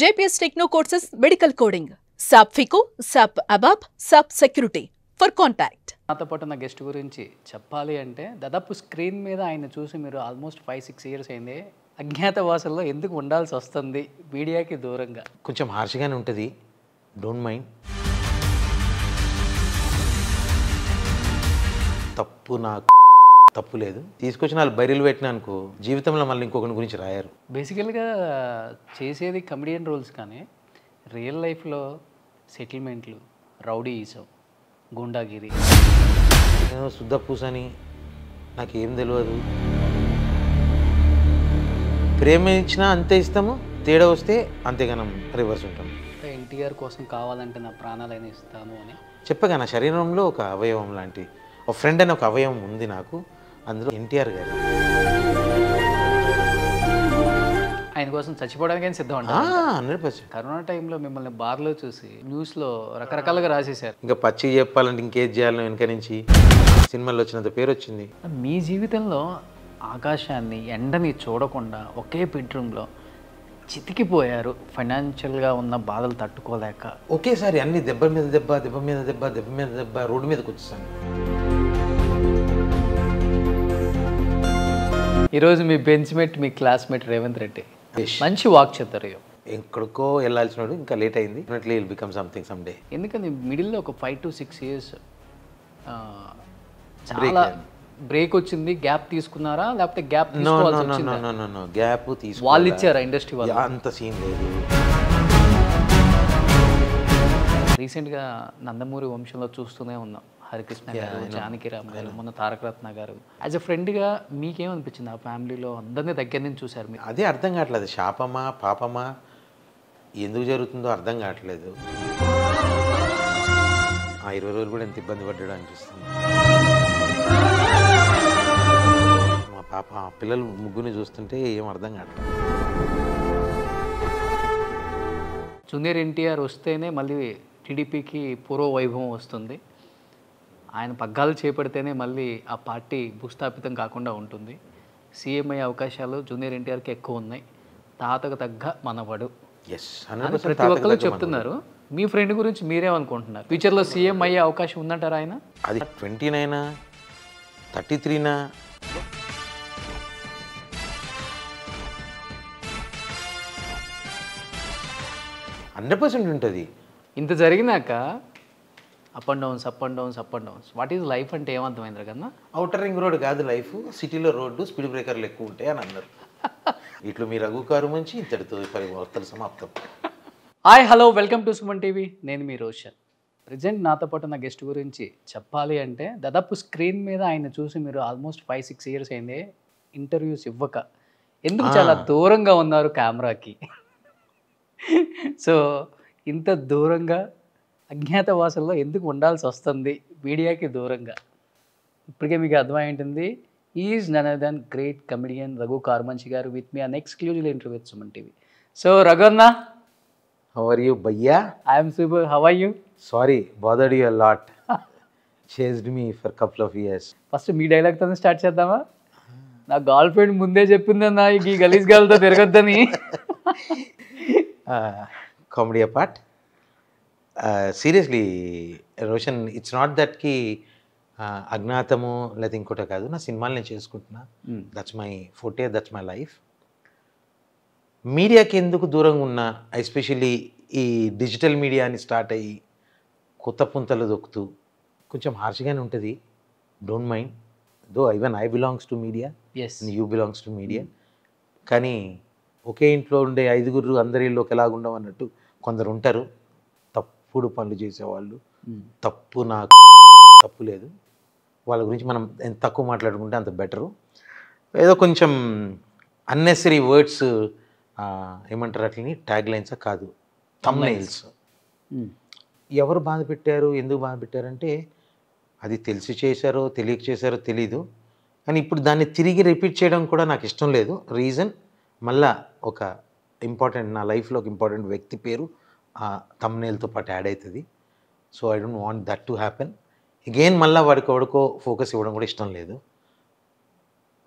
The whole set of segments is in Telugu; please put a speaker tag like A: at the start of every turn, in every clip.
A: JPS Techno courses medical coding. SAP FICO, SAP ABAP, SAP Security. For contact.
B: నాతో పాటు నా గెస్ట్ గురించి చెప్పాలి అంటే దాదాపు స్క్రీన్ మీద ఆయన చూసి మీరు ఆల్మోస్ట్ 5-6 ఇయర్స్ అయింది. అజ్ఞాతవాసంలో ఎందుకు ఉండాల్సి వస్తుంది మీడియాకి దూరంగా?
C: కొంచెం హార్ష్గానే ఉంటుంది, డోంట్ మైండ్. తప్పు లేదు. తీసుకొచ్చిన వాళ్ళు బైరీలు పెట్టినా అనుకో, జీవితంలో మళ్ళీ ఇంకొకరి గురించి రాయారు.
B: బేసికల్గా చేసేది కమెడియన్ రోల్స్, కానీ రియల్ లైఫ్లో సెటిల్మెంట్లు, రౌడీయిజం, గుండాగిరి,
C: నేను శుద్ధ పూసని నాకేం తెలియదు. ప్రేమ ఇచ్చినా అంతే ఇస్తాము, తేడా వస్తే అంతేగానం రివర్స్ ఉంటాం.
B: ఎన్టీఆర్ కోసం కావాలంటే నా ప్రాణాలైనా ఇస్తాను అని
C: చెప్పగా, నా శరీరంలో ఒక అవయవం లాంటి ఒక ఫ్రెండ్ అనే ఒక అవయవం ఉంది నాకు. అందులో ఎన్టీఆర్ గారు.
B: ఆయన కోసం చచ్చిపోవడానికి సిద్ధం అంట.
C: 100%.
B: కరోనా టైంలో మిమ్మల్ని బార్లో చూసి న్యూస్లో రకరకాలుగా రాసేశారు.
C: ఇంకా పచ్చి చెప్పాలంటే ఇంకేది చేయాలని వెనక నుంచి సినిమాల్లో వచ్చినంత పేరు వచ్చింది.
B: మీ జీవితంలో ఆకాశాన్ని, ఎండని చూడకుండా ఒకే బెడ్రూమ్లో చితికిపోయారు, ఫైనాన్షియల్గా ఉన్న బాధలు తట్టుకోలేక.
C: ఒకేసారి అన్ని దెబ్బ మీద దెబ్బ రోడ్డు మీదకి వచ్చేసాను.
B: ఈరోజు మీ బెంచ్మేట్, మీ క్లాస్మేట్ రేవంత్ రెడ్డి మంచి వాక్ చేస్తారు.
C: ఎక్కడికో వెళ్ళాల్సినాడు, ఇంకా లేట్ అయింది. Definitely will become something some day.
B: ఎందుకని మిడిల్లో ఒక 5 to 6 years చాలా బ్రేక్ వచ్చింది, గ్యాప్ తీసుకున్నారా లేకపోతే గ్యాప్ తీసుకోవాల్సి వచ్చిందా?
C: గ్యాప్ తీసుకో,
B: వాళ్ళు ఇచ్చారా ఇండస్ట్రీ వాళ్ళు?
C: అంత సీన్ లేదు.
B: రీసెంట్గా నందమూరి వంశంలో చూస్తూనే ఉన్నాం. హరికృష్ణ గారు, జానకిరామ్ గారు, మొన్న తారక రత్న గారు. యాజ్ అ ఫ్రెండ్గా మీకేమనిపించింది? ఆ ఫ్యామిలీలో అందరినీ దగ్గర నుంచి చూశారు మీరు.
C: అదే అర్థం కావట్లేదు, శాపమా పాపమా ఎందుకు జరుగుతుందో అర్థం కావట్లేదు. ఆ 20 రోజులు కూడా ఎంత ఇబ్బంది పడ్డాడు అనిపిస్తుంది. మా పాప పిల్లలు ముగ్గురిని చూస్తుంటే ఏం అర్థం కావట్లేదు.
B: జూనియర్ ఎన్టీఆర్ వస్తేనే మళ్ళీ టీడీపీకి పూర్వ వైభవం వస్తుంది. ఆయన పగ్గాలు చేపడితేనే మళ్ళీ ఆ పార్టీ భూస్థాపితం కాకుండా ఉంటుంది. సీఎం అయ్యే అవకాశాలు జూనియర్ ఎన్టీఆర్కి ఎక్కువ ఉన్నాయి. తాతకు తగ్గ మనవడు అని ప్రతి ఒక్కరు చెప్తున్నారు. మీ ఫ్రెండ్ గురించి మీరేమనుకుంటున్నారు? ఫ్యూచర్లో సీఎం అయ్యే అవకాశం ఉందంటారా ఆయన?
C: అది 29 33 100% ఉంటుంది.
B: ఇంత జరిగినాక up and downs. What is life అంటే ఏమర్థమైంది కన్నా?
C: అవుటర్ రింగ్ రోడ్ కాదు లైఫ్, సిటీలో రోడ్డు స్పీడ్ బ్రేకర్లు ఎక్కువ ఉంటాయి అని అన్నారు. ఇట్లు మీ రఘు కారు మంచి ఇంతటితో వార్తలు సమాప్తం.
B: Hi, hello, welcome to Suman TV. నేను మీ రోషన్. ప్రజెంట్ నాతో పాటు నా గెస్ట్ గురించి చెప్పాలి అంటే దాదాపు స్క్రీన్ మీద ఆయన చూసి మీరు ఆల్మోస్ట్ 5-6 years అయింది. ఇంటర్వ్యూస్ ఇవ్వక ఎందుకు చాలా దూరంగా ఉన్నారు కెమెరాకి? సో ఇంత దూరంగా అజ్ఞాతవాసంలో ఎందుకు ఉండాల్సి వస్తుంది మీడియాకి దూరంగా? ఇప్పటికే మీకు అర్థమై ఉంటుంది. Is none other than great comedian Raghu Karmanchi గారు with me an exclusive interview with Suman TV. So Raghu అన్న,
C: హౌ ఆర్ యూ భయ్యా?
B: I'm super, how are you?
C: Sorry, bothered you a lot. Chased me for a couple of years.
B: First మీ డైలాగ్తో స్టార్ట్ చేద్దామా? నా గర్ల్ ఫ్రెండ్ ముందే చెప్పిందన్నా ఈ గలీజ్ గాలితో తిరగద్దని.
C: Comedy apart, seriously Roshan, it's not that కి అజ్ఞాతము లేదా ఇంకోట కాదు. నా సినిమాలు నేను చేసుకుంటున్నా. That's my forte, that's my life. మీడియాకి ఎందుకు దూరంగా ఉన్నా, ఎస్పెషల్లీ ఈ డిజిటల్ మీడియాని స్టార్ట్ అయ్యి కొత్త పుంతలు దొక్కుతూ కొంచెం హార్ష్గానే ఉంటుంది, don't mind. Though even I belongs to media, you belongs to media. కానీ ఒకే ఇంట్లో ఉండే 5 అందరి ఇల్లు ఒకలాగుండవు అన్నట్టు కొందరు ఉంటారు, తప్పుడు పనులు చేసేవాళ్ళు. తప్పు లేదు. వాళ్ళ గురించి మనం ఎంత తక్కువ మాట్లాడుకుంటే అంత బెటరు. ఏదో కొంచెం అన్నెసరీ వర్డ్స్ ఏమంటారు అట్లని, ట్యాగ్ లైన్స్ కాదు, థంబ్నెయిల్స్. ఎవరు బాధ పెట్టారు, ఎందుకు బాధ పెట్టారంటే అది తెలిసి చేశారో తెలియక చేశారో తెలీదు. కానీ ఇప్పుడు దాన్ని తిరిగి రిపీట్ చేయడం కూడా నాకు ఇష్టం లేదు. రీజన్, మళ్ళా ఒక ఇంపార్టెంట్, నా లైఫ్లో ఒక ఇంపార్టెంట్ వ్యక్తి పేరు ఆ థంబ్నెయిల్తో పాటు యాడ్ అవుతుంది. So I don't want that to happen again. మళ్ళీ వాడికి ఎవరికో ఫోకస్ ఇవ్వడం కూడా ఇష్టం లేదు.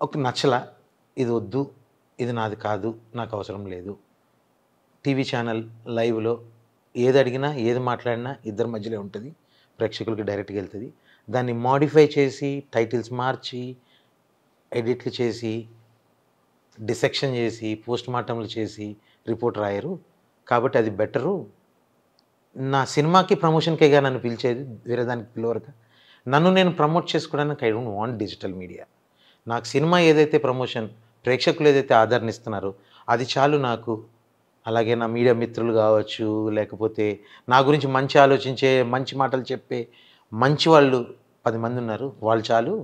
C: ఒక నచ్చల, ఇది వద్దు, ఇది నాది కాదు, నాకు అవసరం లేదు, టీవీ ఛానల్ లైవ్లో ఏది అడిగినా ఏది మాట్లాడినా ఇద్దరి మధ్యలో ఉంటుంది, ప్రేక్షకులకి డైరెక్ట్గా వెళ్తుంది. దాన్ని మాడిఫై చేసి టైటిల్స్ మార్చి ఎడిట్లు చేసి డిసెక్షన్ చేసి పోస్ట్ మార్టంలు చేసి రిపోర్ట్ రాయరు. కాబట్టి అది బెటరు. నా సినిమాకి ప్రమోషన్కేగా నన్ను పిలిచేది, వేరే దానికి పిలవరుగా. నన్ను నేను ప్రమోట్ చేసుకోవడానికి I don't want digital media. నాకు సినిమా ఏదైతే ప్రమోషన్, ప్రేక్షకులు ఏదైతే ఆదరణ ఇస్తున్నారో అది చాలు నాకు. అలాగే నా మీడియా మిత్రులు కావచ్చు, లేకపోతే నా గురించి మంచి ఆలోచించే, మంచి మాటలు చెప్పే మంచి వాళ్ళు 10 మంది ఉన్నారు, వాళ్ళు చాలు.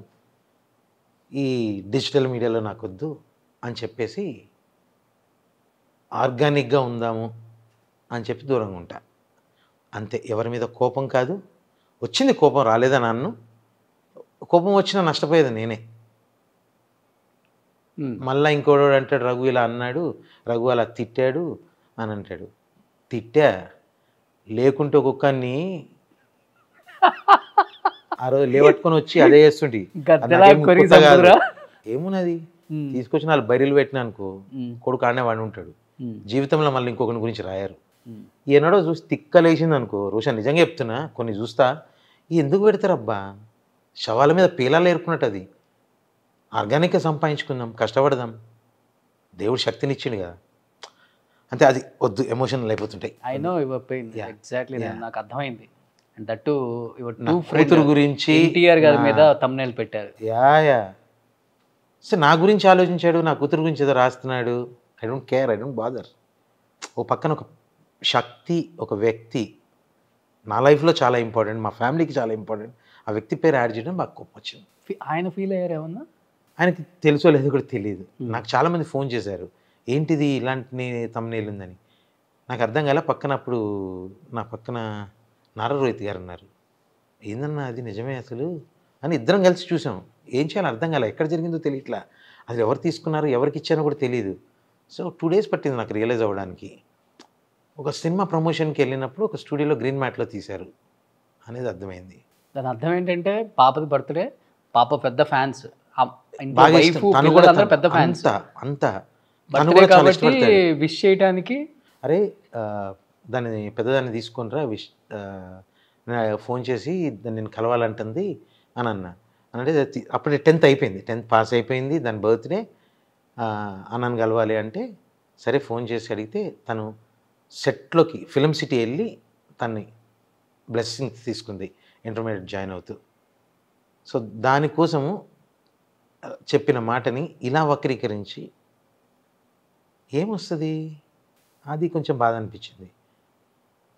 C: ఈ డిజిటల్ మీడియాలో నాకొద్దు అని చెప్పేసి ఆర్గానిక్గా ఉందాము అని చెప్పి దూరంగా ఉంటా అంతే. ఎవరి మీద కోపం కాదు. వచ్చింది కోపం, రాలేదా నన్ను. కోపం వచ్చినా నష్టపోయేది నేనే. మళ్ళీ ఇంకోడు అంటాడు, రఘు ఇలా అన్నాడు, రఘు అలా తిట్టాడు అని అంటాడు. తిట్టా లేకుంటే ఒక్కొక్కరిని ఆ రోజు లేవట్టుకొని వచ్చి అదే చేస్తుంటి. ఏమున్నది, తీసుకొచ్చి 4 బైరీలు పెట్టినా అనుకో, కొడుకు ఆడనే వాడి ఉంటాడు. జీవితంలో మళ్ళీ ఇంకొకరి గురించి రాయరు. ఏనాడో చూసి తిక్కలేసింది అనుకో, రోషన్ నిజంగా చెప్తున్నా, కొన్ని చూస్తా ఎందుకు పెడతారబ్బా, శవాల మీద పీలాలు ఏరుకున్నట్టు. అది ఆర్గానిక్గా సంపాదించుకుందాం, కష్టపడదాం, దేవుడు శక్తినిచ్చిండు కదా, అంతే. అది వద్దు, ఎమోషనల్ అయిపోతుంటాయి.
B: I know your pain, exactly. నాకు అర్థమైంది. దట్టు యువర్ టూ
C: కూతురు గురించి
B: ఎన్టీఆర్ గారి మీద థంబ్నెయిల్ పెట్టారు.
C: యా సో నా గురించి ఆలోచించాడు, నా కూతురు గురించి ఏదో రాస్తున్నాడు. I don't care, I don't bother. ఓ పక్కన ఒక శక్తి, ఒక వ్యక్తి నా లైఫ్లో చాలా ఇంపార్టెంట్, మా ఫ్యామిలీకి చాలా ఇంపార్టెంట్. ఆ వ్యక్తి పేరు యాడ్ చేయడం మాకు కోపం వచ్చింది.
B: ఆయన ఫీల్ అయ్యారు ఏమన్నా?
C: ఆయనకి తెలుసో లేదో కూడా తెలియదు. నాకు చాలామంది ఫోన్ చేశారు, ఏంటిది ఇలాంటి తమ్నేల్ ఉందని. నాకు అర్థం కాలే. పక్కన అప్పుడు నా పక్కన నారా రోహిత్ గారు ఉన్నారు. ఏందన్నా అది నిజమే అసలు అని ఇద్దరం కలిసి చూసాం. ఏం చేయాలో అర్థం కాలే, ఎక్కడ జరిగిందో తెలియట్లా, అసలు ఎవరు తీసుకున్నారు, ఎవరికి ఇచ్చారో కూడా తెలియదు. సో 2 days పట్టింది నాకు రియలైజ్ అవ్వడానికి. ఒక సినిమా ప్రమోషన్కి వెళ్ళినప్పుడు ఒక స్టూడియోలో గ్రీన్ మ్యాట్లో తీశారు అనేది అర్థమైంది.
B: దాని అర్థం ఏంటంటే పాపది బర్త్డే, పాప పెద్ద ఫ్యాన్స్,
C: బాగా ఇష్టం. తను కూడా
B: పెద్ద ఫ్యాన్స్
C: అంతా
B: కాబట్టి విష్ చేయడానికి.
C: అరే దాన్ని పెద్దదాన్ని తీసుకునిరా, ఫోన్ చేసి దాన్ని నేను కలవాలంటుంది అని అన్నా. అంటే అప్పుడే 10th అయిపోయింది, 10th పాస్ అయిపోయింది, దాని బర్త్డే. అన్నను కలవాలి అంటే సరే ఫోన్ చేసి అడిగితే తను సెట్లోకి ఫిలిం సిటీ వెళ్ళి తన్ని బ్లెస్సింగ్స్ తీసుకుంది ఇంటర్మీడియట్ జాయిన్ అవుతూ. సో దానికోసము చెప్పిన మాటని ఇలా వక్రీకరించి ఏమొస్తుంది, అది కొంచెం బాధ అనిపించింది.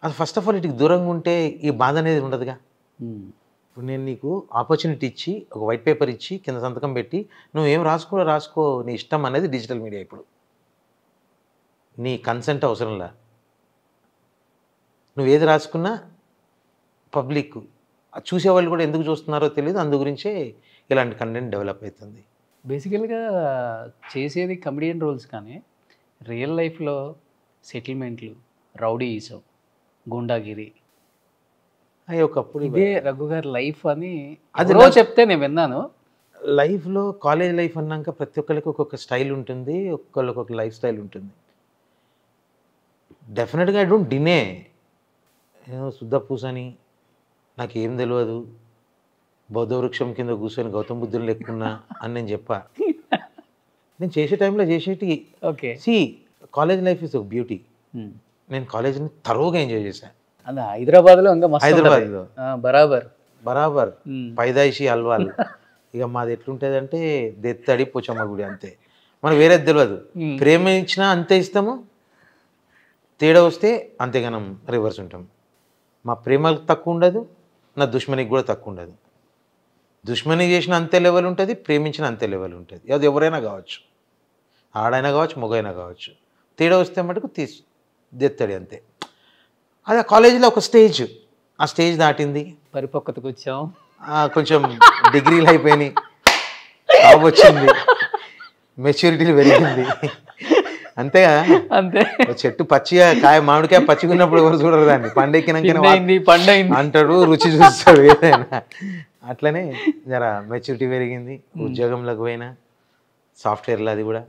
C: అది ఫస్ట్ ఆఫ్ ఆల్ ఇటుకి దూరంగా ఉంటే ఈ బాధ అనేది ఉండదుగా. ఇప్పుడు నేను నీకు ఆపర్చునిటీ ఇచ్చి ఒక వైట్ పేపర్ ఇచ్చి కింద సంతకం పెట్టి నువ్వు ఏం రాసుకో నీ ఇష్టం అనేది డిజిటల్ మీడియా. ఇప్పుడు నీ కన్సెంట్ అవసరంలా, నువ్వు ఏది రాసుకున్నా పబ్లిక్ చూసేవాళ్ళు కూడా ఎందుకు చూస్తున్నారో తెలియదు. అందు గురించే ఇలాంటి కంటెంట్ డెవలప్ అవుతుంది.
B: బేసికల్గా చేసేది కమెడియన్ రోల్స్, కానీ రియల్ లైఫ్లో సెటిల్మెంట్లు, రౌడీయిజం, గుండాగిరి,
C: ఒకప్పుడు
B: ఇదే రఘు గారి లైఫ్ అని అది చెప్తే నేను విన్నాను.
C: లైఫ్లో కాలేజ్ లైఫ్ అన్నాక ప్రతి ఒక్కరికి ఒక్కొక్క స్టైల్ ఉంటుంది, ఒక్కొక్కరికి ఒక్కొక్క లైఫ్ స్టైల్ ఉంటుంది. డెఫినెట్గా ఐ డోంట్ డినే, శుద్ధ పూసని నాకేం తెలియదు, బౌద్ధ వృక్షం కింద కూర్చొని గౌతమ బుద్ధుని లెక్కున్నా అని నేను చెప్పా. నేను చేసే టైంలో చేసేటి.
B: Okay,
C: see college life is ఒక బ్యూటీ. నేను కాలేజ్ని తరోగా ఎంజాయ్ చేశాను.
B: అలా హైదరాబాద్లో ఇంకా
C: హైదరాబాద్లో
B: బరాబర్
C: పైదాయిషి అల్వాలు. ఇక మాది ఎట్లుంటుందంటే దెత్తడి పోచమ్మ గుడి, అంతే. మనకు వేరేది తెలియదు. ప్రేమించినా అంతే ఇస్తాము, తేడా వస్తే అంతేగానం రివర్స్ ఉంటాం. మా ప్రేమలకు తక్కువ ఉండదు, నా దుష్మనికి కూడా తక్కువ ఉండదు. దుష్మని చేసిన అంతే లెవెల్ ఉంటుంది, ప్రేమించిన అంతే లెవెల్ ఉంటుంది. అది ఎవరైనా కావచ్చు, ఆడైనా కావచ్చు, మగైనా కావచ్చు. తేడా వస్తే మటుకు దెత్తడి అంతే. అది ఆ కాలేజీలో ఒక స్టేజ్, ఆ స్టేజ్ దాటింది,
B: పరిపక్వతకు వచ్చాం,
C: కొంచెం డిగ్రీలు అయిపోయినాయి, జాబ్ వచ్చింది, మెచ్యూరిటీలు పెరిగింది, అంతేగా.
B: అంతే.
C: చెట్టు పచ్చిగా కాయ మామిడికాయ పచ్చిగున్నప్పుడు ఎవరు చూడరు, దాన్ని పండెక్కినాక అంటాడు, రుచి చూస్తాడు ఏదైనా. అట్లనే జర మెచ్యూరిటీ పెరిగింది, ఉద్యోగంలోకి పోయినా, సాఫ్ట్వేర్లో, అది కూడా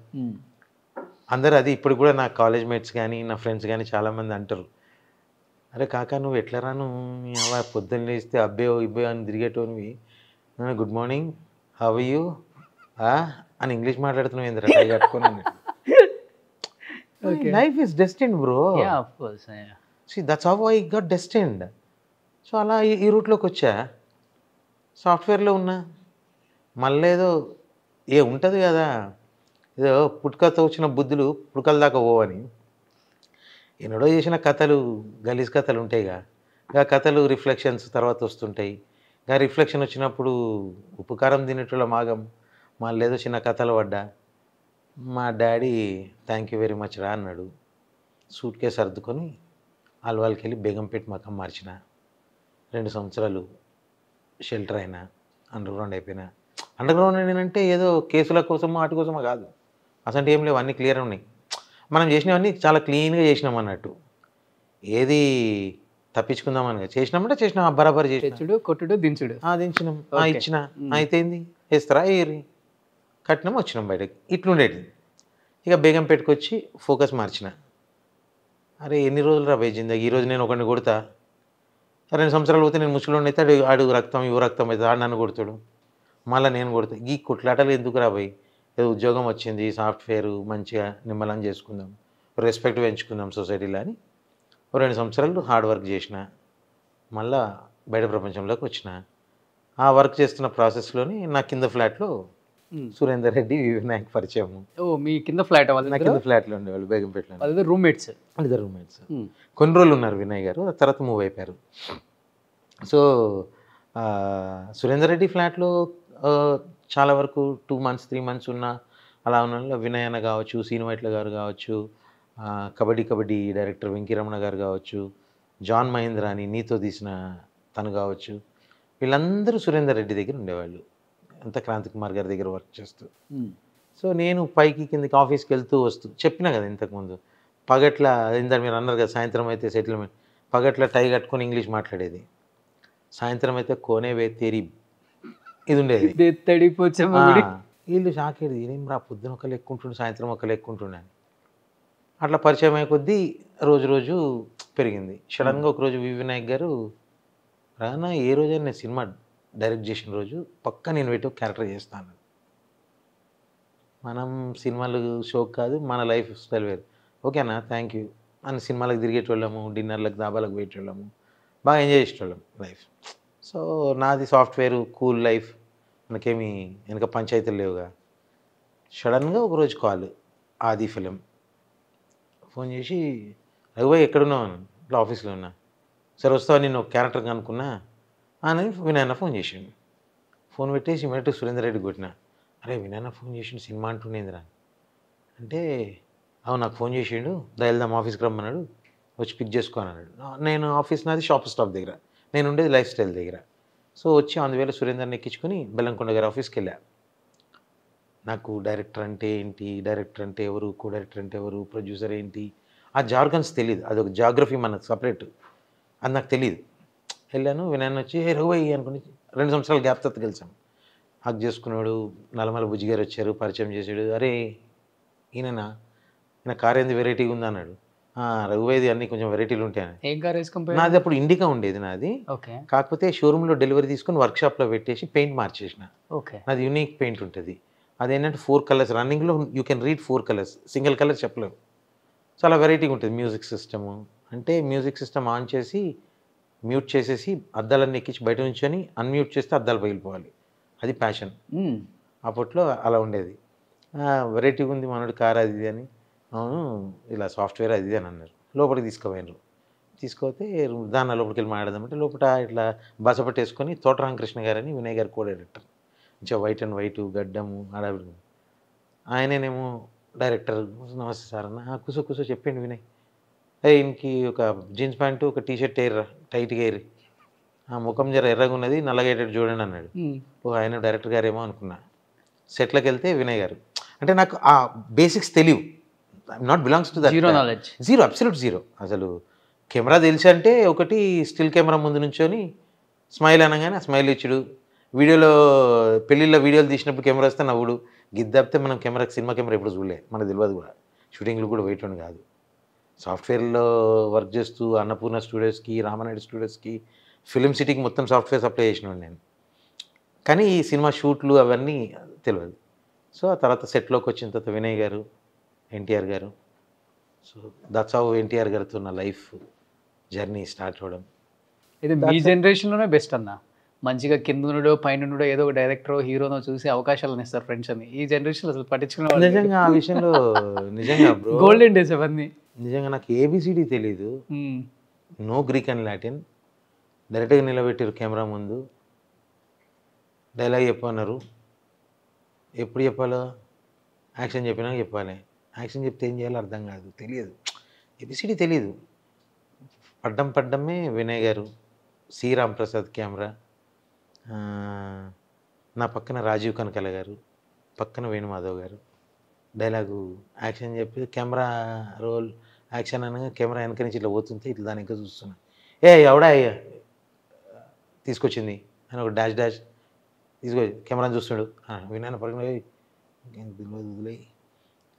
C: అందరూ అది ఇప్పుడు కూడా నా కాలేజ్ మేట్స్ కానీ నా ఫ్రెండ్స్ కానీ చాలామంది అంటారు, అరే కాకా నువ్వు ఎట్లా రాను పొద్దున్న లేస్తే అబ్బేయో ఇబ్బేయో అని తిరిగేటోనివి, good morning how are you అని ఇంగ్లీష్ మాట్లాడుతున్నావు ఏంద్రా టై కట్టుకొని. Life is destined bro. That's how I got destined. So అలా ఈ రూట్లోకి వచ్చా, సాఫ్ట్వేర్లో ఉన్నా. మళ్ళీ ఏదో ఉంటుంది కదా, ఏదో పుట్టుకతో వచ్చిన బుద్ధులు పుట్టుకల దాకా పోవని, ఎన్నడో చేసిన కథలు గలీజ్ కథలు ఉంటాయిగా, ఆ కథలు రిఫ్లెక్షన్స్ తర్వాత వస్తుంటాయి. ఆ రిఫ్లెక్షన్ వచ్చినప్పుడు ఉపకారం తినేటోళ్ళ మాగం మళ్ళీ ఏదో చిన్న కథలు పడ్డా. మా daddy thank you very much రా అన్నాడు. సూట్ కేసు సర్దుకొని అల్వాల్కి వెళ్ళి బేగంపేట మకం మార్చిన. 2 సంవత్సరాలు షెల్టర్ అయినా, అండర్ గ్రౌండ్ అయిపోయినా. అండర్ గ్రౌండ్ ఏంటంటే ఏదో కేసుల కోసమో వాటి కోసమో కాదు, అసలు ఏం లేవు, అన్నీ క్లియర్ ఉన్నాయి. మనం చేసినవన్నీ చాలా క్లీన్గా చేసినాం అన్నట్టు, ఏది తప్పించుకుందామని చేసినామంటే చేసినాం, బరాబర్ చేసినాడు,
B: కొట్టుడు దించుడు,
C: దించినాం, ఇచ్చిన అయితేంది వేస్తారా ఏరి కట్టినాం వచ్చినాం బయటకి, ఇట్లుండేది. ఇక బేగంపేటకు వచ్చి ఫోకస్ మార్చిన. అరే ఎన్ని రోజులు రా బే జిందగీ, ఈరోజు నేను ఒకరిని కొడతా, 2 సంవత్సరాలు పోతే నేను ముసలిని అయితే ఆడు రక్తం ఇవ్వ రక్తం అయితే ఆడు నన్ను కొడతాడు, మళ్ళీ నేను కొడతా. ఈ కొట్లాటలు ఎందుకు రా పోయి, ఏదో ఉద్యోగం వచ్చింది సాఫ్ట్వేర్ మంచిగా నిమ్మలం చేసుకుందాం, రెస్పెక్ట్ పెంచుకుందాం సొసైటీలో అని 2 సంవత్సరాలు హార్డ్ వర్క్ చేసిన. మళ్ళా బయట ప్రపంచంలోకి వచ్చిన. ఆ వర్క్ చేస్తున్న ప్రాసెస్లోని నా కింద ఫ్లాట్లో సురేందర్ రెడ్డి వినాయక్ పరిచయం.
B: మీ కింద ఫ్లాట్
C: నా కింద ఫ్లాట్లో ఉండేవాళ్ళు బేగంపేటలో,
B: రూమ్మేట్స్,
C: ఇద్దరు రూమ్మేట్స్. కొన్ని రోజులు ఉన్నారు వినయ్ గారు, ఆ తర్వాత మూవ్ అయిపోయారు. సో సురేందర్ రెడ్డి ఫ్లాట్లో చాలా వరకు 2 months 3 months ఉన్నా. అలా ఉన్న వినయ్ అన్న కావచ్చు, సీనివైట్ల గారు కావచ్చు, కబడ్డీ డైరెక్టర్ వెంకీరమణ గారు కావచ్చు, జాన్ మహేంద్ర అని నీతో తీసిన తను కావచ్చు, వీళ్ళందరూ సురేందర్ రెడ్డి దగ్గర ఉండేవాళ్ళు, అంతా క్రాంతి కుమార్ గారి దగ్గర వర్క్ చేస్తూ. సో నేను పైకి కిందకి ఆఫీస్కి వెళ్తూ వస్తూ చెప్పినా కదా ఇంతకుముందు, పగట్ల ఇందాక మీరు అన్నారు కదా సాయంత్రం అయితే సెటిల్మెంట్, పగట్ల టై కట్టుకొని ఇంగ్లీష్ మాట్లాడేది, సాయంత్రం అయితే కోనే వే తేరీ ఇది ఉండేది. వీళ్ళు షాక్ అయ్యేది, ఏం రా పొద్దున ఒక లెక్క ఉంటుండే సాయంత్రం ఒక లెక్క ఉంటుండే అని. అట్లా పరిచయం అయ్యే కొద్దీ రోజు పెరిగింది. సడన్గా ఒకరోజు వినాయక్ గారు రానా ఏ రోజైనా నేను సినిమా డైరెక్ట్ చేసిన రోజు పక్కా నేను పెట్టి క్యారెక్టర్ చేస్తాను, మనం సినిమాలు షోక్ కాదు మన లైఫ్ స్టైల్ వేరు, ఓకేనా థ్యాంక్ యూ అని సినిమాలకు తిరిగేటోళ్ళము, డిన్నర్లకు దాబాలకు పోయేటోళ్ళము, బాగా ఎంజాయ్ చేసేటోళ్ళం లైఫ్. సో నాది సాఫ్ట్వేర్ కూల్ లైఫ్, మనకేమి వెనక పంచాయతీలు లేవుగా. సడన్గా ఒకరోజు కాల్ ఆది ఫిలిం ఫోన్ చేసి, రఘుబాయ్ ఎక్కడున్నావు అని, ఇట్లా ఆఫీస్లో ఉన్నా, సరే వస్తావా నేను ఒక క్యారెక్టర్ కనుక్కున్నా అని వినయన్న ఫోన్ చేసిండు. ఫోన్ పెట్టేసి ఇమీడియట్గా సురేందర్ రెడ్డి కొట్టిన, అరే వినయన్న ఫోన్ చేసిండు సినిమా అంటుండేందిరా అంటే, అవును నాకు ఫోన్ చేసిండు వెళ్దాం ఆఫీస్కి రమ్మన్నాడు వచ్చి పిక్ చేసుకో అన్నాడు. నేను ఆఫీస్ నాది షాప్ స్టాప్ దగ్గర, నేను ఉండేది లైఫ్ స్టైల్ దగ్గర. సో వచ్చి అందువేళ సురేందర్ని ఎక్కించుకొని బెల్లంకొండ గారి ఆఫీస్కి వెళ్ళా. నాకు డైరెక్టర్ అంటే ఏంటి, డైరెక్టర్ అంటే ఎవరు, కో డైరెక్టర్ అంటే ఎవరు, ప్రొడ్యూసర్ ఏంటి, ఆ జార్గన్స్ తెలియదు, అదొక జాగ్రఫీ మనకు సపరేట్, అది నాకు తెలియదు. వెళ్ళాను, వినాయన్ వచ్చి హే రఘుబాయ్ అనుకుని 2 సంవత్సరాల గ్యాప్ తర్వాత కలిసాం. హక్ చేసుకున్నాడు, నల్లమల బుజ్జి గారు వచ్చారు పరిచయం చేశాడు, అరే ఈయన కార్ ఏంది వెరైటీగా ఉంది అన్నాడు. రఘుబాయ్ది అన్ని కొంచెం వెరైటీలు ఉంటాయని.
B: ఏం కార్ వేసుకొని?
C: నాది అప్పుడు ఇండికా ఉండేది నాది, కాకపోతే షోరూంలో డెలివరీ తీసుకొని వర్క్షాప్లో పెట్టేసి పెయింట్ మార్చేసిన. నాది యూనిక్ పెయింట్ ఉంటుంది, అదేంటంటే 4 colors రన్నింగ్లో you can read 4 colors, single colour చెప్పలేవు, చాలా వెరైటీగా ఉంటుంది. మ్యూజిక్ సిస్టము అంటే మ్యూజిక్ సిస్టమ్ ఆన్ చేసి మ్యూట్ చేసేసి అద్దాలన్నీ ఎక్కించి బయట నుంచొని అన్మ్యూట్ చేస్తే అద్దాలు పగిలిపోవాలి, అది ప్యాషన్ అప్పట్లో అలా ఉండేది. వెరైటీగా ఉంది మనోడి కార్ అది ఇది అని, అవును ఇలా సాఫ్ట్వేర్ అది ఇది అని అన్నారు. లోపలికి తీసుకుపోయినారు, తీసుకుపోతే దాని లోపలికి వెళ్ళి మాట్లాడదామంటే లోపల ఇట్లా బస పట్టేసుకొని తోట రామకృష్ణ గారని వినయ్ గారు కో డైరెక్టర్, మంచిగా వైట్ అండ్ వైట్ గడ్డము ఆడవిడు, ఆయనేనేమో డైరెక్టర్. నమస్తే సార్ అన్న, కూసో చెప్పండి వినయ్, ఈయనకి ఒక జీన్స్ ప్యాంటు ఒక టీషర్ట్ ఎర్ర టైట్గా ఎర్రి, ముఖం జర ఎర్రగా ఉన్నది నల్లగా అయ్యేటట్టు చూడండి అన్నాడు. ఆయన డైరెక్టర్ గారేమో అనుకున్నా. సెట్లోకి వెళ్తే వినయ్ గారు, అంటే నాకు ఆ బేసిక్స్ తెలియవు, I'm not belongs to that, zero absolute zero. అసలు కెమెరా తెలిసి అంటే ఒకటి స్టిల్ కెమెరా ముందు నుంచొని స్మైల్ అనగానే ఆ స్మైల్ ఇచ్చుడు, వీడియోలో పెళ్ళిళ్ళలో వీడియోలు తీసినప్పుడు కెమెరా వస్తే నవ్వుడు, గిద్దాపితే మనం కెమెరా సినిమా కెమెరా ఎప్పుడు చూడలే, మనకు తెలియదు కూడా, షూటింగ్లు కూడా పోయేటోని కాదు. సాఫ్ట్వేర్లో వర్క్ చేస్తూ అన్నపూర్ణ స్టూడియోస్కి, రామానాయుడు స్టూడియోస్కి, ఫిలిం సిటీకి మొత్తం సాఫ్ట్వేర్ సప్లై చేసినాను నేను. కానీ ఈ సినిమా షూట్లు అవన్నీ తెలియదు. సో ఆ తర్వాత సెట్లోకి వచ్చిన తర్వాత వినయ్ గారు, ఎన్టీఆర్ గారు, సో దట్స్ హౌ ఎన్టీఆర్ గారితో నా లైఫ్ జర్నీ స్టార్ట్ అవ్వడం.
B: ఇది మీ జనరేషన్లోనే బెస్ట్ అన్న. మంచిగా కింద నుండో పైన నుండో ఏదో ఒక డైరెక్టరో హీరోనో చూసి అవకాశాలను ఇస్తారు ఫ్రెండ్స్ అని. ఈ జనరేషన్లో అసలు పట్టించుకునే వాళ్ళు
C: నిజంగా ఆ విషయంలో నిజంగా బ్రో,
B: గోల్డెన్ డేస్ అవన్నీ.
C: నిజంగా నాకు ఏబిసిడి తెలీదు, నో గ్రీక్ అండ్ లాటిన్. డైరెక్ట్గా నిలబెట్టారు కెమెరా ముందు, డైలాగ్ చెప్పన్నారు. ఎప్పుడు చెప్పాలో, యాక్షన్ చెప్పినా చెప్పాలి. యాక్షన్ చెప్తే ఏం చేయాలో అర్థం కాదు, తెలియదు, ఏబిసిడి తెలీదు. పడ్డమే వినయ్ గారు, సి రాంప్రసాద్ కెమెరా, నా పక్కన రాజీవ్ కనకాల గారు, పక్కన వేణుమాధవ్ గారు. డైలాగు యాక్షన్ చెప్పి కెమెరా రోల్ యాక్షన్ అనగా కెమెరా వెనక నుంచి ఇట్లా పోతుంటే ఇట్లా దాని ఇంకా చూస్తున్నా. ఎవడా తీసుకొచ్చింది అని ఒక డాష్ తీసుకో కెమెరాని చూస్తున్నాడు. వినాయన పక్కన ఇంకేం తెలియదు, వదిలే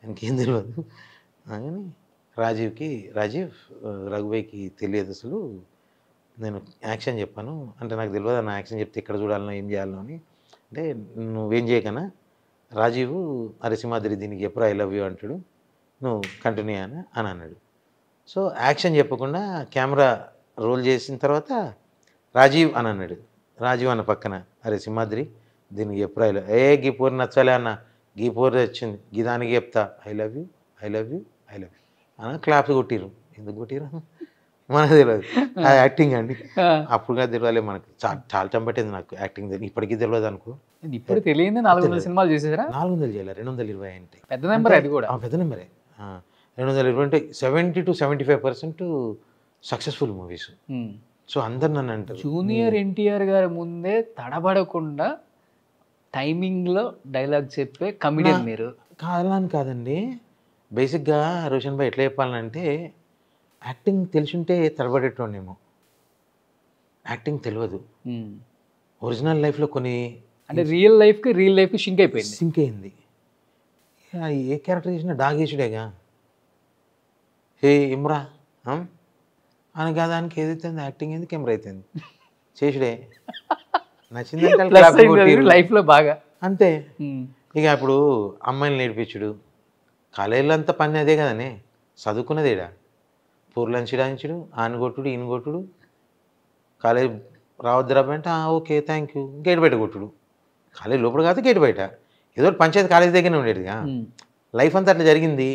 C: ఇంకేం తెలియదు అని రాజీవ్ రఘుబాయికి తెలియదు అసలు నేను యాక్షన్ చెప్పాను అంటే, నాకు తెలియదు అన్న యాక్షన్ చెప్తే ఎక్కడ చూడాలనో ఏం చేయాలనో అని. అంటే నువ్వేం చేయకన్నా రాజీవ్ అరే సింహాద్రి దీనికి ఎప్పుడు ఐ లవ్ యూ అంటాడు, నువ్వు కంటిన్యూ అని అన్నాడు. సో యాక్షన్ చెప్పకుండా కెమెరా రోల్ చేసిన తర్వాత రాజీవ్ అని అన్నాడు. రాజీవ్ అన్న పక్కన అరే సింహాద్రి దీనికి ఎప్పుడు ఐ లవ్, గీ పూరి నచ్చాలే అన్న, గీ పూరి వచ్చింది గీ దానికి చెప్తా ఐ లవ్ యూ అన్న. క్లాప్స్ కొట్టిరు. ఎందుకు కొట్టిరు మనకు తెలియదు, అది యాక్టింగ్ అండి. అప్పుడుగా తెలియాలి మనకు, చాలా టైం పట్టింది నాకు యాక్టింగ్. ఇప్పటికీ తెలియదు అనుకో.
B: ఇప్పుడు తెలియదు. 400 సినిమాలు చేసేసారా?
C: 400 చేయాలి, 220 అంటే
B: పెద్ద నెంబర్. అది కూడా
C: పెద్ద నెంబరే. 220 అంటే 70 to 75% సక్సెస్ఫుల్ మూవీస్. సో అందరు నన్ను అంటారు
B: జూనియర్ ఎన్టీఆర్ గారి ముందే తడబడకుండా టైమింగ్లో డైలాగ్ చెప్పే కమిడియన్ మీరు.
C: కాదని కాదండి, బేసిక్గా రోషన్ భాయ్ ఎట్లా చెప్పాలంటే, యాక్టింగ్ తెలిసింటే తడబడేటోనేమో. యాక్టింగ్ తెలియదు. ఒరిజినల్ లైఫ్లో కొన్ని
B: అంటే రియల్ లైఫ్కి సింక్
C: అయింది. ఏ క్యారెక్టర్ చేసినా డాగేసుడేగా, హే ఇమ్రా అని దానికి ఏదైతే యాక్టింగ్ అయింది, కెమెరా అవుతుంది, చేసుడే నచ్చిందంటే
B: లైఫ్లో బాగా అంతే.
C: ఇక అప్పుడు అమ్మాయిని నేర్పించుడు, కాలేజీలో అంతా పని అదే కదనే, చదువుకున్నదేడా, పూర్లను చిడాయించుడు, ఆనగొట్టుడు ఈనగొట్టుడు, కాలేజ్ రావద్దురా అంటే ఓకే థ్యాంక్ యూ, గేట్ బయట కొట్టుడు. కాలేజ్ లోపల కాదు గేట్ బయట, ఏదో పంచాయతీ కాలేజ్ దగ్గరనే ఉండేదిగా. లైఫ్ అంతా అట్లా జరిగింది.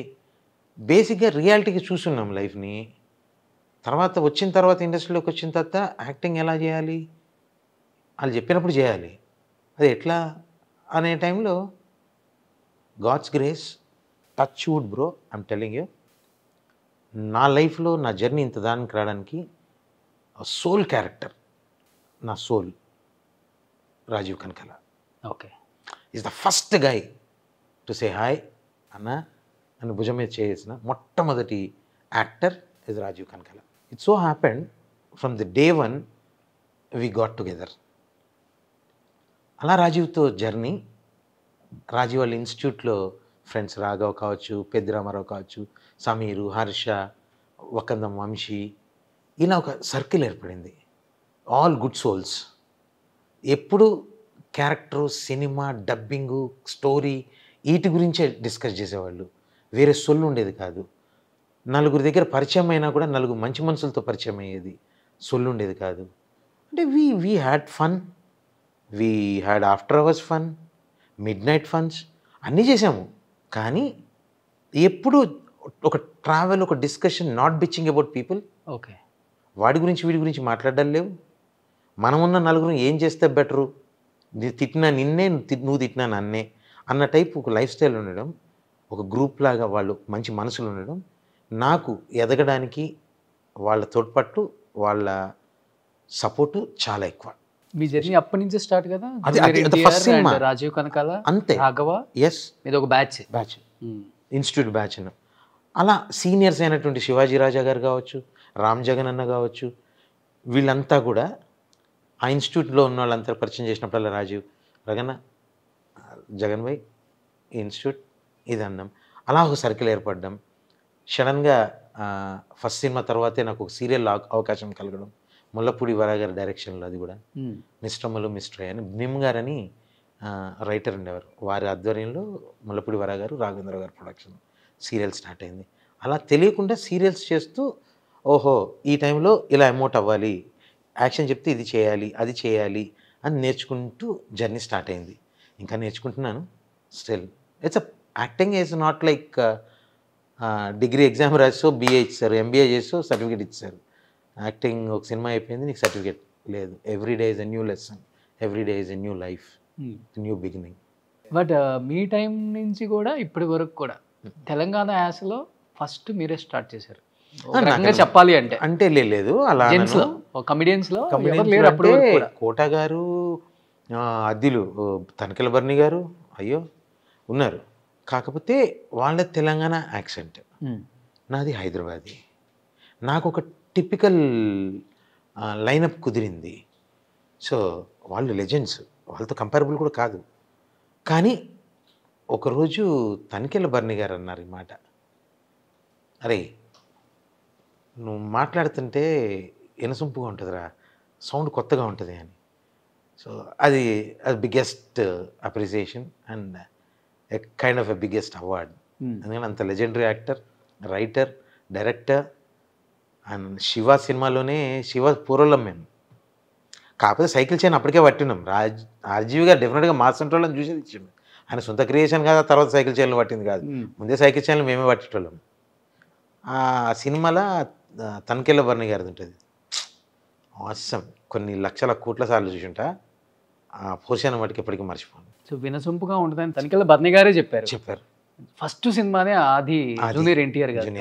C: బేసిక్గా రియాలిటీకి చూస్తున్నాం లైఫ్ని. వచ్చిన తర్వాత ఇండస్ట్రీలోకి వచ్చిన తర్వాత యాక్టింగ్ ఎలా చేయాలి, వాళ్ళు చెప్పినప్పుడు చేయాలి, అది ఎట్లా అనే టైంలో God's grace, touch wood bro, I'm telling you, నా లైఫ్లో నా జర్నీ ఇంత దానికి రావడానికి సోల్ క్యారెక్టర్, నా soul Rajeev Kanakala.
B: Okay,
C: is the first guy to say hi అన్న అని భుజం మీద చేసిన మొట్టమొదటి actor is Rajeev Kanakala. It so happened from the day one we got together. అలా రాజీవ్తో జర్నీ, రాజీవ్ వాళ్ళ ఇన్స్టిట్యూట్లో ఫ్రెండ్స్ రాఘవ్ కావచ్చు, పెద్దిరామారావు కావచ్చు, సమీరు, హర్ష, వకందం వంశీ, ఇలా ఒక సర్కిల్ ఏర్పడింది. All good souls. ఎప్పుడు క్యారెక్టరు, సినిమా, డబ్బింగు, స్టోరీ వీటి గురించే డిస్కస్ చేసేవాళ్ళు. వేరే సొల్లు ఉండేది కాదు. నలుగురి దగ్గర పరిచయం అయినా కూడా నలుగురు మంచి మనుషులతో పరిచయం అయ్యేది, సొల్లు ఉండేది కాదు. అంటే we had fun, we had after hours fun, midnight funs అన్నీ చేసాము. కానీ ఎప్పుడు ఒక ట్రావెల్, ఒక discussion, not bitching about people.
B: Okay,
C: వాడి గురించి వీడి గురించి మాట్లాడడం లేవు. మనమున్న నలుగురు ఏం చేస్తే బెటరు, తిట్టినా నిన్నే, నువ్వు తిట్టినా నన్నే అన్న టైప్ ఒక లైఫ్ స్టైల్ ఉండడం, ఒక గ్రూప్ లాగా వాళ్ళు మంచి మనసులు ఉండడం, నాకు ఎదగడానికి వాళ్ళ తోడ్పట్టు, వాళ్ళ సపోర్టు చాలా ఎక్కువ.
B: మీ జర్నీ అప్పటి నుంచే స్టార్ట్ కదా.
C: అది ఫస్ట్ సినిమా,
B: రాజీవ్ కనకాల
C: అంతే,
B: రాఘవ,
C: ఎస్,
B: ఇది ఒక బ్యాచ్
C: ఇన్స్టిట్యూట్ బ్యాచ్. అలా సీనియర్స్ అయినటువంటి శివాజీ రాజా గారు కావచ్చు, రామ్ జగన్ అన్న కావచ్చు, వీళ్ళంతా కూడా ఆ ఇన్స్టిట్యూట్లో ఉన్న వాళ్ళంతా పరిచయం చేసినప్పుడల్లా రాజీవ్, రగన్న, జగన్ భాయ్, ఇన్స్టిట్యూట్ ఇది అన్నాం. అలా ఒక సర్కిల్ ఏర్పడ్డాం. సడన్గా ఫస్ట్ సినిమా తర్వాతే నాకు ఒక సీరియల్ అవకాశం కలగడం, ముల్లపూడి వరా గారి డైరెక్షన్లో, అది కూడా మిస్టర్ అమ్మలు మిస్టర్ అని భీమ్ గారని రైటర్ ఉండేవారు, వారి ఆధ్వర్యంలో ముల్లపూడి వరా గారు రాఘవేంద్ర గారు ప్రొడక్షన్ సీరియల్ స్టార్ట్ అయింది. అలా తెలియకుండా సీరియల్స్ చేస్తూ ఓహో ఈ టైంలో ఇలా ఎమోట్ అవ్వాలి, యాక్షన్ చెప్తే ఇది చేయాలి అది చేయాలి అని నేర్చుకుంటూ జర్నీ స్టార్ట్ అయింది. ఇంకా నేర్చుకుంటున్నాను still. It's acting is not like degree exam రాసో బిఏ ఇచ్చారు, ఎంబీఏ చేసో సర్టిఫికేట్ ఇచ్చారు. యాక్టింగ్ ఒక సినిమా అయిపోయింది, నీకు సర్టిఫికేట్ లేదు. Every day is a new lesson, every day is a new life, new beginning.
B: But మీ టైం నుంచి కూడా ఇప్పటి వరకు కూడా తెలంగాణ యాసలో ఫస్ట్ మీరే స్టార్ట్ చేశారు ఒక రకంగా చెప్పాలి అంటే.
C: అంటే లేదు అలా
B: కమిడియన్స్లో ఎవరు లేరు అప్పుడు వరకు కూడా.
C: కోట గారు, అద్దిలు తనకెల బర్ని గారు అయ్యో ఉన్నారు, కాకపోతే వాళ్ళ తెలంగాణ యాక్సెంట్, నాది హైదరాబాదీ. నాకు ఒక టిపికల్ లైనప్ కుదిరింది. సో వాళ్ళు లెజెండ్స్, వాళ్ళతో కంపారబుల్ కూడా కాదు. కానీ ఒకరోజు తనికెళ్ళ బర్ని గారు అన్నారు ఈ మాట, అరే నువ్వు మాట్లాడుతుంటే ఎనసొంపుగా ఉంటుందిరా, సౌండ్ కొత్తగా ఉంటుంది అని. సో అది biggest appreciation and a kind of a biggest award. ఎందుకంటే అంత legendary actor, writer, director. And Shiva సినిమాలోనే, శివ పూర్వలం మేము, కాకపోతే సైకిల్ చైన్ అప్పటికే పట్టినాం. ఆర్జీవి గారు డెఫినెట్గా మా సెంట్రోళ్ళని చూసేది ఇచ్చాము. ఆయన సొంత క్రియేషన్ కాదు, ఆ తర్వాత సైకిల్ చైన్లు పట్టింది కాదు, ముందే సైకిల్ చైన్లు మేమే పట్టేటోళ్ళం. ఆ సినిమాలో తనకెళ్ళ బర్ని గారిది ఉంటుంది, ఆసమ్. కొన్ని లక్షల కోట్ల సార్లు చూసుంటా, ఆ పోర్షన్ మటుకు ఎప్పటికీ మర్చిపోను.
B: సో వినసొంపుగా ఉంటుందని తనికెళ్ళ బర్ని గారే చెప్పారు. ఫస్ట్ సినిమానే ఆది జూనియర్ ఎన్టీఆర్ గారు.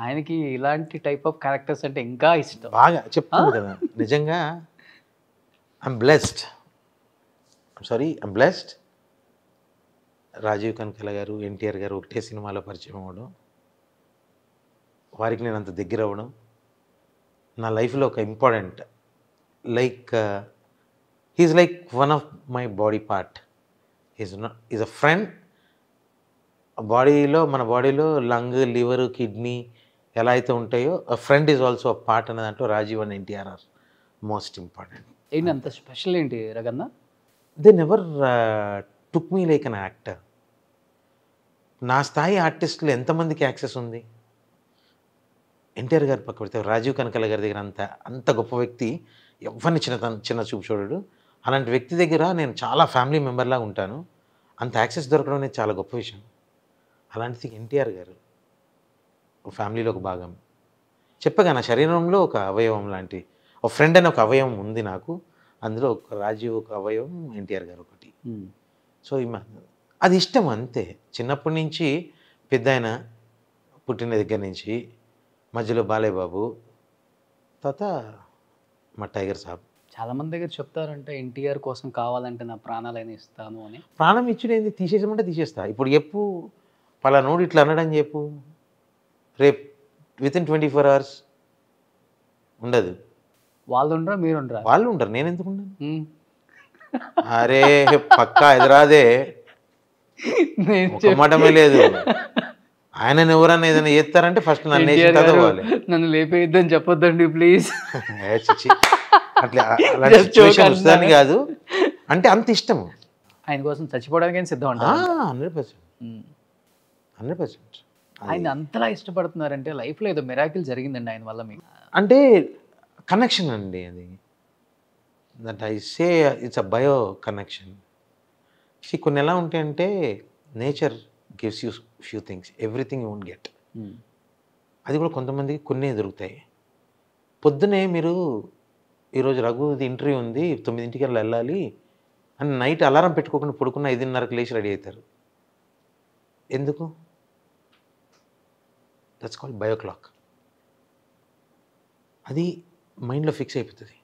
B: ఆయనకి ఇలాంటి టైప్ ఆఫ్ క్యారెక్టర్స్ అంటే ఇంకా ఇష్టం.
C: బాగా చెప్తాను కదా, నిజంగా ఐమ్ బ్లెస్డ్. రాజీవ్ కనకాల గారు, ఎన్టీఆర్ గారు ఒకటే సినిమాలో పరిచయం అవ్వడం, వారికి నేను అంత దగ్గర అవ్వడం నా లైఫ్లో ఒక important. Like he's like one of my body part. Is a friend. మన బాడీలో లంగ్, లివర్, కిడ్నీ ఎలా అయితే ఉంటాయో, a friend is also a part అనే దాంట్లో Rajeev and NTR are most important.
B: ఏంటి అంత స్పెషల్ ఏంటి రగన్న?
C: They never took me like an actor. నా స్థాయి ఆర్టిస్టులు ఎంతమందికి యాక్సెస్ ఉంది? ఎన్టీఆర్ గారు పక్క పెడితే రాజీవ్ కనకాల గారి దగ్గర అంత గొప్ప వ్యక్తి ఎవరిని చిన్న చూపు చూడడు. అలాంటి వ్యక్తి దగ్గర నేను చాలా ఫ్యామిలీ మెంబర్లాగా ఉంటాను. అంత యాక్సెస్ దొరకడం అనేది చాలా గొప్ప విషయం. అలాంటిది ఎన్టీఆర్ గారు ఫ్యామిలీలో ఒక భాగం. చెప్పగా నా శరీరంలో ఒక అవయవం లాంటి ఒక ఫ్రెండ్ అనే ఒక అవయవం ఉంది నాకు. అందులో ఒక రాజీవ్ ఒక అవయవం, ఎన్టీఆర్ గారు ఒకటి. సో అది ఇష్టం అంతే. చిన్నప్పటి నుంచి పెద్ద ఆయన పుట్టిన దగ్గర నుంచి, మధ్యలో బాలయ్య బాబు, తర్వాత మా టైగర్ సాబ్.
B: చాలామంది దగ్గర చెప్తారంటే ఎన్టీఆర్ కోసం కావాలంటే నా ప్రాణాలైనా ఇస్తాను అని.
C: ప్రాణం ఇచ్చుడేంది, తీసేసామంటే తీసేస్తా. ఇప్పుడు చెప్పు, పలానోడు ఇట్లా అనడని చెప్పు, రేపు వితిన్ 24 hours ఉండదు.
B: వాళ్ళు ఉండరా, మీరు ఉండరా?
C: వాళ్ళు ఉండరు, నేను ఎందుకు ఉన్నాను? అరే పక్కా ఎదురాదే, ఒక మాటమే లేదు. ఆయనను ఎవరన్నా ఏదైనా చేస్తారంటే ఫస్ట్ నన్ను వేసిన చదవాలి.
B: నన్ను లేపేద్దని చెప్పొద్దండి ప్లీజ్.
C: అట్లా అలాంటి సిచ్యువేషన్ వస్తుందని కాదు, అంటే అంత ఇష్టము.
B: ఆయన కోసం చచ్చిపోవడానికి సిద్ధం అంట.
C: 100%.
B: ఆయన అంతలా ఇష్టపడుతున్నారంటే లైఫ్లో ఏదో మిరాకిల్ జరిగిందండి ఆయన వల్ల మీకు.
C: అంటే కనెక్షన్ అండి అది. That I say it's a bio connection. కొన్ని ఎలా ఉంటాయంటే, nature gives you few things, everything you won't get. అది కూడా కొంతమందికి కొన్ని దొరుకుతాయి. పొద్దునే మీరు ఈరోజు రఘుది ఇంటర్వ్యూ ఉంది 9ంటికి వెళ్ళాలి అని నైట్ అలారం పెట్టుకోకుండా పడుకున్న 5:30కి లేచి రెడీ అవుతారు. ఎందుకు? That's called bio clock. అది మైండ్లో ఫిక్స్ అయిపోతుంది.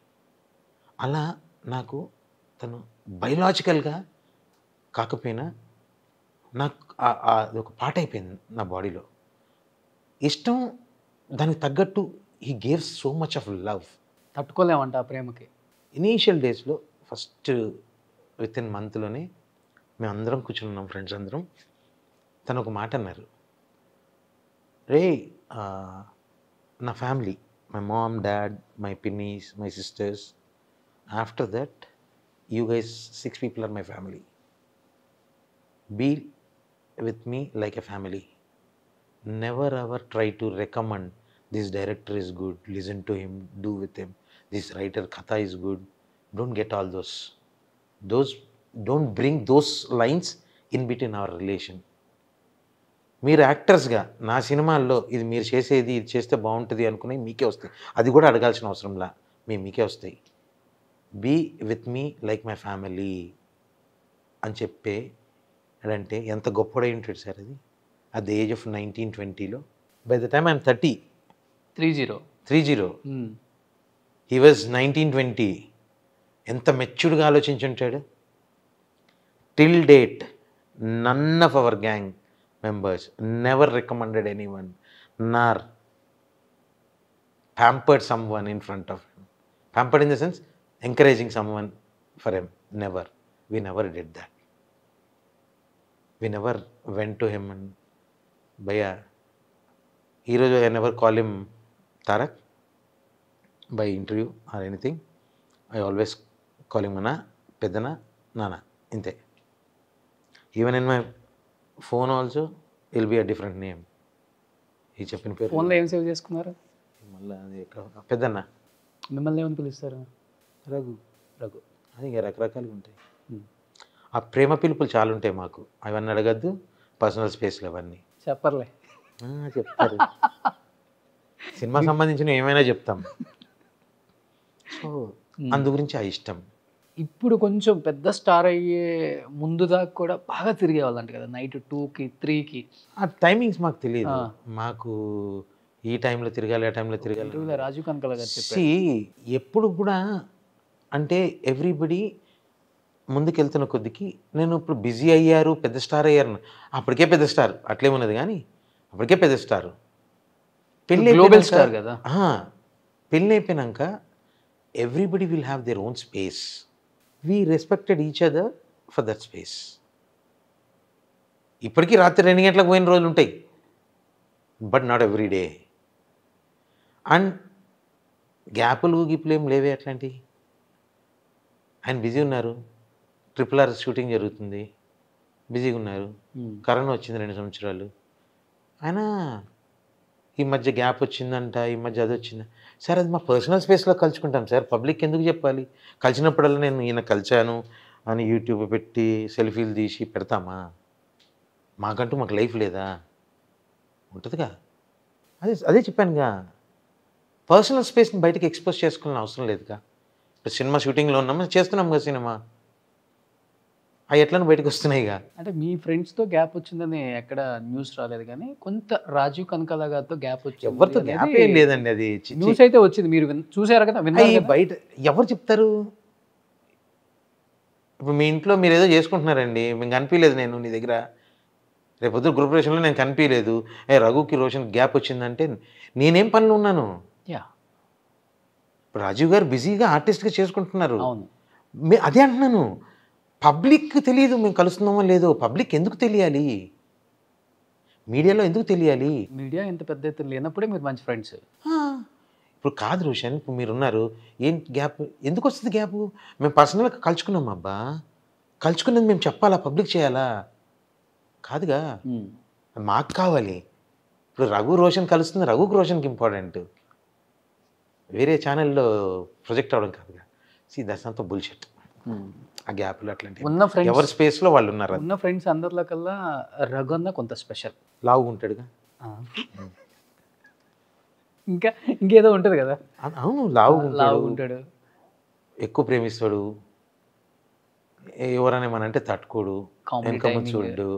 C: అలా నాకు తను బయలాజికల్గా కాకపోయినా నాకు అది ఒక పార్ట్ అయిపోయింది నా బాడీలో. ఇష్టం, దానికి తగ్గట్టు he gaves so much of love.
B: తట్టుకోలేమంట ఆ ప్రేమకి.
C: ఇనీషియల్ డేస్లో ఫస్ట్ వితిన్ మంత్లోనే మేము అందరం కూర్చున్నాం, ఫ్రెండ్స్ అందరం. తను ఒక మాట అన్నారు, రే నా family, my mom, dad, my పిన్నీస్, my sisters. After that you guys 6 people are my family. Be with me like a family. Never ever try to recommend this director is good, listen to him, do with him, this writer katha is good. Don't get all those don't bring those lines in between our relation. మీరు యాక్టర్స్గా నా సినిమాల్లో ఇది మీరు చేసేది ఇది చేస్తే బాగుంటుంది అనుకుని మీకే వస్తాయి, అది కూడా అడగాల్సిన అవసరంలా మీకే వస్తాయి. Be with me like my family అని చెప్పే అంటే ఎంత గొప్పడై ఉంటాడు సార్ అది. at the age of 19-20లో. By the time I'm 30, 30, he was 19-20. ఎంత మెచ్యూర్డ్గా ఆలోచించుంటాడు. Till date none of our gang members never recommended anyone nor pampered someone in front of him. Pampered in the sense encouraging someone for him. Never. We never did that. We never went to him and Bhaiya, ఈరోజు I never call him Tarak by interview or anything. I always call him Anna, Pedana, Nana. Inte. Even in my phone also it will be a different name. ఈ చెప్పిన పేరు
B: ఫోన్లో ఏం సేవ్ చేసుకున్నారు?
C: మళ్ళీ అది పెద్దన్న.
B: మిమ్మల్ని ఏమని పిలుస్తారు?
C: రఘు. అది ఇంకా రకరకాలుగా ఉంటాయి. ఆ ప్రేమ పిలుపులు చాలా ఉంటాయి మాకు. అవన్నీ అడగద్దు, పర్సనల్ స్పేస్లు అవన్నీ
B: చెప్పర్లే.
C: చెప్తారు, సినిమా సంబంధించిన ఏమైనా చెప్తాం. సో అందు గురించి ఆ ఇష్టం.
B: ఇప్పుడు కొంచెం పెద్ద స్టార్ అయ్యే ముందు దాకా కూడా బాగా తిరిగేవాళ్ళంట కదా, నైట్ 2కి 3కి.
C: ఆ టైమింగ్స్ మాకు తెలియదు. మాకు ఈ టైంలో తిరగాలి, ఆ టైంలో తిరగాలి.
B: రాజీవ్ కనకాల గారు
C: చెప్పి ఎప్పుడు కూడా అంటే ఎవ్రీబడి ముందుకెళ్తున్న కొద్దికి నేను ఇప్పుడు బిజీ అయ్యారు, పెద్ద స్టార్ అయ్యారు, అప్పటికే పెద్ద స్టార్ అట్లేమున్నది కానీ అప్పటికే పెద్ద స్టార్. పెళ్ళి
B: గ్లోబల్ స్టార్ కదా.
C: పెళ్ళి అయిపోయినాక everybody will have their own space. We respected each other for that space. ఇప్పటికీ రాత్రి 2 గంటలకు పోయిన రోజులు ఉంటాయి, but not every day. And గ్యాపులు గిప్పులు ఏం లేవే అట్లాంటివి. ఆయన బిజీ ఉన్నారు, RRR షూటింగ్ జరుగుతుంది, బిజీగా ఉన్నారు. కరోనా వచ్చింది 2 సంవత్సరాలు. ఆయన ఈ మధ్య గ్యాప్ వచ్చిందంట, ఈ మధ్య అది వచ్చిందా. సార్ అది మా పర్సనల్ స్పేస్లో కలుసుకుంటాం సార్, పబ్లిక్ ఎందుకు చెప్పాలి? కలిసినప్పుడల్లా నేను ఈయన కలిశాను అని యూట్యూబ్ పెట్టి సెల్ఫీలు తీసి పెడతామా? మాకంటూ మాకు లైఫ్ లేదా? ఉంటుందిగా. అదే చెప్పానుగా, పర్సనల్ స్పేస్ని బయటకు ఎక్స్పోజ్ చేసుకోవాలని అవసరం లేదుగా. ఇప్పుడు సినిమా షూటింగ్లో ఉన్నాము, చేస్తున్నాం కదా సినిమా, అవి ఎట్లా బయటకు వస్తున్నాయిగా.
B: అంటే మీ ఫ్రెండ్స్తో గ్యాప్ వచ్చిందని ఎక్కడ న్యూస్ రాలేదు, కానీ కొంత రాజీవ్ కనకాల గారితో గ్యాప్ వచ్చింది.
C: ఎవరితో గ్యాప్ ఏం లేదండి, అది
B: న్యూస్ అయితే వచ్చింది, మీరు చూసారు కదా, విన్నారు.
C: బయట ఎవరు చెప్తారు? ఇప్పుడు మీ ఇంట్లో మీరు ఏదో చేసుకుంటున్నారండి, మీకు కనిపించలేదు నేను నీ దగ్గర, రేపొద్దు గ్రూపరేషన్లో నేను కనిపించలేదు, రఘుకి రోషన్ గ్యాప్ వచ్చిందంటే నేనేం పనులు ఉన్నాను? ఇప్పుడు రాజీవ్ గారు బిజీగా ఆర్టిస్ట్గా చేసుకుంటున్నారు. అదే అంటున్నాను, పబ్లిక్ తెలియదు మేము కలుస్తున్నామో లేదో. పబ్లిక్ ఎందుకు తెలియాలి? మీడియాలో ఎందుకు తెలియాలి?
B: మీడియా ఎంత పెద్ద ఎత్తున లేనప్పుడే మీరు మంచి ఫ్రెండ్స్.
C: ఇప్పుడు కాదు రోషన్, ఇప్పుడు మీరున్నారు, ఏంటి గ్యాప్ ఎందుకు వస్తుంది? గ్యాప్ మేము పర్సనల్గా కలుసుకున్నాం అబ్బా, కలుసుకున్నది మేము చెప్పాలా, పబ్లిక్ చేయాలా? కాదుగా, మాకు కావాలి. ఇప్పుడు రఘు రోషన్ కలుస్తుంది, రఘుకి రోషన్కి ఇంపార్టెంట్, వేరే ఛానల్లో ప్రొజెక్ట్ అవ్వడం కాదుగా. దట్స్ అంతా బుల్షిట్. ఆ గ్యాప్లు అట్లాంటి
B: ఉన్న ఫ్రెండ్స్,
C: ఎవరి స్పేస్లో వాళ్ళు ఉన్నారు.
B: ఉన్న ఫ్రెండ్స్ అందరిలో కల్లా రఘు అన్న కొంత స్పెషల్.
C: లావుగా ఉంటాడుగా,
B: ఇంకేదో ఉంటుంది కదా.
C: అవును, లావుగా
B: ఉంటాడు,
C: ఎక్కువ ప్రేమిస్తాడు, ఎవరైనా ఏమనంటే తట్టుకోడు, వెనకమ్మ చూడ్డు.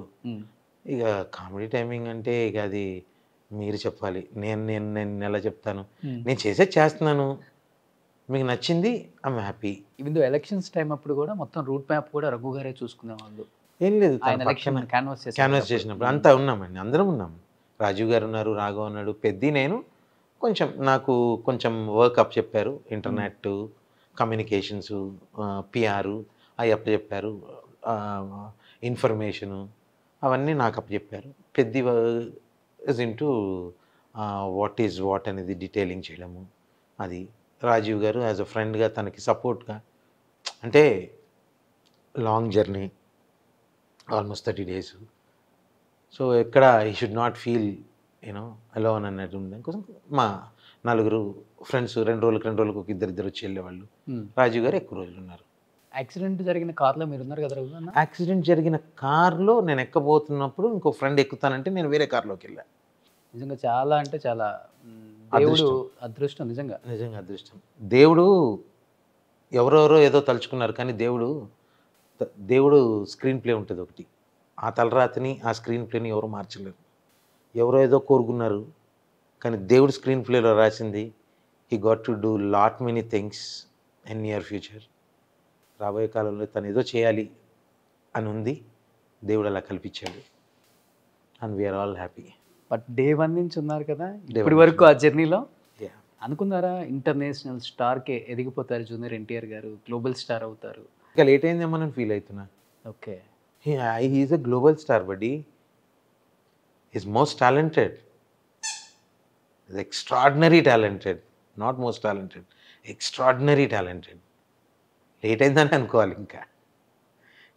C: ఇక కామెడీ టైమింగ్ అంటే ఇక అది మీరు చెప్పాలి, నేను ఎలా చెప్తాను? నేను చేస్తున్నాను, మీకు నచ్చింది, ఐఎమ్ హ్యాపీ.
B: ఇవిందో ఎలక్షన్స్ టైం అప్పుడు కూడా మొత్తం రూట్ మ్యాప్ కూడా రఘు గారే చూసుకునేవాళ్ళు.
C: ఏం లేదు,
B: క్యాన్వాస్
C: చేసినప్పుడు అంతా ఉన్నామండి, అందరం ఉన్నాం. రాజీవ్ గారు ఉన్నారు, రాఘవ్ ఉన్నాడు, పెద్ది, నేను కొంచెం, నాకు కొంచెం వర్క్ అప్ చెప్పారు, ఇంటర్నెట్ కమ్యూనికేషన్స్, PR అవి అప్ చెప్పారు, ఇన్ఫర్మేషను అవన్నీ నాకు అప్ చెప్పారు. Peddi is into what is what అనేది డీటెయిలింగ్ చేయడము. అది రాజీవ్ గారు యాజ్ అ ఫ్రెండ్గా తనకి సపోర్ట్గా, అంటే long journey almost 30 days. So ఎక్కడ ఈ షుడ్ నాట్ ఫీల్ అలోన్ అన్నట్టు ఉండడం కోసం మా నలుగురు ఫ్రెండ్స్ 2 రోజులకు ఒక ఇద్దరు వచ్చి వెళ్ళేవాళ్ళు. రాజీవ్ గారు ఎక్కువ రోజులు ఉన్నారు.
B: యాక్సిడెంట్ జరిగిన కార్లో మీరు ఉన్నారు కదా రఘు అన్న?
C: యాక్సిడెంట్ జరిగిన కార్లో నేను ఎక్కబోతున్నప్పుడు ఇంకో ఫ్రెండ్ ఎక్కుతానంటే నేను వేరే కార్లోకి వెళ్ళాను.
B: నిజంగా చాలా అంటే చాలా దేవుడు అదృష్టం. నిజంగా
C: అదృష్టం. దేవుడు ఎవరెవరో ఏదో తలుచుకున్నారు, కానీ దేవుడు స్క్రీన్ ప్లే ఉంటుంది ఒకటి. ఆ తలరాతిని, ఆ స్క్రీన్ ప్లేని ఎవరు మార్చలేరు. ఎవరో ఏదో కోరుకున్నారు, కానీ దేవుడు స్క్రీన్ ప్లేలో రాసింది he got to do lot many things in near future. రాబోయే కాలంలో తను ఏదో చేయాలి అని ఉంది. దేవుడు అలా కల్పించాడు. And we're all happy.
B: But day 1 నుంచి ఉన్నారు కదా ఇప్పటి వరకు ఆ జర్నీలో. అనుకున్నారా ఇంటర్నేషనల్ స్టార్కే ఎదిగిపోతారు జూనియర్ ఎన్టీఆర్ గారు, గ్లోబల్ స్టార్ అవుతారు?
C: ఇంకా లేట్ అయిందేమో నేను ఫీల్ అవుతున్నా.
B: Okay,
C: he's a global star buddy. Is most talented, is extraordinary talented. Not most talented, extraordinary talented. Late అయిందని అనుకోవాలి. ఇంకా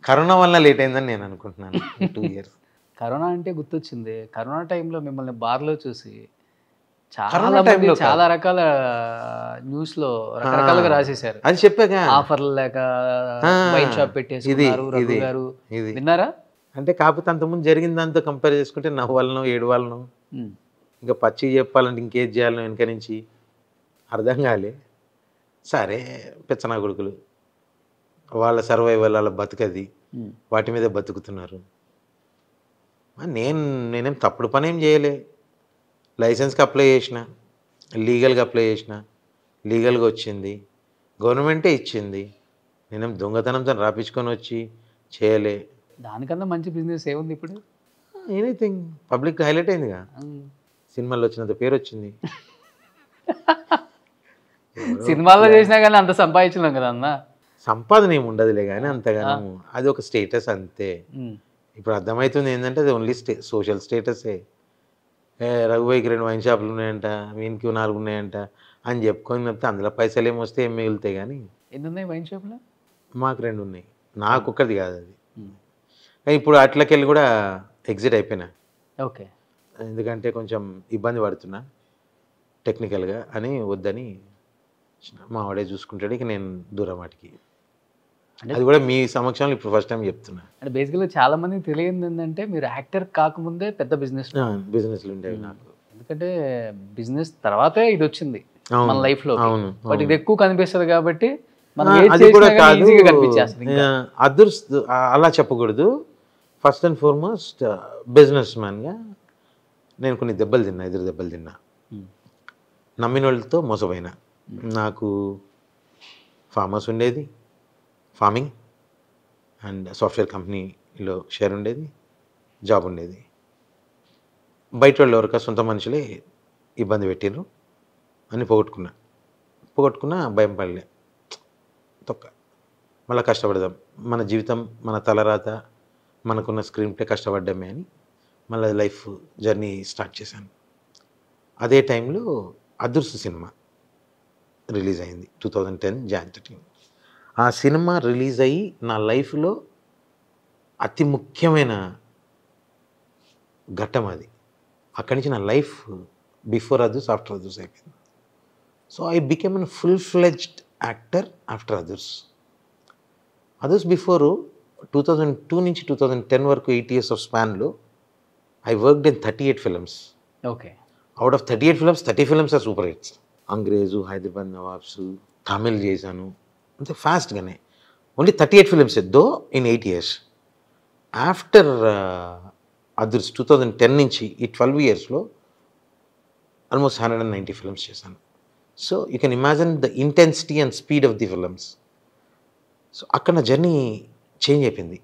C: కరోనా వల్ల లేట్ అయిందని నేను అనుకుంటున్నాను. 2 years.
B: కరోనా అంటే గుర్తొచ్చింది. కరోనా టైంలో మిమ్మల్ని బార్లో చూసి
C: కరోనా
B: చాలా
C: టైంలో
B: మంది చాలా రకాల న్యూస్లో రకరకాలుగా రాసేశారు.
C: అది చెప్పాగా,
B: ఆఫర్లు లేక వైన్ షాప్ పెట్టేసుకున్నారు రఘు గారు. విన్నారా?
C: అంటే కాకపోతే అంతకుముందు జరిగిన దాంతో కంపేర్ చేసుకుంటే నవ్వాలను ఏడవాలను, ఇంకా పచ్చి చెప్పాలంటే ఇంకేది చేయాలను వెనక నుంచి అర్థం కాలే. సరే, పెచ్చనా కొడుకులు వాళ్ళ సర్వైవల్, వాళ్ళ బతుకది, వాటి మీద బతుకుతున్నారు. నేనేం తప్పుడు పని ఏం చేయలే. లైసెన్స్కి అప్లై చేసిన, లీగల్గా అప్లై చేసిన, లీగల్గా వచ్చింది, గవర్నమెంటే ఇచ్చింది. నేనేం దొంగతనంతో రాపించుకొని వచ్చి చేయలే.
B: దానికన్నా మంచి బిజినెస్ ఏముంది ఇప్పుడు?
C: ఎనీథింగ్ పబ్లిక్ హైలైట్ అయిందిగా, సినిమాల్లో వచ్చినంత పేరు వచ్చింది.
B: సినిమాల్లో చేసినా కానీ అంత సంపాదించలేం కదా అన్న.
C: సంపాదన ఏమి ఉండదులే కానీ అంతగానో అది ఒక స్టేటస్ అంతే. ఇప్పుడు అర్థమవుతుంది ఏంటంటే అది ఓన్లీ సోషల్ స్టేటసే. రఘుబాయికి 2 వైన్ షాపులు ఉన్నాయంట, వీనికి 4 ఉన్నాయంట అని చెప్పుకొని చెప్తే అందులో పైసలు ఏమి వస్తే ఏం మిగులుతాయి. కానీ
B: ఎన్ని ఉన్నాయి వైన్ షాపులు?
C: మాకు 2 ఉన్నాయి, నాకు ఒక్కది కాదు అది. ఇప్పుడు అట్లకెళ్ళి కూడా ఎగ్జిట్ అయిపోయినా.
B: ఓకే,
C: ఎందుకంటే కొంచెం ఇబ్బంది పడుతున్నా టెక్నికల్గా అని వద్దని మా వాడే చూసుకుంటాడు. ఇక నేను దూరం వాటికి. అది కూడా మీ సమక్షంలో ఇప్పుడు ఫస్ట్ టైం చెప్తున్నా.
B: అంటే బేసికల్గా చాలా మందికి తెలియదు ఏంటంటే మీరు యాక్టర్ కాకముందే పెద్ద
C: బిజినెస్లు ఉండేవి నాకు.
B: ఎందుకంటే బిజినెస్ తర్వాతే ఇది వచ్చింది మన లైఫ్ లో. బట్ ఇది ఎక్కువ కనిపిస్తుంది కాబట్టి
C: అదృష్ట అలా చెప్పకూడదు. ఫస్ట్ అండ్ ఫార్మోస్ట్ బిజినెస్ మ్యాన్గా నేను కొన్ని దెబ్బలు తిన్నా, ఎదురు దెబ్బలు తిన్నా, నమ్మిన వాళ్ళతో మోసపోయినా. నాకు ఫామ్ హౌస్ ఉండేది, ఫార్మింగ్ అండ్ సాఫ్ట్వేర్ కంపెనీలో షేర్ ఉండేది, జాబ్ ఉండేది. బయట వాళ్ళు ఎవరికా సొంత మనుషులే ఇబ్బంది పెట్టిర్రు అని పోగొట్టుకున్నా భయం పడలే. తొక్క మళ్ళీ కష్టపడదాం, మన జీవితం మన తలరాత మనకున్న స్క్రీన్ ప్లే కష్టపడ్డమే అని మళ్ళీ లైఫ్ జర్నీ స్టార్ట్ చేశాను. అదే టైంలో అదృష్ట సినిమా రిలీజ్ అయింది 2010 Jan 13. ఆ సినిమా రిలీజ్ అయ్యి నా లైఫ్లో అతి ముఖ్యమైన ఘట్టం అది. అక్కడి నుంచి నా life before Adhurs after Adhurs అయిపోయింది. So I became an full-fledged actor after Adhurs. Before 2002 నుంచి 2010 వరకు 8 years ఆఫ్ స్పాన్లో I worked in 38 films.
B: Okay,
C: out of 38 films 30 films are super hits. Angrez, Hyderabad Nawabs, Tamil చేశాను అంతే ఫాస్ట్గానే. Only 38 films though in 8 years. After Adhurs 2010 నుంచి ఈ 12 yearsలో ఆల్మోస్ట్ 190 films చేశాను. So you can imagine the intensity and speed of the films. So అక్కడ నా జర్నీ చేంజ్ అయిపోయింది,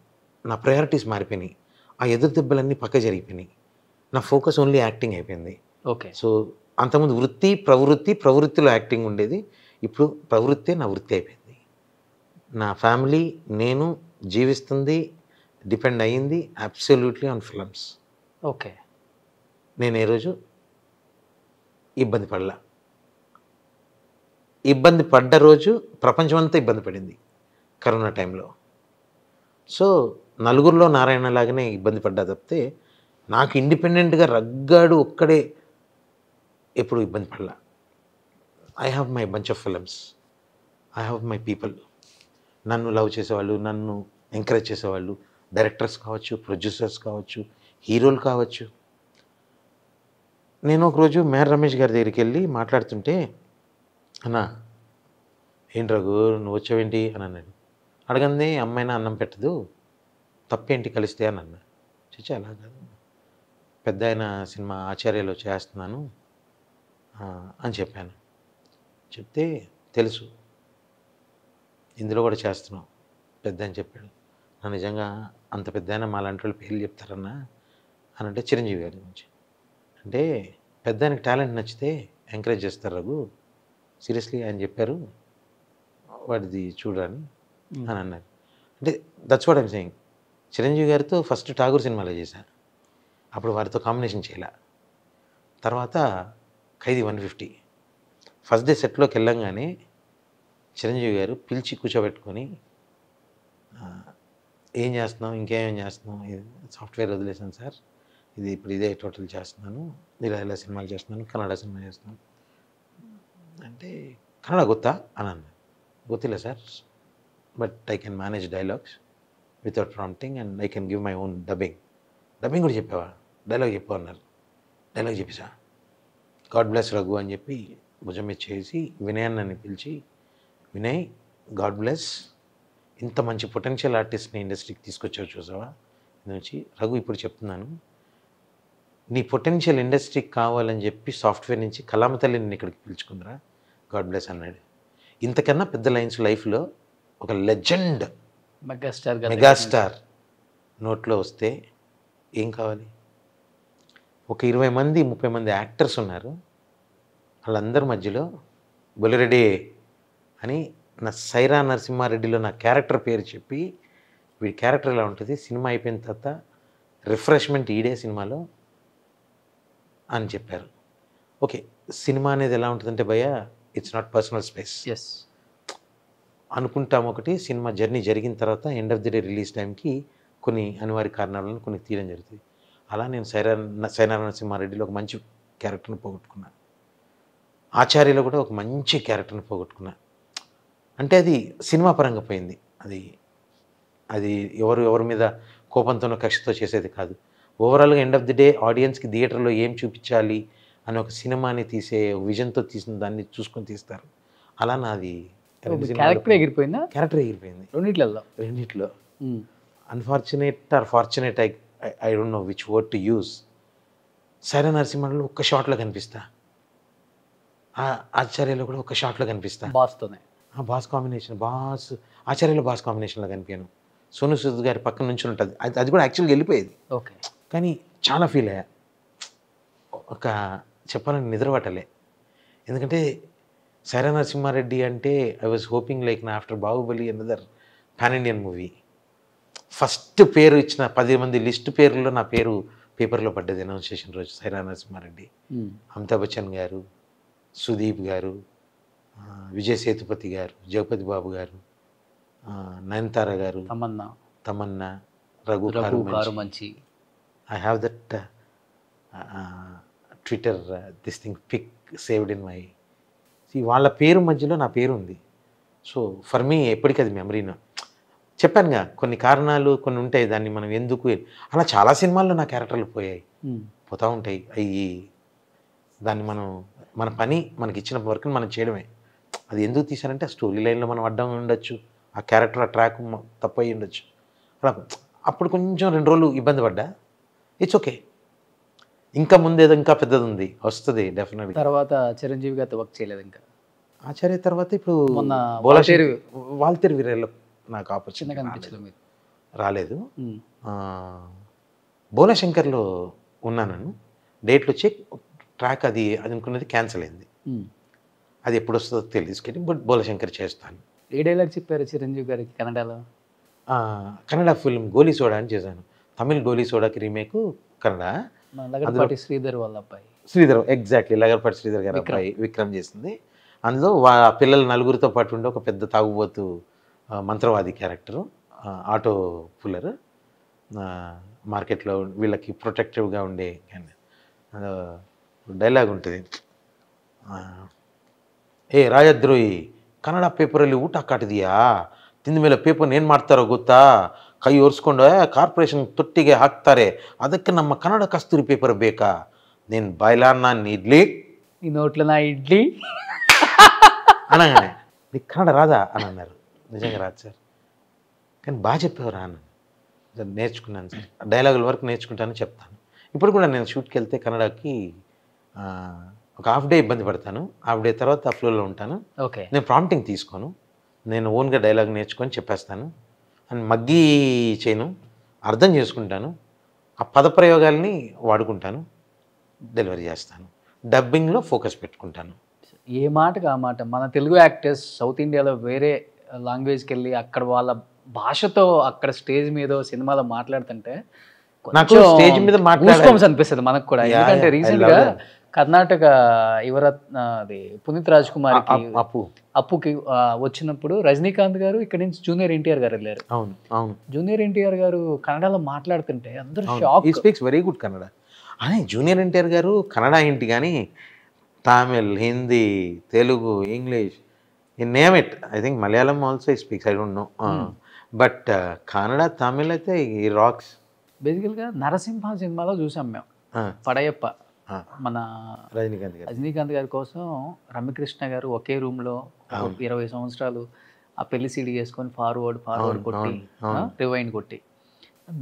C: నా ప్రయారిటీస్ మారిపోయినాయి, ఆ ఎదురు దెబ్బలన్నీ పక్క జరిగిపోయినాయి, నా ఫోకస్ ఓన్లీ యాక్టింగ్ అయిపోయింది.
B: ఓకే.
C: సో అంతకుముందు ప్రవృత్తిలో యాక్టింగ్ ఉండేది, ఇప్పుడు ప్రవృత్తే నా వృత్తి అయిపోయింది. నా ఫ్యామిలీ నేను జీవిస్తుంది డిపెండ్ అయ్యింది అబ్సల్యూట్లీ ఆన్ ఫిల్మ్స్.
B: ఓకే.
C: నేను ఏ రోజు ఇబ్బంది పడలా. ఇబ్బంది పడ్డ రోజు ప్రపంచమంతా ఇబ్బంది పడింది కరోనా టైంలో. సో నలుగురిలో నారాయణ లాగానే ఇబ్బంది పడ్డా తప్పితే నాకు ఇండిపెండెంట్గా రగ్గాడు ఒక్కడే ఎప్పుడు ఇబ్బంది పడలా. I have my bunch of films, I have my people. నన్ను లవ్ చేసేవాళ్ళు, నన్ను ఎంకరేజ్ చేసేవాళ్ళు, డైరెక్టర్స్ కావచ్చు, ప్రొడ్యూసర్స్ కావచ్చు, హీరోలు కావచ్చు. నేను ఒకరోజు మేర్ రమేష్ గారి దగ్గరికి వెళ్ళి మాట్లాడుతుంటే, అన్నా ఏంటి రఘు నువ్వు వచ్చావేంటి అని అన్నాడు. అడగంది అమ్మాయినా అన్నం పెట్టదు, తప్పేంటి కలిస్తే అని అన్నా. చచ్చా అలా కాదు, పెద్ద ఆయన సినిమా ఆచార్యలో చేస్తున్నాను అని చెప్పాను. చెప్తే తెలుసు ఇందులో కూడా చేస్తున్నావు పెద్ద అని చెప్పాడు. నా నిజంగా అంత పెద్ద అయినా మా లాంటి వాళ్ళు పేర్లు చెప్తారన్నా అని అంటే చిరంజీవి గారి గురించి. అంటే పెద్ద ఆయనకి టాలెంట్ నచ్చితే ఎంకరేజ్ చేస్తారు రఘు, సీరియస్లీ ఆయన చెప్పారు, వాడిది చూడని అని అన్నారు. అంటే that's what I'm saying. Chiranjeevi గారితో ఫస్ట్ ఠాగూర్ సినిమాలో చేశాను, అప్పుడు వారితో కాంబినేషన్ చేయలే. తర్వాత ఖైదీ 150 ఫస్ట్ డే సెట్లోకి వెళ్ళంగానే చిరంజీవి గారు పిలిచి కూర్చోబెట్టుకొని ఏం చేస్తున్నాం, ఇంకేమేం చేస్తున్నాం, సాఫ్ట్వేర్ వదిలేసాను సార్, ఇది ఇప్పుడు ఇదే టోటల్ చేస్తున్నాను, ఇలా సినిమాలు చేస్తున్నాను, కన్నడ సినిమా చేస్తున్నాను అంటే కన్నడ గొత్తా అని అన్నాను. గొత్తిలే sir, but I can manage dialogues without prompting and I can give my own dubbing కూడా చెప్పావా, డైలాగ్ చెప్పావు అన్నారు. డైలాగ్ చెప్పేసా, గాడ్ బ్లెస్ రఘు అని చెప్పి భుజం మీద చేసి వినయ్ నన్ను పిలిచి, వినయ్ గాడ్ బ్లెస్, ఇంత మంచి పొటెన్షియల్ ఆర్టిస్ట్ని ఇండస్ట్రీకి తీసుకొచ్చావు చూసావా నుంచి, రఘు ఇప్పుడు చెప్తున్నాను నీ పొటెన్షియల్ ఇండస్ట్రీకి కావాలని చెప్పి సాఫ్ట్వేర్ నుంచి కళామతల్లి నిన్ను ఇక్కడికి పిలుచుకుందిరా, గాడ్ బ్లెస్ అన్నాడు. ఇంతకన్నా పెద్ద లైన్స్ లైఫ్లో ఒక లెజెండ్ మెగాస్టార్ నోట్లో వస్తే ఏం కావాలి. ఒక 20 మంది 30 మంది యాక్టర్స్ ఉన్నారు, వాళ్ళందరి మధ్యలో బొలిరెడ్డి అని నా సైరా నరసింహారెడ్డిలో నా క్యారెక్టర్ పేరు చెప్పి, వీడి క్యారెక్టర్ ఎలా ఉంటుంది, సినిమా అయిపోయిన తర్వాత రిఫ్రెష్మెంట్ ఈడే సినిమాలో అని చెప్పారు. ఓకే, సినిమా అనేది ఎలా ఉంటుందంటే భయ్య, it's not personal space.
B: Yes
C: అనుకుంటాం ఒకటి, సినిమా జర్నీ జరిగిన తర్వాత end of the day release టైంకి కొన్ని అనివార్య కారణాలను కొన్ని తీయడం జరుగుతుంది. అలా నేను సైరా నరసింహారెడ్డిలో ఒక మంచి క్యారెక్టర్ని పోగొట్టుకున్నాను, ఆచార్యలో కూడా ఒక మంచి క్యారెక్టర్ని పోగొట్టుకున్నాను. అంటే అది సినిమా పరంగా పోయింది, అది ఎవరి మీద కోపంతోనో కక్షతో చేసేది కాదు. ఓవరాల్గా ఎండ్ ఆఫ్ ది డే ఆడియన్స్కి థియేటర్లో ఏం చూపించాలి అని ఒక సినిమాని తీసే విజన్తో తీసిన దాన్ని చూసుకొని తీస్తారు. అలా నాది
B: క్యారెక్టర్ ఎగిరిపోయిందా?
C: క్యారెక్టర్ ఎగిరిపోయింది రెండిట్లో. Unfortunate or fortunate, I don't know which word to use. Sye Raa నరసింహలో ఒక్క షాట్లో కనిపిస్తా, ఆచార్యలో కూడా ఒక షాట్లో కనిపిస్తా,
B: బాస్తోనే
C: బాస్ కాంబినేషన్, ఆచార్యలో బాస్ కాంబినేషన్లో కనిపించాను. సోను సూద్ గారి పక్కన నుంచి ఉంటుంది, అది కూడా యాక్చువల్గా వెళ్ళిపోయేది.
B: ఓకే,
C: కానీ చాలా ఫీల్ అయ్యా, ఒక చెప్పాలని నిద్రపట్టలే. ఎందుకంటే సైరా నరసింహారెడ్డి అంటే ఐ వాజ్ హోపింగ్ లైక్ నా after Baahubali another pan Indian movie. First పేరు ఇచ్చిన 10 మంది లిస్ట్ పేర్లలో నా పేరు పేపర్లో పడ్డది అనౌన్సేషన్ రోజు. సైరా నరసింహారెడ్డి, అమితాబ్ బచ్చన్ గారు, సుదీప్ గారు, విజయ్ సేతుపతి గారు, జగపతి బాబు garu, Nayanthara garu, Tamannaah, Raghu Karumanchi. I have that Twitter this thing pic saved in my, వాళ్ళ పేరు మధ్యలో నా పేరు ఉంది. సో ఫర్ మీ ఎప్పటికీ అది మెమరీనా. చెప్పానుగా కొన్ని కారణాలు కొన్ని ఉంటాయి, దాన్ని మనం ఎందుకు, అలా చాలా సినిమాల్లో నా క్యారెక్టర్లు పోతూ ఉంటాయి. అవి దాన్ని మన పని మనకి ఇచ్చిన వర్క్ని మనం చేయడమే. అది ఎందుకు తీశానంటే ఆ స్టోరీ లైన్లో మనం అడ్డం ఉండొచ్చు, ఆ క్యారెక్టర్ ఆ ట్రాక్ తప్పు అయ్యి ఉండొచ్చు. అలా అప్పుడు కొంచెం 2 రోజులు ఇబ్బంది పడ్డా, ఇట్స్ ఓకే, ఇంకా ముందేదో ఇంకా పెద్దది ఉంది, వస్తుంది డెఫినెట్గా.
B: తర్వాత చిరంజీవి గారితో వర్క్ చేయలేదు ఇంకా.
C: ఆచార్య తర్వాత ఇప్పుడు
B: మొన్న
C: వాల్తేరు వీరయ్యలో నాకు ఆపర్చునిటీ రాలేదు. భువనశంకర్లో ఉన్నాను, డేట్లు వచ్చి ట్రాక్ అది అనుకున్నది క్యాన్సిల్ అయింది. అది ఎప్పుడు వస్తుందో తెలియదు, బట్ భోలశంకర్ చేస్తాను.
B: ఏ డైలాగ్ చెప్పారు చిరంజీవి గారికి కన్నడలో?
C: కన్నడ ఫిల్మ్ గోలీ సోడా అని చేశాను. తమిళ్ గోలీ సోడాకి రీమేక్ కన్నడ.
B: లగడపాటి శ్రీధర్ వాళ్ళ అబ్బాయి
C: శ్రీధర్, ఎగ్జాక్ట్లీ లగర్పాటి శ్రీధర్ గారు అబ్బాయి విక్రమ్ చేసింది. అందులో పిల్లలు నలుగురితో పాటు ఉండే ఒక పెద్ద తాగుబోతు మంత్రవాది క్యారెక్టరు, ఆటో పుల్లర్, మార్కెట్లో వీళ్ళకి ప్రొటెక్టివ్గా ఉండే ಡೈಲಾಗ್ ఉంటుంది, ಏ ರಾಜದ್ರೋಹಿ ಕನ್ನಡ ಪೇಪರಲ್ಲಿ ಊಟ ಕಾಟಿದೆಯಾ, ತಿಂದ ಮೇಲೆ ಪೇಪರ್ ಏನು ಮಾಡ್ತಾರೋ ಗೊತ್ತಾ, ಕೈ ಒರೆಸ್ಕೊಂಡು ಕಾರ್ಪೊರೇಷನ್ ತೊಟ್ಟಿಗೆ ಹಾಕ್ತಾರೆ, ಅದಕ್ಕೆ ನಮ್ಮ ಕನ್ನಡ ಕಸ್ತೂರಿ ಪೇಪರ್ ಬೇಕಾ, నేను బాయిలా నా ఇడ్లీ
B: ఈ నోట్లో నా ఇడ్లీ
C: అనగానే నీకు కన్నడ రాదా అని అన్నారు. నిజంగా రాదు సార్, కానీ బాగా చెప్పేవారా అన్నాను. నేర్చుకున్నాను సార్, డైలాగుల వరకు నేర్చుకుంటానని చెప్తాను. ఇప్పుడు కూడా నేను షూట్కి వెళ్తే కన్నడకి ఒక హాఫ్ డే ఇబ్బంది పడతాను, హాఫ్ డే తర్వాత ఆ ఫ్లోలో ఉంటాను.
B: ఓకే,
C: నేను ప్రాంప్టింగ్ తీసుకోను, నేను ఓన్గా డైలాగ్ నేర్చుకొని చెప్పేస్తాను. అండ్ మగ్గి చేయను, అర్థం చేసుకుంటాను, ఆ పదప్రయోగాల్ని వాడుకుంటాను, డెలివరీ చేస్తాను, డబ్బింగ్లో ఫోకస్ పెట్టుకుంటాను.
B: ఏ మాటకు ఆ మాట. మన తెలుగు యాక్టర్స్ సౌత్ ఇండియాలో వేరే లాంగ్వేజ్కి వెళ్ళి అక్కడ వాళ్ళ భాషతో అక్కడ స్టేజ్ మీద సినిమాలో మాట్లాడుతుంటే
C: నాకు స్టేజ్ మీద
B: అనిపిస్తుంది మనకు కూడా. ఎందుకంటే రీసెంట్గా కర్ణాటక యువరత్న అది పునీత్ రాజ్ కుమార్కి అప్పుకి వచ్చినప్పుడు రజనీకాంత్ గారు ఇక్కడ నుంచి జూనియర్ ఎన్టీఆర్ గారు వెళ్ళారు.
C: అవును అవును,
B: జూనియర్ ఎన్టీఆర్ గారు కన్నడలో మాట్లాడుతుంటే అందరూ షాక్.
C: హి స్పీక్స్ వెరీ గుడ్ కన్నడ. అని జూనియర్ ఎన్టీఆర్ గారు కన్నడ ఏంటి కానీ Tamil, Hindi, Telugu, English, name it. I think Malayalam also speaks, I don't no, but Kannada, Tamil అయితే ఈ రాక్స్.
B: బేసికల్గా నరసింహ సినిమాలో చూసాం మేము, పడయప్ప, మన రజనీకాంత్ గారి కోసం రమ్యకృష్ణ గారు ఒకే రూమ్లో 20 సంవత్సరాలు ఆ పెళ్లి సీడీ చేసుకొని ఫార్వర్డ్ కొట్టి రివైండ్ కొట్టి.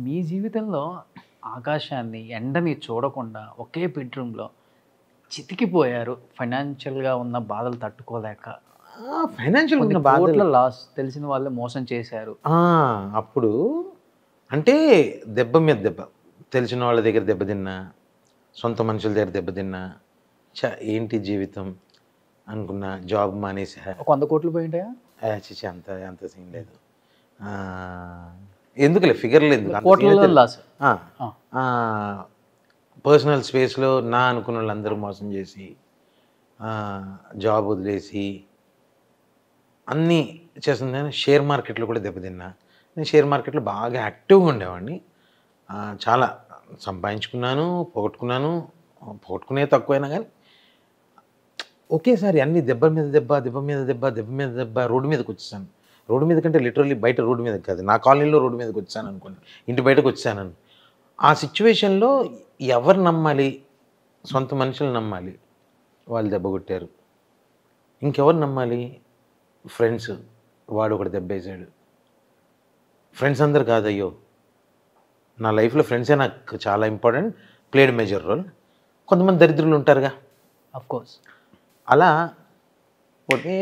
B: మీ జీవితంలో ఆకాశాన్ని ఎండని చూడకుండా ఒకే బెడ్రూమ్లో చితికిపోయారు, ఫైనాన్షియల్గా ఉన్న బాధలు తట్టుకోలేక.
C: ఫైనాన్షియల్ ఉన్న బాధలు,
B: లాస్, తెలిసిన వాళ్ళే మోసం చేశారు.
C: అప్పుడు అంటే దెబ్బ మీద దెబ్బ, తెలిసిన వాళ్ళ దగ్గర దెబ్బతిన్నా, సొంత మనుషుల దగ్గర దెబ్బతిన్నా, ఏంటి జీవితం అనుకున్నా, జాబ్ మానేసా.
B: 100 కోట్లు పోయింటాయా?
C: చిచి అంత సీన్ లేదు, ఎందుకులే ఫిగర్లు ఎందుకు, పర్సనల్ స్పేస్లో నా అనుకున్న వాళ్ళందరూ మోసం చేసి, జాబ్ వదిలేసి అన్నీ చేస్తుంది. షేర్ మార్కెట్లో కూడా దెబ్బతిన్నా. నేను షేర్ మార్కెట్లో బాగా యాక్టివ్గా ఉండేవాడిని, చాలా సంపాదించుకున్నాను, పోగొట్టుకునే తక్కువైనా కానీ ఒకేసారి అన్ని దెబ్బ మీద దెబ్బ రోడ్డు మీదకి వచ్చేసాను. రోడ్డు మీద కంటే లిటరల్లీ బయట రోడ్డు మీద కాదు, నా కాలనీలో రోడ్డు మీదకి వచ్చాను అనుకోండి, ఇంటి బయటకు వచ్చాను. ఆ సిచ్యువేషన్లో ఎవరు నమ్మాలి? సొంత మనుషులు నమ్మాలి, వాళ్ళు దెబ్బ కొట్టారు. ఇంకెవరు నమ్మాలి? ఫ్రెండ్స్, వాడు ఒకటి దెబ్బేశాడు. ఫ్రెండ్స్ అందరు కాదయ్యో, నా లైఫ్లో ఫ్రెండ్సే నాకు చాలా ఇంపార్టెంట్, ప్లేడ్ మేజర్ రోల్. కొంతమంది దరిద్రులు ఉంటారుగా,
B: అఫ్కోర్స్.
C: అలా ఒకే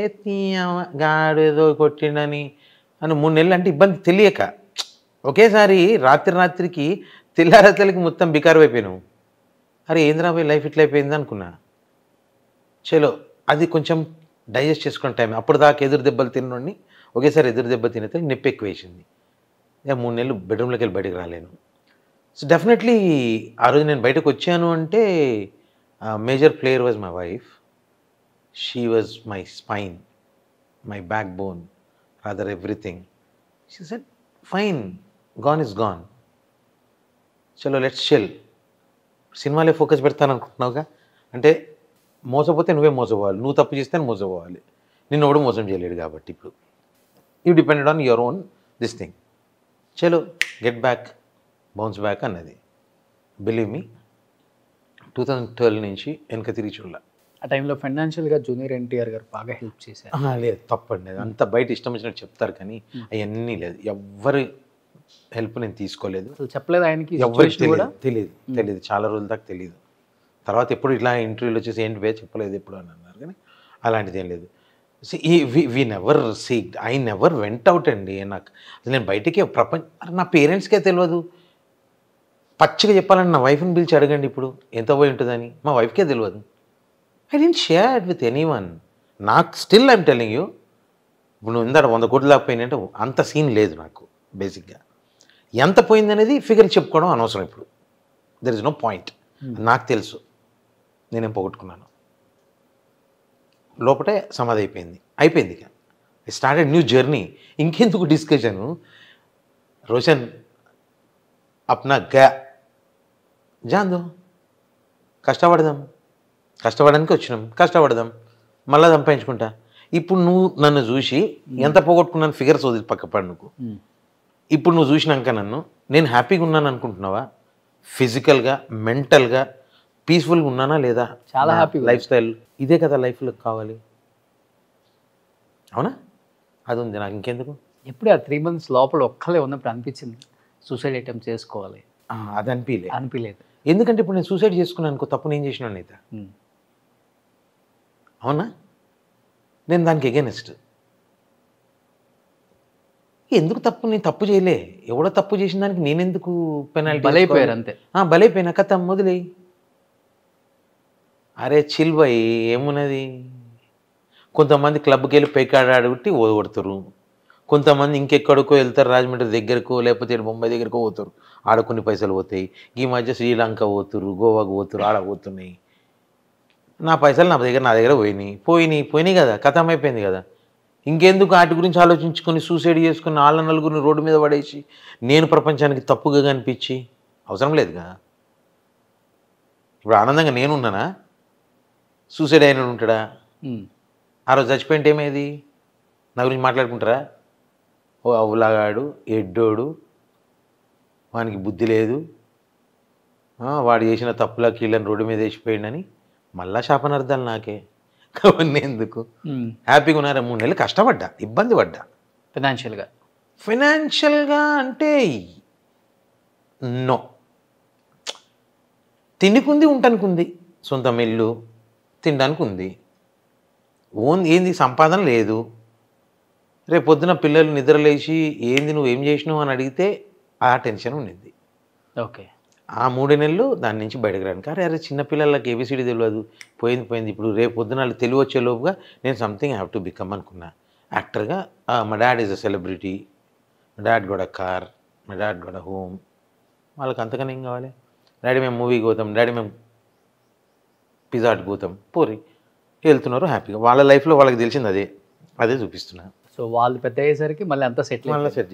C: గాడు ఏదో కొట్టిండని 3 నెలలు అంటే ఇబ్బంది తెలియక, ఒకేసారి రాత్రికి తెల్లారతలకి మొత్తం బికారు అయిపోయినావు. అరే ఏంద్రాబాయ్ లైఫ్ ఇట్లా అయిపోయింది అనుకున్నా. చలో అది కొంచెం డైజెస్ట్ చేసుకునే టైం. అప్పుడు దాకా ఎదురు దెబ్బలు తిన్నోడిని ఒకేసారి ఎదురు దెబ్బ తినేతే నొప్పి ఎక్కువ వేసింది. 3 నెలలు బెడ్రూమ్లోకి వెళ్ళి బయటకు రాలేను. సో డెఫినెట్లీ ఆ రోజు నేను బయటకు వచ్చాను అంటే major player was my wife. She was my spine, my back bone, rather everything. She said fine, gone is gone, చలో లెట్స్ చిల్. సినిమాలే ఫోకస్ పెడతాను అనుకుంటున్నావుగా, అంటే మోసపోతే నువ్వే మోసపోవాలి, నువ్వు తప్పు చేస్తే మోసపోవాలి, నిన్ను ఎవడు మోసం చేయలేడు. కాబట్టి ఇప్పుడు you depended on your own this thing. చలో గెట్ బ్యాక్, బౌన్స్ బ్యాక్ అన్నది. బిలీవ్ మీ 2012 నుంచి వెనక తిరిగి చూడాల.
B: ఆ టైంలో ఫైనాన్షియల్గా జూనియర్ ఎన్టీఆర్ గారు బాగా హెల్ప్ చేశారు.
C: లేదు, తప్పండి, అంత బయట ఇష్టం వచ్చినట్టు చెప్తారు కానీ అవన్నీ లేదు. ఎవ్వరి హెల్ప్ నేను తీసుకోలేదు,
B: అసలు చెప్పలేదు ఆయనకి,
C: ఎవరికి తెలియదు చాలా రోజుల దాకా తెలియదు. తర్వాత ఎప్పుడు ఇట్లా ఇంటర్వ్యూలో వచ్చేసి ఏంటి వే చెప్పలేదు ఎప్పుడు అని అన్నారు, కానీ అలాంటిది ఏం లేదు. ఐ నెవర్ వెంట్ అవుట్ అండి. నాకు అసలు నేను బయటికి నా పేరెంట్స్కే తెలియదు. పచ్చిగా చెప్పాలని నా వైఫ్ని పిలిచి అడగండి ఇప్పుడు ఎంత పోయి ఉంటుందని, మా వైఫ్కే తెలియదు. I don't share it with anyone. నాకు స్టిల్ ఐమ్ టెల్లింగ్ యూ, ఇప్పుడు నువ్వు ఇందాక 100 కోట్లు లేకపోయినంటే అంత సీన్ లేదు నాకు. బేసిక్గా ఎంత పోయిందనేది ఫిగర్ చెప్పుకోవడం అనవసరం ఇప్పుడు. There is no point. నాకు తెలుసు నేనేం పోగొట్టుకున్నాను. లోపటే సమాధి అయిపోయింది ఇక. I started new journey. ఇంకెందుకు డిస్కషను? రోషన్ అప్నా జాందో కష్టపడడానికి వచ్చినాం, కష్టపడదాం, మళ్ళీ సంపాదించుకుంటా. ఇప్పుడు నువ్వు నన్ను చూసి ఎంత పోగొట్టుకున్నాను ఫిగర్స్ వదిలి పక్కపడి నువ్వు. ఇప్పుడు నువ్వు చూసినాక నేను హ్యాపీగా ఉన్నాను అనుకుంటున్నావా? ఫిజికల్గా, మెంటల్గా పీస్ఫుల్గా ఉన్నానా లేదా?
B: చాలా హ్యాపీగా.
C: లైఫ్ స్టైల్ ఇదే కదా లైఫ్లో కావాలి. అవునా? అది ఉంది నాకు, ఇంకెందుకు.
B: ఎప్పుడు ఆ 3 months లోపల ఒక్కలే ఉన్నప్పుడు అనిపించింది సూసైడ్ అటెంప్ట్ చేసుకోవాలి?
C: అది
B: అనిపించలేదు.
C: ఎందుకంటే ఇప్పుడు నేను సూసైడ్ చేసుకున్నాను అనుకో, తప్పు నేను చేసినాను అయితే. అవునా? నేను దానికి ఎగెనిస్ట్. ఎందుకు తప్పు? నేను తప్పు చేయలే. ఎవడో తప్పు చేసిన దానికి నేనెందుకు పెనాల్టీ?
B: బలైపోయారు అంతే.
C: బలైపోయినా కథ మొదలై. అరే చిల్ బాయ్, ఏమున్నది? కొంతమంది క్లబ్కి వెళ్ళి పేకాడుగుట్టి ఓడగొడతారు. కొంతమంది ఇంకెక్కడికో వెళ్తారు, రాజమండ్రి దగ్గరకో లేకపోతే బొంబాయి దగ్గరకో పోతారు, ఆడ కొన్ని పైసలు పోతాయి. ఈ మధ్య శ్రీలంక పోతురు, గోవాకు పోతురు, ఆడ పోతున్నాయి. నా పైసలు నా దగ్గర పోయినాయి కదా, కథం అయిపోయింది కదా. ఇంకెందుకు వాటి గురించి ఆలోచించుకొని సూసైడ్ చేసుకుని వాళ్ళ నలుగురిని రోడ్డు మీద పడేసి నేను ప్రపంచానికి తప్పుగా కనిపించి అవసరం లేదుగా. ఇప్పుడు ఆనందంగా నేనున్నానా? సూసైడ్ అయిన ఉంటాడా? ఆ రోజు చచ్చిపోయింటే ఏమేది? నా గురించి మాట్లాడుకుంటారా? ఓ అవులాగాడు, ఎడ్డోడు, వానికి బుద్ధి లేదు, వాడు చేసిన తప్పులా కీళ్ళని రోడ్డు మీద వేసిపోయిండని మళ్ళా శాపనార్థాలు నాకే. అవన్నీ ఎందుకు? హ్యాపీగా ఉన్నారా? 3 నెలలు కష్టపడ్డా, ఇబ్బంది పడ్డా. ఫైనాన్షియల్గా అంటే నో. తిండికుంది, ఉండటానికి ఉంది, సొంతం ఇల్లు, తినడానికి ఉంది. ఏంది సంపాదన లేదు. రేపు పొద్దున పిల్లలు నిద్రలేసి ఏంది నువ్వేం చేసినావు అని అడిగితే ఆ టెన్షన్ ఉండింది.
B: ఓకే.
C: ఆ 3 నెలలు దాని నుంచి బయటకు రాను. అరే చిన్నపిల్లలకి ఏబిసిడి తెలియదు, పోయింది. ఇప్పుడు రేపు పొద్దున వాళ్ళు తెలివి వచ్చే లోపుగా నేను సంథింగ్ హ్యావ్ టు బికమ్ అనుకున్నా. యాక్టర్గా మా డాడ్ ఈజ్ అ సెలబ్రిటీ, మా డాడ్ గోడ కార్, మా డాడ్ గోడ హోమ్. వాళ్ళకి అంతకన్నా ఏం కావాలి? డాడీ మేము మూవీకి పోతాం, డాడీ మేము పిజ్జాకి పోతాం, పోరి వెళ్తున్నారు హ్యాపీగా. వాళ్ళ లైఫ్లో వాళ్ళకి తెలిసింది అదే చూపిస్తున్నా.
B: సో వాళ్ళు పెద్ద అయ్యేసరికి మళ్ళీ అంతా సెట్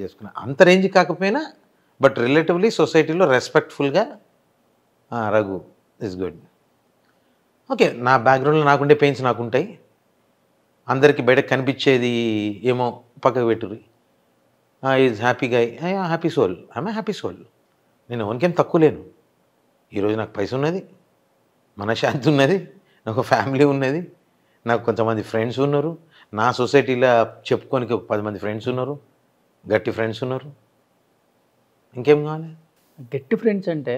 C: చేసుకున్నా. అంత రేంజ్ కాకపోయినా బట్ రిలేటివ్లీ సొసైటీలో రెస్పెక్ట్ఫుల్గా రఘు ఇస్ గుడ్. ఓకే, నా బ్యాక్గ్రౌండ్లో నాకుండే పెయిన్స్ నాకుంటాయి. అందరికీ బయటకు కనిపించేది ఏమో పక్కకు పెట్టుర్రి. Is happy guy, happy soul, I'm happy soul. నేను ఎవరికేం తక్కువ లేను. ఈరోజు నాకు పైస ఉన్నది, మనశ్శాంతి ఉన్నది, నాకు ఫ్యామిలీ ఉన్నది, నాకు కొంతమంది ఫ్రెండ్స్ ఉన్నారు, నా సొసైటీలో చెప్పుకోనికి ఒక 10 మంది ఫ్రెండ్స్ ఉన్నారు, గట్టి ఫ్రెండ్స్ ఉన్నారు. ఇంకేం కావాలి?
B: గట్టి ఫ్రెండ్స్ అంటే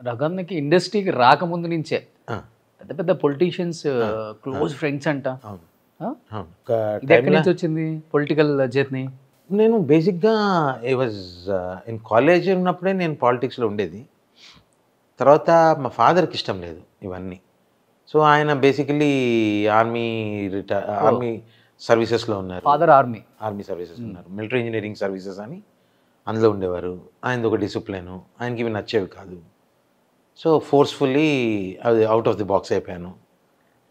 B: రఘన్నకి ఇండస్ట్రీకి రాకముందు నుంచే పెద్ద పెద్ద పొలిటీషియన్స్ క్లోజ్ ఫ్రెండ్స్ అంట. ఇది ఎక్కడి నుంచి వచ్చింది పొలిటికల్ జర్నీ?
C: నేను బేసిక్గా ఐ వాజ్ ఇన్ కాలేజ్ ఉన్నప్పుడే నేను పాలిటిక్స్లో ఉండేది. తర్వాత మా ఫాదర్కి ఇష్టం లేదు ఇవన్నీ. సో ఆయన బేసికలీ ఆర్మీ సర్వీసెస్లో ఉన్నారు.
B: ఫాదర్ ఆర్మీ
C: సర్వీసెస్ ఉన్నారు, మిలిటరీ ఇంజనీరింగ్ సర్వీసెస్ అని అందులో ఉండేవారు. ఆయనది ఒక డిసిప్లిన్, ఆయనకి ఇవి నచ్చేవి కాదు. సో ఫోర్స్ఫుల్లీ అది అవుట్ ఆఫ్ ది బాక్స్ అయిపోయాను.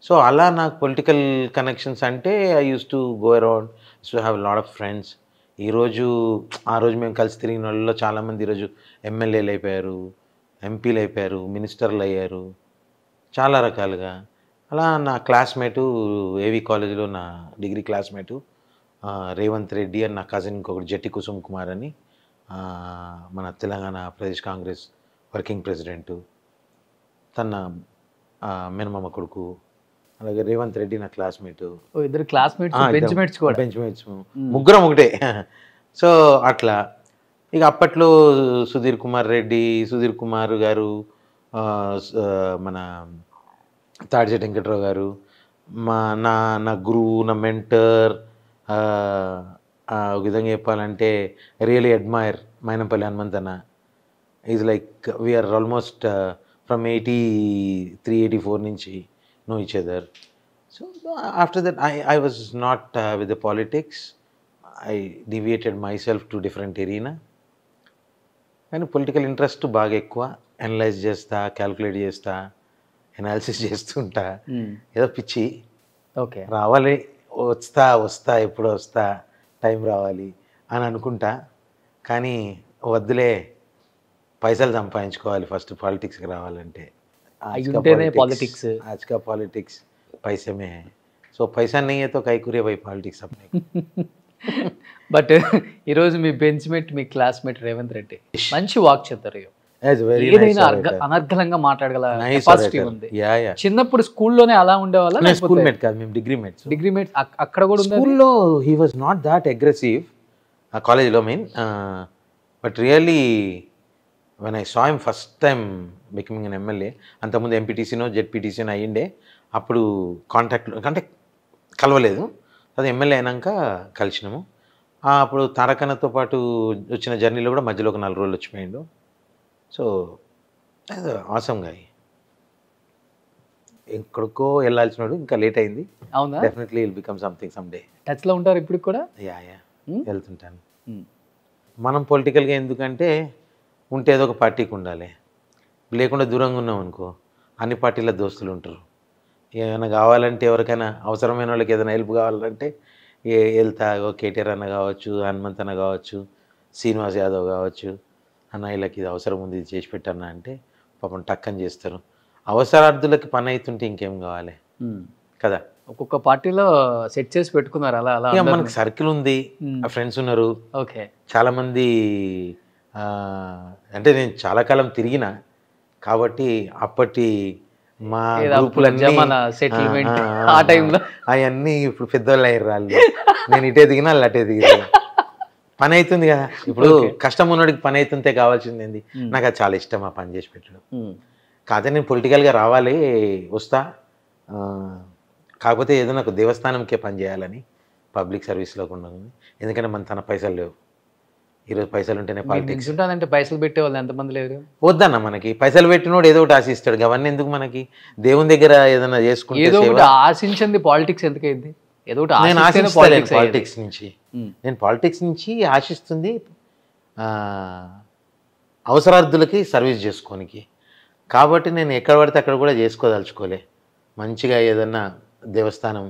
C: సో అలా నాకు పొలిటికల్ కనెక్షన్స్ అంటే I use to go around, use to have lot of friends. ఆ రోజు మేము కలిసి తిరిగిన వాళ్ళలో చాలామంది ఈరోజు ఎమ్మెల్యేలు అయిపోయారు, ఎంపీలు అయిపోయారు, మినిస్టర్లు అయ్యారు, చాలా రకాలుగా. అలా నా క్లాస్మేటు ఏవి కాలేజీలో నా డిగ్రీ క్లాస్మేటు రేవంత్ రెడ్డి అని, నా కజిన్ ఇంకొకటి జట్టి కుసుమ్ కుమార్ అని, మన తెలంగాణ ప్రదేశ్ కాంగ్రెస్ వర్కింగ్ ప్రెసిడెంటు, తన మేనమామ కొడుకు. అలాగే రేవంత్ రెడ్డి నా క్లాస్మేటు.
B: ఇద్దరు క్లాస్మేట్స్,
C: బెంచ్మేట్స్, ముగ్గురం ఒకటే. సో అట్లా ఇక అప్పట్లో సుధీర్ కుమార్ గారు, మన తాడిచెట్టు వెంకట్రావు గారు, నా గురువు, నా మెంటర్. ఒక విధంగా చెప్పాలంటే రియలీ అడ్మైర్ మైనంపల్లి హనుమంతన్న. Is like we're almost from 83-84 నుంచి know each other. So after that I was not with the politics. I deviated myself to different arena. కానీ పొలిటికల్ ఇంట్రెస్ట్ బాగా ఎక్కువ, అనలైజ్ చేస్తా, క్యాల్కులేట్ చేస్తా, ఎనాలిసిస్ చేస్తుంటా.
B: Hmm.
C: ఏదో పిచ్చి,
B: ఓకే.
C: రావాలి, వస్తా ఎప్పుడో వస్తా, టైం రావాలి అని అనుకుంటా. కానీ వద్దులే, పైసలు సంపాదించుకోవాలి ఫస్ట్ పాలిటిక్స్కి రావాలంటే.
B: అయి ఉంటేనే politics.
C: आज का पॉलिटिक्स पैसे में है, सो पैसा नहीं है तो कई कुरे भाई पॉलिटिक्स अपने को.
B: బట్ ఈరోజు మీ బెంచ్మేట్, మీ క్లాస్మేట్ రేవంత్ రెడ్డి మంచి వాక్ చెప్తారు.
C: As very
B: ఏదైనా
C: nice orator.
B: అనర్గళంగా మాట్లాడగల
C: Nice
B: కెపాసిటీ
C: orator.
B: ఉంది.
C: Yeah, yeah.
B: చిన్నప్పుడు స్కూల్లోనే అలా ఉండేవాళ్ళ?
C: నేను స్కూల్ మేట్ కాదు, మేము డిగ్రీ మేట్స్.
B: డిగ్రీ మేట్స్ అక్కడ కూడా ఉంది?
C: స్కూల్లో he was not that aggressive, ఆ కాలేజ్లో mean, but really when I saw him first time becoming an MLA, అంతకుముందు ఎంపీటీసీనో జెడ్పీటీసీనో అయ్యిండే, అప్పుడు కాంటాక్ట్లో అంటే కలవలేదు. అది ఎమ్మెల్యే అయినాక కలిసినాము. అప్పుడు తారకన్నతో పాటు వచ్చిన జర్నీలో కూడా మధ్యలో ఒక 4 రోజులు వచ్చిపోయిండు. సో ఆసమ్ గాయ్, ఎక్కడికో వెళ్ళాల్సినాడు, ఇంకా లేట్ అయింది.
B: అవునా?
C: Definitely will become something some day.
B: టచ్లో ఉంటారు ఇప్పుడు కూడా?
C: యా వెళ్తుంటాను. మనం పొలిటికల్గా ఎందుకంటే ఉంటే ఏదో ఒక పార్టీకి ఉండాలి, లేకుండా దూరంగా ఉన్నాం అనుకో అన్ని పార్టీల దోస్తులు ఉంటారు. ఏమైనా కావాలంటే, ఎవరికైనా అవసరమైన వాళ్ళకి ఏదైనా హెల్ప్ కావాలంటే వెళ్తా. కేటీఆర్ అన్న కావచ్చు, హనుమంత్ అన్న కావచ్చు, శ్రీనివాస్ యాదవ్ కావచ్చు, అన్న వీళ్ళకి ఇది అవసరం ఉంది, ఇది చేసి పెట్టన్నా అంటే పాపం టక్కని చేస్తారు. అవసరార్థులకి పని అవుతుంటే ఇంకేం కావాలి కదా.
B: ఒక్కొక్క పార్టీలో సెట్ చేసి పెట్టుకున్నారు అలా అలా.
C: ఇక మనకి సర్కిల్ ఉంది, ఫ్రెండ్స్ ఉన్నారు.
B: ఓకే.
C: చాలామంది, అంటే నేను చాలా కాలం తిరిగిన కాబట్టి అప్పటి మా గ్రూపులన్నీ
B: సెటిల్మెంట్ ఆ టైంలో
C: అవన్నీ ఇప్పుడు పెద్దవాళ్ళు అయ్యారు వాళ్ళు. నేను ఇటే దిగినా వాళ్ళు అటే దిగినా, పని అవుతుంది కదా. ఇప్పుడు కష్టం ఉన్నోడికి పని అవుతుంటే కావాల్సింది ఏంది. నాకు అది చాలా ఇష్టం, ఆ పని చేసి పెట్టడం. కాకపోతే నేను పొలిటికల్గా రావాలి, వస్తా, కాకపోతే ఏదో నాకు దేవస్థానంకే పని చేయాలని పబ్లిక్ సర్వీస్లోకి ఉండదు. ఎందుకంటే మన తన పైసలు లేవు. ఈరోజు పైసలు ఉంటేనే పాలిటిక్స్
B: ఉంటుందంటే పైసలు పెట్టే వాళ్ళు ఎంతమంది లేరు?
C: వద్దన్న, మనకి పైసలు పెట్టినోడు ఏదో ఒకటి ఆశిస్తాడు. అవన్నీ ఎందుకు మనకి? దేవుని దగ్గర ఏదైనా చేసుకుంటే
B: ఏదో ఒకటి ఆశించింది పాలిటిక్స్ ఎందుకైంది? ఏదో ఒకటి
C: నేను ఆశిస్తాను పాలిటిక్స్ నుంచి. నేను పాలిటిక్స్ నుంచి ఆశిస్తుంది అవసరార్థులకి సర్వీస్ చేసుకోనికి. కాబట్టి నేను ఎక్కడ పడితే అక్కడ కూడా చేసుకోదలుచుకోలే. మంచిగా ఏదన్నా దేవస్థానం,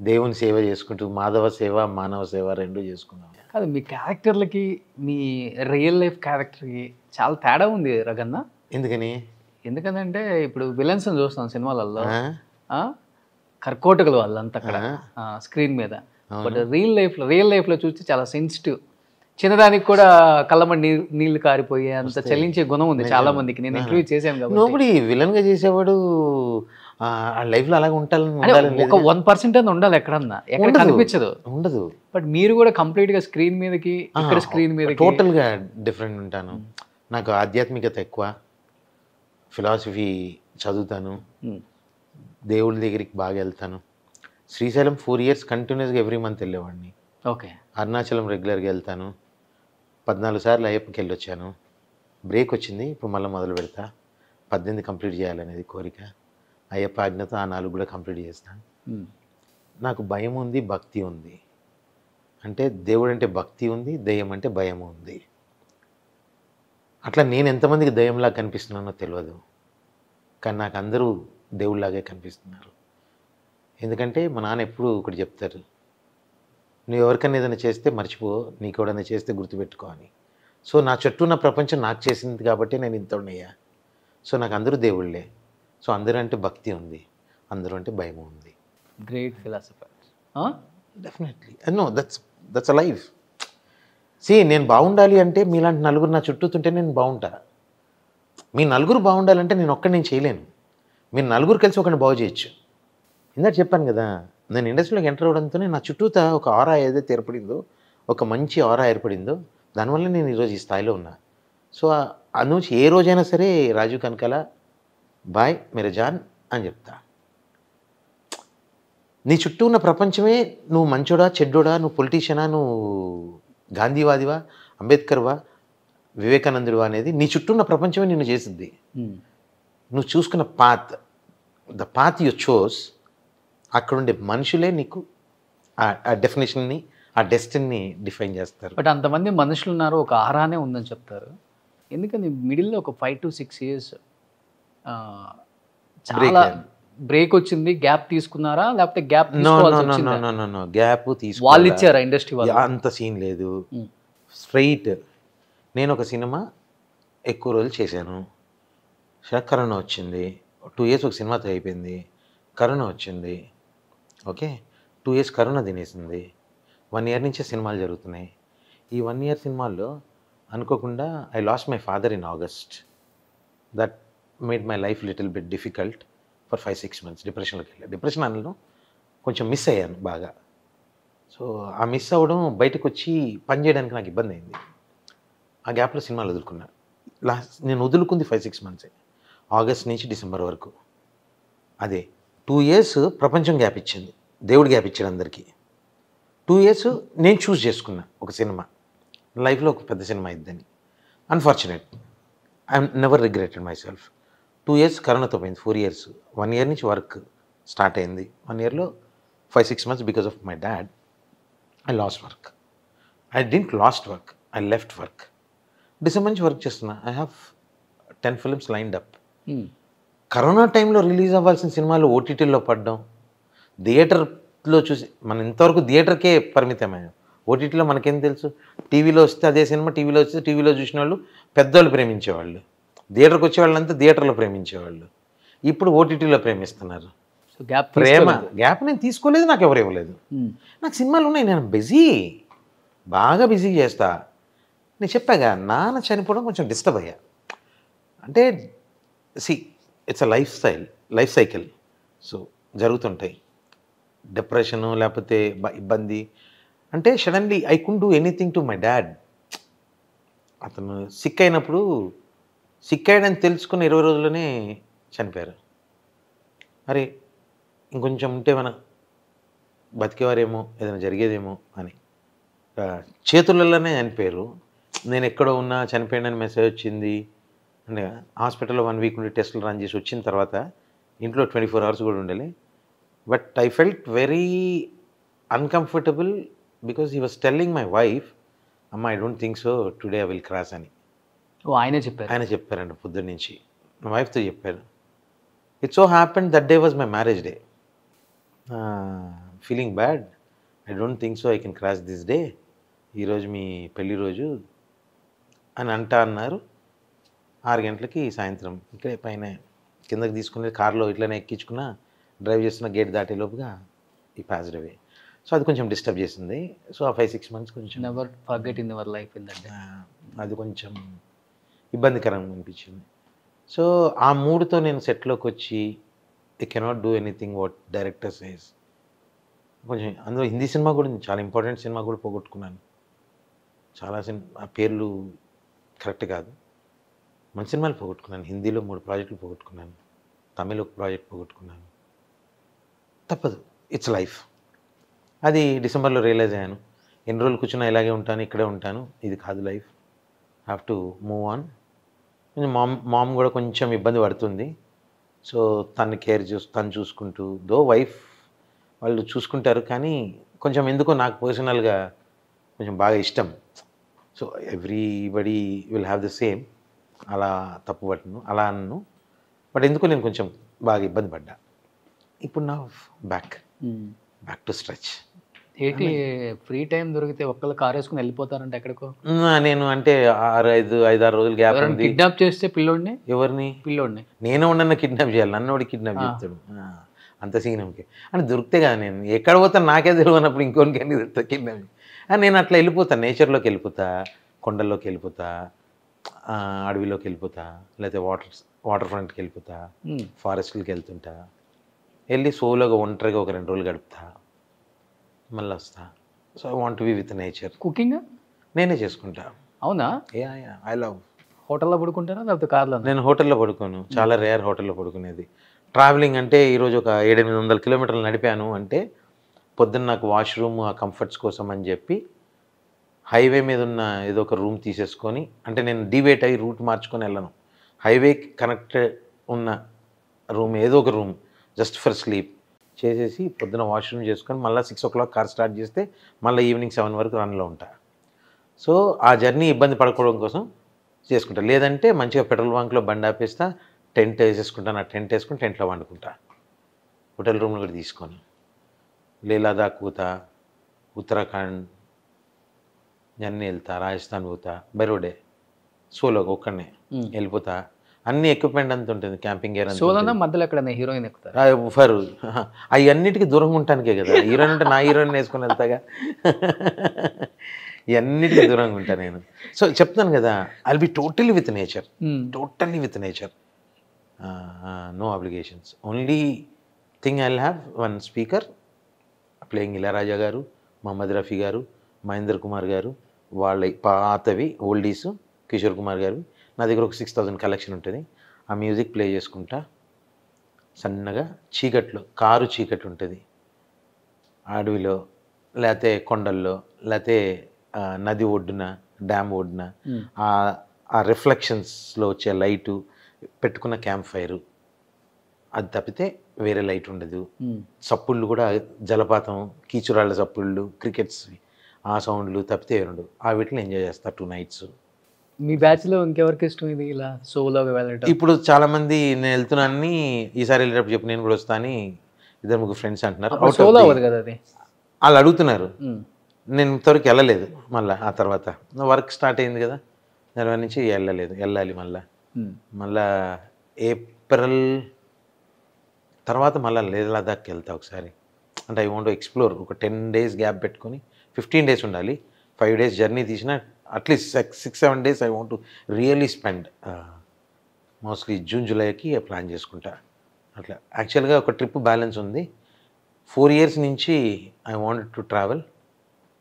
C: దేవుని సేవ చేసుకుంటూ మాధవ సేవ, మానవ సేవ రెండు చేసుకున్నాం.
B: కాదు, మీ క్యారెక్టర్లకి మీ రియల్ లైఫ్ క్యారెక్టర్కి చాలా తేడా ఉంది రగన్న.
C: ఎందుకని?
B: ఎందుకంటే ఇప్పుడు విలన్స్ చూస్తాం సినిమాలలో, కర్కోటకులు వాళ్ళంతా అక్కడ స్క్రీన్ మీద. బట్ రియల్ లైఫ్లో చూస్తే చాలా సెన్సిటివ్, చిన్నదానికి కూడా కళ్ళమని నీళ్లు కారిపోయే అంత చలించే గుణం ఉంది చాలా మందికి. నేను ఇంటర్వ్యూ చేశాను కాబట్టి.
C: నోబడి విలన్గా చేసేవాడు లైఫ్లో అలాగే ఉండాలని
B: ఒక 1% అని ఉండాలి, ఎక్కడన్నా ఎక్కడ కనిపించదు, ఉండదు. బట్ మీరు కూడా కంప్లీట్గా స్క్రీన్ మీదకి, ఇక్కడ స్క్రీన్ మీద
C: టోటల్గా డిఫరెంట్ ఉంటాను. నాకు ఆధ్యాత్మికత ఎక్కువ, ఫిలాసఫీ చదువుతాను, దేవుడి దగ్గరికి బాగా వెళ్తాను. శ్రీశైలం 4 years కంటిన్యూస్గా ఎవ్రీ మంత్ వెళ్ళేవాడిని.
B: ఓకే.
C: అరుణాచలం రెగ్యులర్గా వెళ్తాను. 14 సార్లు అయ్యప్పకి వెళ్ళొచ్చాను. బ్రేక్ వచ్చింది, ఇప్పుడు మళ్ళీ మొదలు పెడతా. 18 కంప్లీట్ చేయాలనేది కోరిక. అయ్యప్ప ఆజ్ఞతో ఆ 4 కూడా కంప్లీట్ చేస్తాను. నాకు భయం ఉంది, భక్తి ఉంది. అంటే దేవుడు అంటే భక్తి ఉంది, దయ్యం అంటే భయం ఉంది. అట్లా నేను ఎంతమందికి దయ్యంలా కనిపిస్తున్నానో తెలియదు, కానీ నాకు అందరూ దేవుళ్ళలాగే కనిపిస్తున్నారు. ఎందుకంటే మా నాన్న ఎప్పుడు ఒకటి చెప్తారు, నువ్వు ఎవరికైనా ఏదైనా చేస్తే మర్చిపో, నీకు ఎవరైనా చేస్తే గుర్తుపెట్టుకో అని. సో నా చుట్టూ ఉన్న ప్రపంచం నాకు చేసింది కాబట్టి నేను ఇంత ఉన్నాయా. సో నాకు అందరూ దేవుళ్ళే. సో అందరూ అంటే భక్తి ఉంది, అందరూ అంటే భయం ఉంది.
B: Great philosopher.
C: Definitely no, that's a life. See నేను బాగుండాలి అంటే మీలాంటి నలుగురు నా చుట్టూతుంటే నేను బాగుంటా. మీ నలుగురు బాగుండాలంటే నేను ఒక్కడిని చేయలేను. మీరు నలుగురు కలిసి ఒకరిని బాగు చేయొచ్చు. ఇందాక చెప్పాను కదా, నేను ఇండస్ట్రీలోకి ఎంటర్ అవ్వడంతోనే నా చుట్టూతా ఒక ఆరా ఏదైతే ఏర్పడిందో, ఒక మంచి ఆరా ఏర్పడిందో, దానివల్ల నేను ఈరోజు ఈ స్థాయిలో ఉన్నా. సో అందునుంచి ఏ రోజైనా సరే రాజు కనకాల బాయ్ మేరే జాన్ అని చెప్తా. నీ చుట్టూ ఉన్న ప్రపంచమే నువ్వు మంచోడా చెడ్డోడా, నువ్వు పొలిటీషియనా, నువ్వు గాంధీవాదివా, అంబేద్కర్వా, వివేకానందుడివా అనేది నీ చుట్టూ ఉన్న ప్రపంచమే నిన్ను చేసింది. నువ్వు చూసుకున్న ద పాత్ యు చోస్, అక్కడుండే మనుషులే నీకు ఆ డెఫినేషన్ని, ఆ డెస్టినీ డిఫైన్ చేస్తారు.
B: బట్ అంతమంది మనుషులు ఉన్నారు, ఒక ఆరానే ఉందని చెప్తారు. ఎందుకని మిడిల్లో ఒక 5 to 6 years చాలా బ్రేక్ వచ్చింది, గ్యాప్ తీసుకున్నారా లేకపోతే గ్యాప్ తీసుకోవాల్సి వచ్చిందా?
C: గ్యాప్
B: వాళ్ళు
C: తీసుకోవాలి,
B: ఇచ్చారా ఇండస్ట్రీ వాళ్ళు?
C: అంత సీన్ లేదు. స్ట్రైట్ నేను ఒక సినిమా ఎక్కువ రోజులు చేశాను, కరోనా వచ్చింది. 2 years ఒక సినిమాతో అయిపోయింది, కరోనా వచ్చింది. ఓకే, 2 years కరోనా తినేసింది. 1 year నుంచే సినిమాలు జరుగుతున్నాయి. ఈ 1 year సినిమాల్లో అనుకోకుండా I lost my father in August. That made my life little bit difficult for 5-6 months. డిప్రెషన్లోకి వెళ్ళాను. డిప్రెషన్ అనలో కొంచెం మిస్ అయ్యాను బాగా. సో ఆ మిస్ అవ్వడం, బయటకు వచ్చి పని చేయడానికి నాకు ఇబ్బంది అయింది. ఆ గ్యాప్లో సినిమాలు వదులుకున్నాను. నేను వదులుకుంది 5-6 months, ఆగస్ట్ నుంచి డిసెంబర్ వరకు. అదే 2 years ప్రపంచం గ్యాప్ ఇచ్చింది, దేవుడు గ్యాప్ ఇచ్చాడు అందరికీ. 2 years నేను చూస్ చేసుకున్నా ఒక సినిమా, లైఫ్లో ఒక పెద్ద సినిమా ఇద్దని. Unfortunate, I'm never regretted myself. 2 years కరోనాతో పోయింది. 4 years 1 year నుంచి వర్క్ స్టార్ట్ అయింది. 1 yearలో 5-6 months because of my dad I lost work. I didn't lost work, I left work. December నుంచి వర్క్ చేస్తున్నా. I have 10 films lined up. Corona టైంలో రిలీజ్ అవ్వాల్సిన సినిమాలు ఓటీటీలో పడ్డం, థియేటర్లో చూసి మనం ఇంతవరకు థియేటర్కే పరిమితమయ్యాం. ఓటీటీలో మనకేం తెలుసు, టీవీలో వస్తే అదే సినిమా, టీవీలో వస్తే టీవీలో చూసిన వాళ్ళు పెద్దవాళ్ళు ప్రేమించేవాళ్ళు, థియేటర్కి వచ్చే వాళ్ళంతా థియేటర్లో ప్రేమించేవాళ్ళు. ఇప్పుడు ఓటీటీలో ప్రేమిస్తున్నారు.
B: సో గ్యాప్
C: గ్యాప్ నేను తీసుకోలేదు, నాకు ఎవరు ఇవ్వలేదు. నాకు సినిమాలు ఉన్నాయి, నేను బిజీ, బాగా బిజీ చేస్తా. నేను చెప్పాగా, నాన్న చనిపోవడం కొంచెం డిస్టర్బ్ అయ్యా. అంటే it's a life cycle. So జరుగుతుంటాయి, డిప్రెషను లేకపోతే ఇబ్బంది. అంటే suddenly I could do anything to my dad. అతను సిక్ అయినప్పుడు, సిక్ అయ్యాడని తెలుసుకున్న 20 రోజుల్లోనే చనిపోయారు. అరే ఇంకొంచెం ఉంటే మన బతికేవారేమో, ఏదైనా జరిగేదేమో అని. చేతులలోనే చనిపోయారు. నేను ఎక్కడో ఉన్నా చనిపోయాడని మెసేజ్ వచ్చింది అంటే హాస్పిటల్లో 1 week ఉండి టెస్టులు రన్ చేసి వచ్చిన తర్వాత ఇంట్లో 24 hours కూడా ఉండాలి. But I felt very uncomfortable because he was telling my wife, అమ్మ I don't think so today I will cross అని. ఆయన చెప్పారండి పొద్దున్న నుంచి. నా వైఫ్తో చెప్పారు. It so happened that day was my marriage day. Feeling bad, I don't think so I can cross this day. ఈరోజు మీ పెళ్లి రోజు అని అన్నారు. 6 గంటలకి సాయంత్రం ఇక్కడే పైన కిందకి తీసుకుని కార్లో ఇట్లనే ఎక్కించుకున్నా, డ్రైవ్ చేస్తున్న గేట్ దాటే లోపుగా ఈ పాస్డ్ అవే. సో అది కొంచెం డిస్టర్బ్ చేసింది. సో ఆ 5-6 months కొంచెం
B: never forget in your life ఏంటంటే
C: అది కొంచెం ఇబ్బందికరంగా అనిపించింది. సో ఆ మూడుతో నేను సెట్లోకి వచ్చి I cannot do anything what director says. కొంచెం అందులో హిందీ సినిమా కూడా చాలా ఇంపార్టెంట్ సినిమా కూడా పోగొట్టుకున్నాను. చాలా ఆ పేర్లు కరెక్ట్ కాదు, మంచి సినిమాలు పోగొట్టుకున్నాను. హిందీలో 3 ప్రాజెక్టులు పోగొట్టుకున్నాను, తమిళ్ ఒక ప్రాజెక్ట్ పోగొట్టుకున్నాను. తప్పదు, ఇట్స్ లైఫ్. అది డిసెంబర్లో రియలైజ్ అయ్యాను. ఎన్ని రోజులు కూర్చున్నా ఇలాగే ఉంటాను, ఇక్కడే ఉంటాను, ఇది కాదు life, have to move on. Mom కూడా కొంచెం ఇబ్బంది పడుతుంది. సో తను చూసుకుంటూ, దో వైఫ్ వాళ్ళు చూసుకుంటారు, కానీ కొంచెం ఎందుకో నాకు పర్సనల్గా కొంచెం బాగా ఇష్టం. So everybody will have the same, అలా తప్పు పట్టను, అలా అన్ను. బట్ ఎందుకో నేను కొంచెం బాగా ఇబ్బంది పడ్డా. ఇప్పుడు నా బ్యాక్ టు స్ట్రెచ్.
B: ఏంటి ఫ్రీ టైం దొరికితే ఒక్కళ్ళు కార్ వేసుకుని వెళ్ళిపోతారంటే ఎక్కడికో?
C: నేను అంటే 5-6 రోజులు గ్యాప్ ఉంది.
B: కిడ్నాప్ చేస్తే పిల్లోడిని,
C: ఎవరిని?
B: పిల్లోడిని
C: నేను ఉండన్న కిడ్నాప్ చేయాలి, నన్నోడి కిడ్నాప్ చేస్తాడు. అంత సీనంకి అని దొరికితే కదా, నేను ఎక్కడ పోతాను నాకే తెలియనప్పుడు ఇంకోనికి అన్ని తెలుస్తా కిడ్నాప్. నేను అట్లా వెళ్ళిపోతా, నేచర్లోకి వెళ్ళిపోతా, కొండల్లోకి వెళ్ళిపోతా, అడవిలోకి వెళ్ళిపోతా, లేకపోతే వాటర్ ఫ్రంట్కి వెళ్ళిపోతా, ఫారెస్ట్కి వెళ్తుంటా, వెళ్ళి సోలోగా ఒంటరిగా ఒక 2 రోజులు గడుపుతా, మళ్ళీ వస్తా. So I want be with nature.
B: Cooking నేనే
C: చేసుకుంటా.
B: అవునా?
C: I love.
B: హోటల్లో పడుకుంటారా లేకపోతే కార్లో?
C: నేను హోటల్లో పడుకోను, చాలా రేర్ హోటల్లో పడుకునేది. ట్రావెలింగ్ అంటే ఈరోజు ఒక 700-800 kilometers నడిపాను అంటే పొద్దున్న నాకు వాష్రూమ్, ఆ కంఫర్ట్స్ కోసం అని చెప్పి హైవే మీద ఉన్న ఏదో ఒక రూమ్ తీసేసుకొని, అంటే నేను డివేట్ అయ్యి రూట్ మార్చుకొని వెళ్ళను, హైవేకి కనెక్టెడ్ ఉన్న రూమ్, ఏదో ఒక రూమ్ జస్ట్ ఫర్ స్లీప్ చేసేసి పొద్దున వాష్రూమ్ చేసుకొని మళ్ళీ 6 o'clock కార్ స్టార్ట్ చేస్తే మళ్ళీ ఈవినింగ్ 7 వరకు రన్లో ఉంటా. సో ఆ జర్నీ ఇబ్బంది పడుకోవడం కోసం చేసుకుంటా. లేదంటే మంచిగా పెట్రోల్ బంక్లో బండి ఆపేస్తా, టెంట్ వేసేసుకుంటాను. ఆ టెంట్ వేసుకుని టెంట్లో వండుకుంటా. హోటల్ రూమ్లో కూడా తీసుకొని లే లదాఖ్ పోతా, ఉత్తరాఖండ్ ఇవన్నీ వెళ్తా, రాజస్థాన్ పోతా, బై రోడే సోలోగా ఒక్కడనే వెళ్ళిపోతా. అన్ని ఎక్విప్మెంట్ అంత ఉంటుంది, క్యాంపింగ్ గేర్
B: సోలోనా మధ్యలో ఎక్కడైనా హీరోయిన్ ఎక్కుతారు?
C: ఫర్ అవి అన్నిటికీ దూరంగా ఉంటానికే కదా. హీరోయిన్ అంటే నా హీరోయిన్ వేసుకొని వెళ్తాగా. ఇవన్నిటికీ దూరంగా ఉంటాను నేను. సో చెప్తాను కదా, I'll be totally with nature, totally with nature, no obligations. Only thing I'll have one speaker playing Ilaiyaraaja garu, Mohammed Rafi గారు, మహేంద్ర కుమార్ గారు, వాళ్ళ పాతవి ఓల్డీస్, కిషోర్ కుమార్ గారు. నా దగ్గర ఒక 6000 కలెక్షన్ ఉంటుంది. ఆ మ్యూజిక్ ప్లే చేసుకుంటా సన్నగా చీకట్లో, కారు చీకటి ఉంటుంది అడవిలో, లేకపోతే కొండల్లో, లేకపోతే నది ఒడ్డున, డ్యామ్ ఒడ్డున, ఆ రిఫ్లెక్షన్స్లో వచ్చే లైటు, పెట్టుకున్న క్యాంప్ ఫైరు, అది తప్పితే వేరే లైట్ ఉండదు. చప్పుళ్ళు కూడా జలపాతం, కీచురాళ్ళ చప్పుళ్ళు, క్రికెట్స్ ఆ సౌండ్లు తప్పితే ఉండవు. ఆ వీటిని ఎంజాయ్ చేస్తా 2 nights.
B: మీ బ్యాచ్లో ఇంకెవరికి ఇష్టం ఇది ఇలా సోలోగా వెళ్ళటం?
C: ఇప్పుడు చాలామంది నేను వెళ్తున్నాను, ఈసారి వెళ్ళేటప్పుడు చెప్పి నేను కూడా వస్తా అని 2-3 ఫ్రెండ్స్ అంటున్నారు.
B: సోలో అవ్వదు కదా అది,
C: వాళ్ళు అడుగుతున్నారు. నేను ఇంతవరకు వెళ్ళలేదు. మళ్ళీ ఆ తర్వాత వర్క్ స్టార్ట్ అయింది కదా, దాని నుంచి వెళ్ళలేదు. వెళ్ళాలి మళ్ళా ఏప్రిల్ తర్వాత మళ్ళీ లేహ్ లదాఖ్కి వెళ్తా ఒకసారి. అంటే ఐ వాంట్ టు ఎక్స్ప్లోర్. ఒక 10 days గ్యాప్ పెట్టుకొని 15 days ఉండాలి. 5 days జర్నీ తీసిన at least 6-7 days I want to really spend. Mostly June జూలైకి ప్లాన్ చేసుకుంటా. అట్లా యాక్చువల్గా ఒక ట్రిప్ బ్యాలెన్స్ ఉంది. 4 years నుంచి I want to travel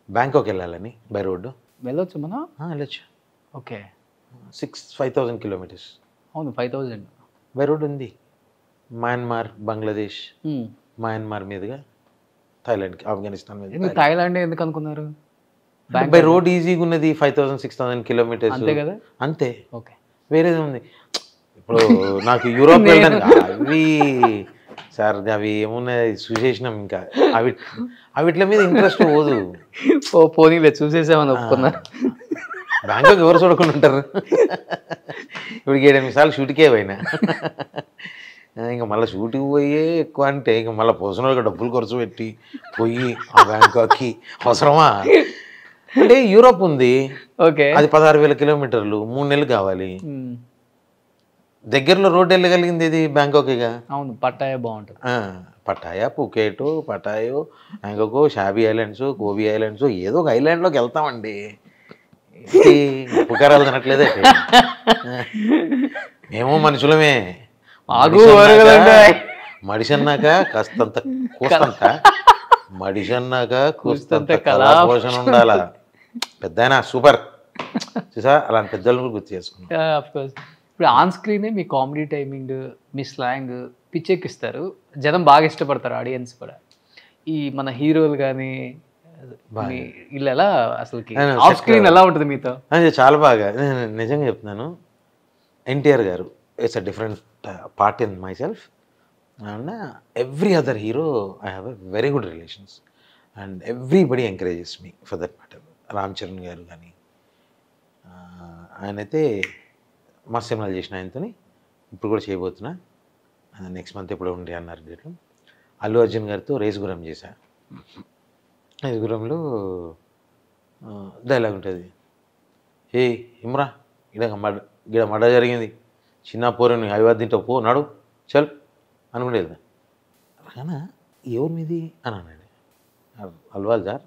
C: Bangkok వెళ్ళాలని బై రోడ్డు.
B: వెళ్ళొచ్చు మనం?
C: వెళ్ళొచ్చు.
B: ఓకే.
C: 5,000 kilometers.
B: అవును, 5,000
C: బై రోడ్ ఉంది. మయన్మార్, బంగ్లాదేశ్, మయన్మార్ మీదుగా థాయిలాండ్కి, ఆఫ్ఘనిస్తాన్ మీద.
B: థాయిలాండ్ ఎందుకు అనుకున్నారు?
C: బై రోడ్ ఈజీగా ఉన్నది. 5,000-6,000 kilometers
B: అంతే కదా.
C: అంతే.
B: ఓకే.
C: వేరేది ఉంది. ఇప్పుడు నాకు యూరోప్ వెళ్ళడానికి అవి సార్, అవి ఏమున్నాయి చూసేసినాం. ఇంకా అవిట్ల మీద ఇంట్రెస్ట్ పోదు.
B: పోనీలే, చూసేసామని ఒప్పుకున్నారు.
C: బ్యాంకాక్ ఎవరు చూడకుండా ఉంటారు. ఇప్పుడు 7-8 సార్లు షూట్కే పోయినా. ఇంకా మళ్ళీ షూట్కి పోయే ఎక్కువ అంటే ఇంకా మళ్ళీ పోసిన డబ్బులు ఖర్చు పెట్టి పోయి ఆ బ్యాంకాక్కి అవసరమా? అంటే యూరోప్ ఉంది,
B: ఓకే,
C: అది 16,000 kilometers, 3 నెలలు కావాలి. దగ్గరలో రోడ్డు వెళ్ళగలిగింది ఇది బ్యాంకాక్గా.
B: అవును, పట్టాయా బాగుంటుంది.
C: పట్టాయా, పుకేటు, పటాయో, బ్యాంకాక్, షాబీ ఐలాండ్స్, గోబీ ఐలాండ్స్, ఏదో ఒక ఐలాండ్లోకి వెళ్తామండి. ఉపకారాలు తినట్లేదే. మేము మనుషులమే. మడిషి అన్నాక కాస్తంత కూస్తంత, మడిషి అన్నాక కూస్తంత కళాపోషణ ఉండాలా. పెద్ద సూపర్ చూసా, అలాంటి పెద్దలను గుర్తు చేసుకున్నాం.
B: ఇప్పుడు ఆన్ స్క్రీనే మీ కామెడీ టైమింగ్, మీ స్లాంగ్ పిచ్చెక్కిస్తారు. జనం బాగా ఇష్టపడతారు, ఆడియన్స్ కూడా. ఈ మన హీరోలు కానీ వీళ్ళు ఎలా అసలుకి ఆఫ్ స్క్రీన్ ఎలా ఉంటుంది మీతో?
C: చాలా బాగా. నేను నిజంగా చెప్తున్నాను, ఎన్టీఆర్ గారు it's a different part in my self. And every other hero I have a very good relations and everybody encourages me for that matter. Ram Charan గారు కానీ, ఆయనైతే మస్తు సినిమాలు చేసిన ఆయనతో. ఇప్పుడు కూడా చేయబోతున్నా, నెక్స్ట్ మంత్ ఎప్పుడో ఉండి అన్నారు డేట్లో. అల్లు అర్జున్ గారితో రేసుగురం చేశా. రేసుగురంలో డైలాగ్ ఉంటుంది, ఏ ఇమ్రా గిడ మడ జరిగింది, చిన్న పోరుని హైదరాబాద్ తింటావు, పో నడు చల్ అనుకుంటే వెళ్తా. అలాగనా ఎవరి మీది అని అన్నాడు. అల్వాల్ సార్,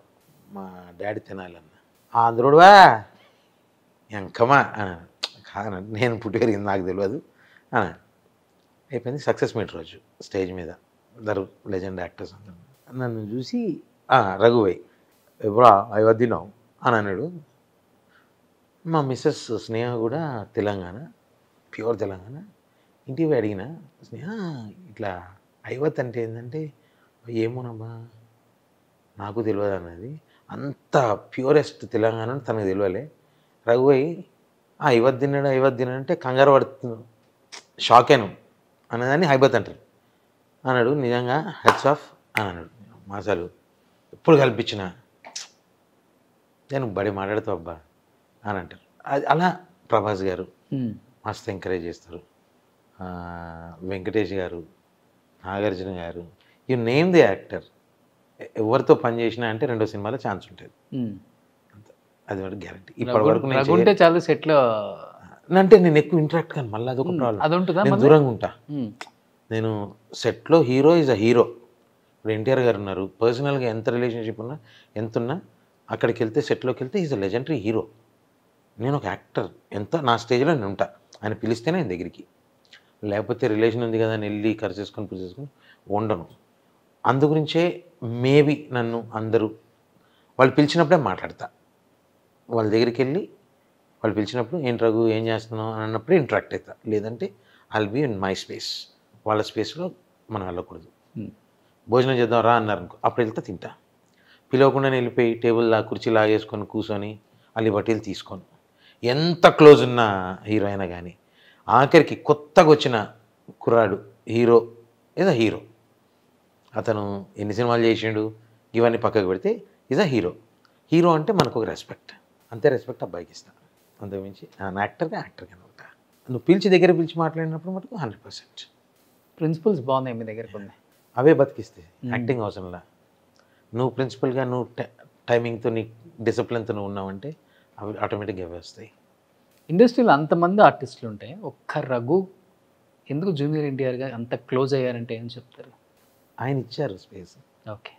C: మా డాడీ తినాలన్న. ఆంధ్రుడువా ఎంకమా అన్నాడు. కాదనండి, నేను పుట్టి పెరిగింది నాకు తెలియదు అన్నాడు. అయిపోయింది. సక్సెస్ మీట్ రోజు స్టేజ్ మీద అందరు లెజెండ్ యాక్టర్స్ అందరు నన్ను చూసి, రఘువై ఎప్పుడా అయోధ్యనావు అని అన్నాడు. మా మిస్సెస్ స్నేహ కూడా తెలంగాణ, ప్యూర్ తెలంగాణ. ఇంటికి పోయి అడిగిన, స్నేహ ఇట్లా ఐవత్ అంటే ఏంటంటే, ఏమోనమ్మా నాకు తెలియదు అన్నది. అంత ప్యూరెస్ట్ తెలంగాణ తనకు తెలియలే. రఘువై ఐవత్ తిన్నాడు అంటే కంగారు పడుతుంది, షాకేను అన్నదాన్ని హైబత్ అంటారు అన్నాడు. నిజంగా హెడ్స్ ఆఫ్ అని అన్నాడు. మాసాలు ఎప్పుడు కల్పించిన నేను బడి మాట్లాడుతావు అబ్బా అని అంటారు. అది అలా ప్రభాస్ గారు మస్తు ఎంకరేజ్ చేస్తారు. వెంకటేష్ గారు, నాగార్జున గారు, యు నేమ్ ది యాక్టర్, ఎవరితో పని చేసినా అంటే రెండో సినిమాలో ఛాన్స్ ఉంటుంది. అది ఒకటి గ్యారంటీ. ఇప్పటి వరకు నేను
B: రఘు ఉంటే చాలు సెట్లో
C: అంటే నేను ఎక్కువ ఇంటరాక్ట్ కాను, మళ్ళీ అదొక ప్రాబ్లం.
B: అది ఉంటుందా
C: నేను దూరంగా ఉంటా. నేను సెట్లో హీరో ఈజ్ అ హీరో. ఇప్పుడు ఎన్టీఆర్ గారు ఉన్నారు, పర్సనల్గా ఎంత రిలేషన్షిప్ ఉన్నా ఎంత ఉన్నా అక్కడికి వెళ్తే సెట్లోకి వెళ్తే ఈజ్ అ లెజెండరీ హీరో. నేను ఒక యాక్టర్, ఎంత నా స్టేజ్లో నేను ఉంటా, ఆయన పిలిస్తేనే ఆయన దగ్గరికి, లేకపోతే రిలేషన్ ఉంది కదా అని వెళ్ళి ఖర్చు చేసుకొని పూజ చేసుకొని ఉండను. అందుగురించే మేబీ నన్ను అందరూ వాళ్ళు పిలిచినప్పుడే మాట్లాడతా. వాళ్ళ దగ్గరికి వెళ్ళి వాళ్ళు పిలిచినప్పుడు ఏంటి రఘు ఏం చేస్తున్నావు అని అన్నప్పుడే ఇంటరాక్ట్ అవుతా. లేదంటే I'll be in my space, వాళ్ళ స్పేస్లో మనం వెళ్ళకూడదు. భోజనం చేద్దాం రా అన్నారు అనుకో, అప్పుడు వెళ్తే తింటా. పిలవకుండా వెళ్ళిపోయి టేబుల్ కుర్చీ లాగేసుకొని కూర్చొని అల్లి బట్టీలు తీసుకోను. ఎంత క్లోజ్ ఉన్న హీరో అయినా కానీ ఆఖరికి కొత్తగా వచ్చిన కుర్రాడు హీరో ఏదో హీరో, అతను ఎన్ని సినిమాలు చేసిండు ఇవన్నీ పక్కకు పెడితే ఈజ్ అ హీరో. హీరో అంటే మనకు ఒక రెస్పెక్ట్, అంతే రెస్పెక్ట్ అబ్బాయికి ఇస్తాను. అంతకుమించి యాక్టర్గా ఉంటా. నువ్వు పిలిచి మాట్లాడినప్పుడు మటుకు 100%.
B: ప్రిన్సిపల్స్ బాగున్నాయి మీ దగ్గరకు ఉన్నాయి,
C: అవే బతికిస్తాయి. యాక్టింగ్ అవసరంలా. నువ్వు ప్రిన్సిపల్గా నువ్వు టైమింగ్తో నీ డిసిప్లిన్తో నువ్వు ఉన్నావంటే అవి ఆటోమేటిక్గా అవే వస్తాయి.
B: ఇండస్ట్రీలో అంతమంది ఆర్టిస్టులు ఉంటాయి, ఒక్క రఘు ఎందుకు జూనియర్ ఎన్టీఆర్గా అంత క్లోజ్ అయ్యారంటే ఏం చెప్తారు?
C: ఆయన ఇచ్చారు space.
B: Okay,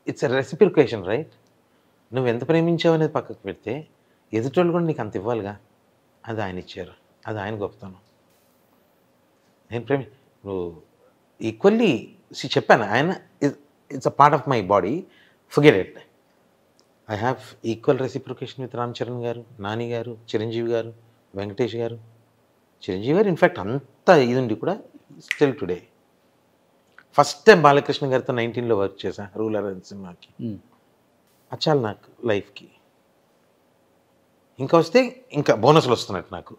C: it's a reciprocation right. నువ్వు ఎంత ప్రేమించావు అనేది పక్కకు పెడితే ఎదుటోళ్ళు కూడా నీకు అంత ఇవ్వాలిగా, అది ఆయన ఇచ్చారు, అది ఆయన గొప్పతనం. నేను నువ్వు ఈక్వల్లీ చెప్పాను, ఆయన it's a part of my body, forget it. I have equal reciprocation with Ram Charan గారు, నాని గారు, చిరంజీవి గారు, వెంకటేష్ గారు. చిరంజీవి గారు ఇన్ఫ్యాక్ట్ అంత ఇది ఉండి కూడా still today. First time Balakrishna గారితో 19లో వర్క్ చేశా రూలర్ అనే సినిమాకి. అచ్చాలి నాకు లైఫ్కి. ఇంకా వస్తే ఇంకా బోనస్లు వస్తున్నట్టు నాకు.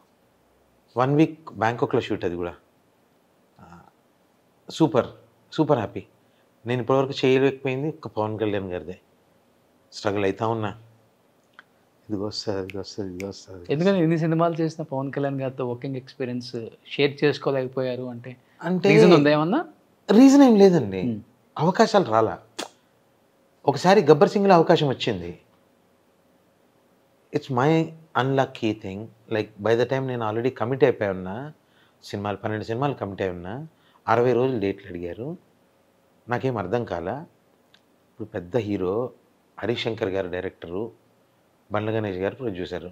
C: 1 వీక్ బ్యాంకాక్లో షూట్, అది కూడా సూపర్ హ్యాపీ. నేను ఇప్పటివరకు చేయలేకపోయింది ఒక పవన్ కళ్యాణ్ గారిదే. స్ట్రగుల్ అవుతా ఉన్నా, ఇది వస్తుంది.
B: ఎందుకంటే ఎన్ని సినిమాలు చేసిన పవన్ కళ్యాణ్ గారితో వర్కింగ్ ఎక్స్పీరియన్స్ షేర్ చేసుకోలేకపోయారు అంటే రీజన్ ఉందా ఏమన్నా?
C: రీజన్ ఏం లేదండి, అవకాశాలు రాలా. ఒకసారి గబ్బర్ సింగ్లో అవకాశం వచ్చింది. It's my unlucky thing. Like by the time నేను ఆల్రెడీ కమిట్ అయిపోయి ఉన్నా, 12 సినిమాలు కమిట్ అయి ఉన్నా. 60 రోజులు డేట్లు అడిగారు, నాకేం అర్థం కాలా. ఇప్పుడు పెద్ద హీరో హరీష్ శంకర్ గారు డైరెక్టరు, బండ్ల గణేష్ గారు ప్రొడ్యూసరు.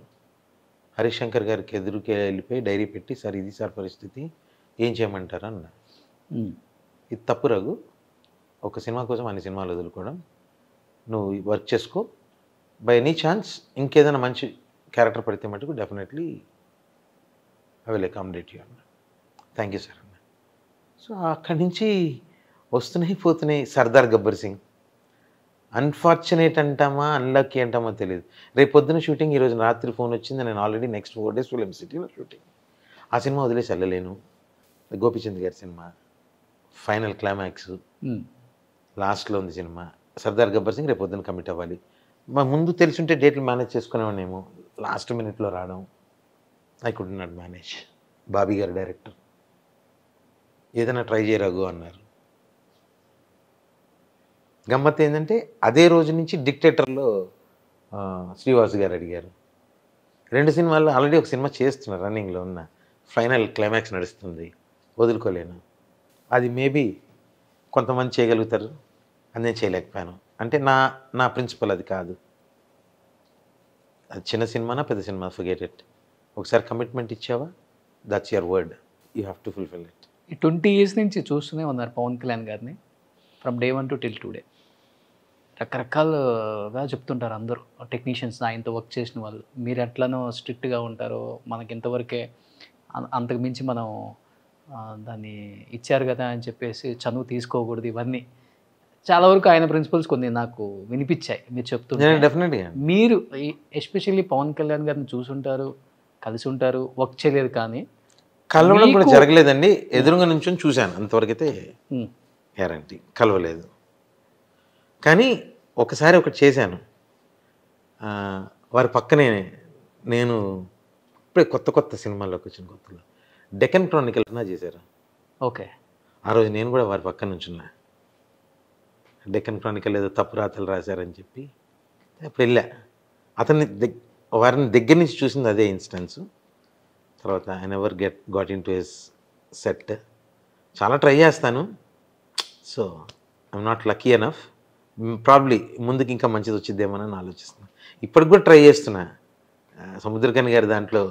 C: హరీష్ శంకర్ గారికి ఎదురుకే వెళ్ళిపోయి డైరీ పెట్టి, సార్ ఇది సార్ పరిస్థితి, ఏం చేయమంటారు అన్న. ఇది తప్పు రఘు, ఒక సినిమా కోసం అన్ని సినిమాలు వదులుకోవడం. నువ్వు వర్క్ చేసుకో, బై ఎనీ ఛాన్స్ ఇంకేదైనా మంచి క్యారెక్టర్ పడితే మటుకు definitely I will accommodate you అన్న. థ్యాంక్ యూ సార్ అన్న. సో అక్కడి నుంచి వస్తున్నాయి పోతున్నాయి. సర్దార్ గబ్బర్ సింగ్ అన్ఫార్చునేట్ అంటామా అన్లక్కీ అంటామా తెలియదు. రేపు పొద్దున షూటింగ్, ఈరోజు రాత్రి ఫోన్ వచ్చింది, నేను ఆల్రెడీ నెక్స్ట్ 4 days ఫిలిం సిటీలో షూటింగ్. ఆ సినిమా వదిలేసి వెళ్ళలేను. గోపిచంద్ గారి సినిమా ఫైనల్ క్లైమాక్స్ లాస్ట్లో ఉంది సినిమా. సర్దార్ గబ్బర్ సింగ్ రేపు పొద్దున కమిట్ అవ్వాలి. మా ముందు తెలిసింటే డేట్లు మేనేజ్ చేసుకునేవాడినేమో, లాస్ట్ మినిట్లో రావడం I could not manage. Bobby గారు డైరెక్టర్, ఏదైనా ట్రై చేయరాగు అన్నారు. గమ్మత్ ఏంటంటే అదే రోజు నుంచి డిక్టేటర్లో శ్రీవాసు గారు అడిగారు. 2 సినిమాల్లో ఆల్రెడీ ఒక సినిమా చేస్తున్నారు, రన్నింగ్లో ఉన్న, ఫైనల్ క్లైమాక్స్ నడుస్తుంది, వదులుకోలేను. అది మేబీ కొంతమంది చేయగలుగుతారు, అది నేను చేయలేకపోయాను. అంటే నా ప్రిన్సిపల్ అది కాదు. అది చిన్న సినిమానా పెద్ద సినిమా, ఫర్గెట్ ఇట్. ఒకసారి కమిట్మెంట్ ఇచ్చావా, that's your word, you have to fulfil it.
B: ఈ 20 years నుంచి చూస్తూనే ఉన్నారు పవన్ కళ్యాణ్ గారిని, from day 1 to till today. రకరకాలుగా చెప్తుంటారు అందరూ టెక్నీషియన్స్, ఆయనతో వర్క్ చేసిన వాళ్ళు. మీరు ఎట్లనో స్ట్రిక్ట్గా ఉంటారో, మనకి ఇంతవరకే అంతకు మించి మనం దాన్ని ఇచ్చారు కదా అని చెప్పేసి చనువు తీసుకోకూడదు, ఇవన్నీ చాలా వరకు ఆయన ప్రిన్సిపల్స్ కొన్ని నాకు వినిపించాయి మీరు చెప్తుంటే.
C: డెఫినెట్గా
B: మీరు ఎస్పెషల్లీ పవన్ కళ్యాణ్ గారిని చూసుంటారు, కలిసి ఉంటారు, వర్క్ చేయలేదు, కానీ
C: కలవడం కూడా జరగలేదండి. ఎదురుగా నుంచి చూశాను, అంతవరకైతే గ్యారంటీ. కలవలేదు. కానీ ఒకసారి ఒకటి చేశాను, వారి పక్కనే నేను ఇప్పుడే కొత్త సినిమాల్లోకి వచ్చిన కొత్తలో డెక్కన్ క్రానికల్ చేశారు.
B: ఓకే.
C: ఆ రోజు నేను కూడా వారి పక్కన నుంచున్నా. డెక్కన్ క్రానికల్ ఏదో తప్పు రాతలు రాశారని చెప్పి అప్పుడు వెళ్ళా. అతన్ని వారిని దగ్గర నుంచి చూసింది అదే ఇన్స్టెన్స్. తర్వాత I never got in to his set. చాలా ట్రై చేస్తాను. So I'm not lucky enough. Probably ముందుకు ఇంకా మంచిది వచ్చిద్దేమోనని ఆలోచిస్తున్నా. ఇప్పటికి కూడా ట్రై చేస్తున్నా. సముద్రకని గారి దాంట్లో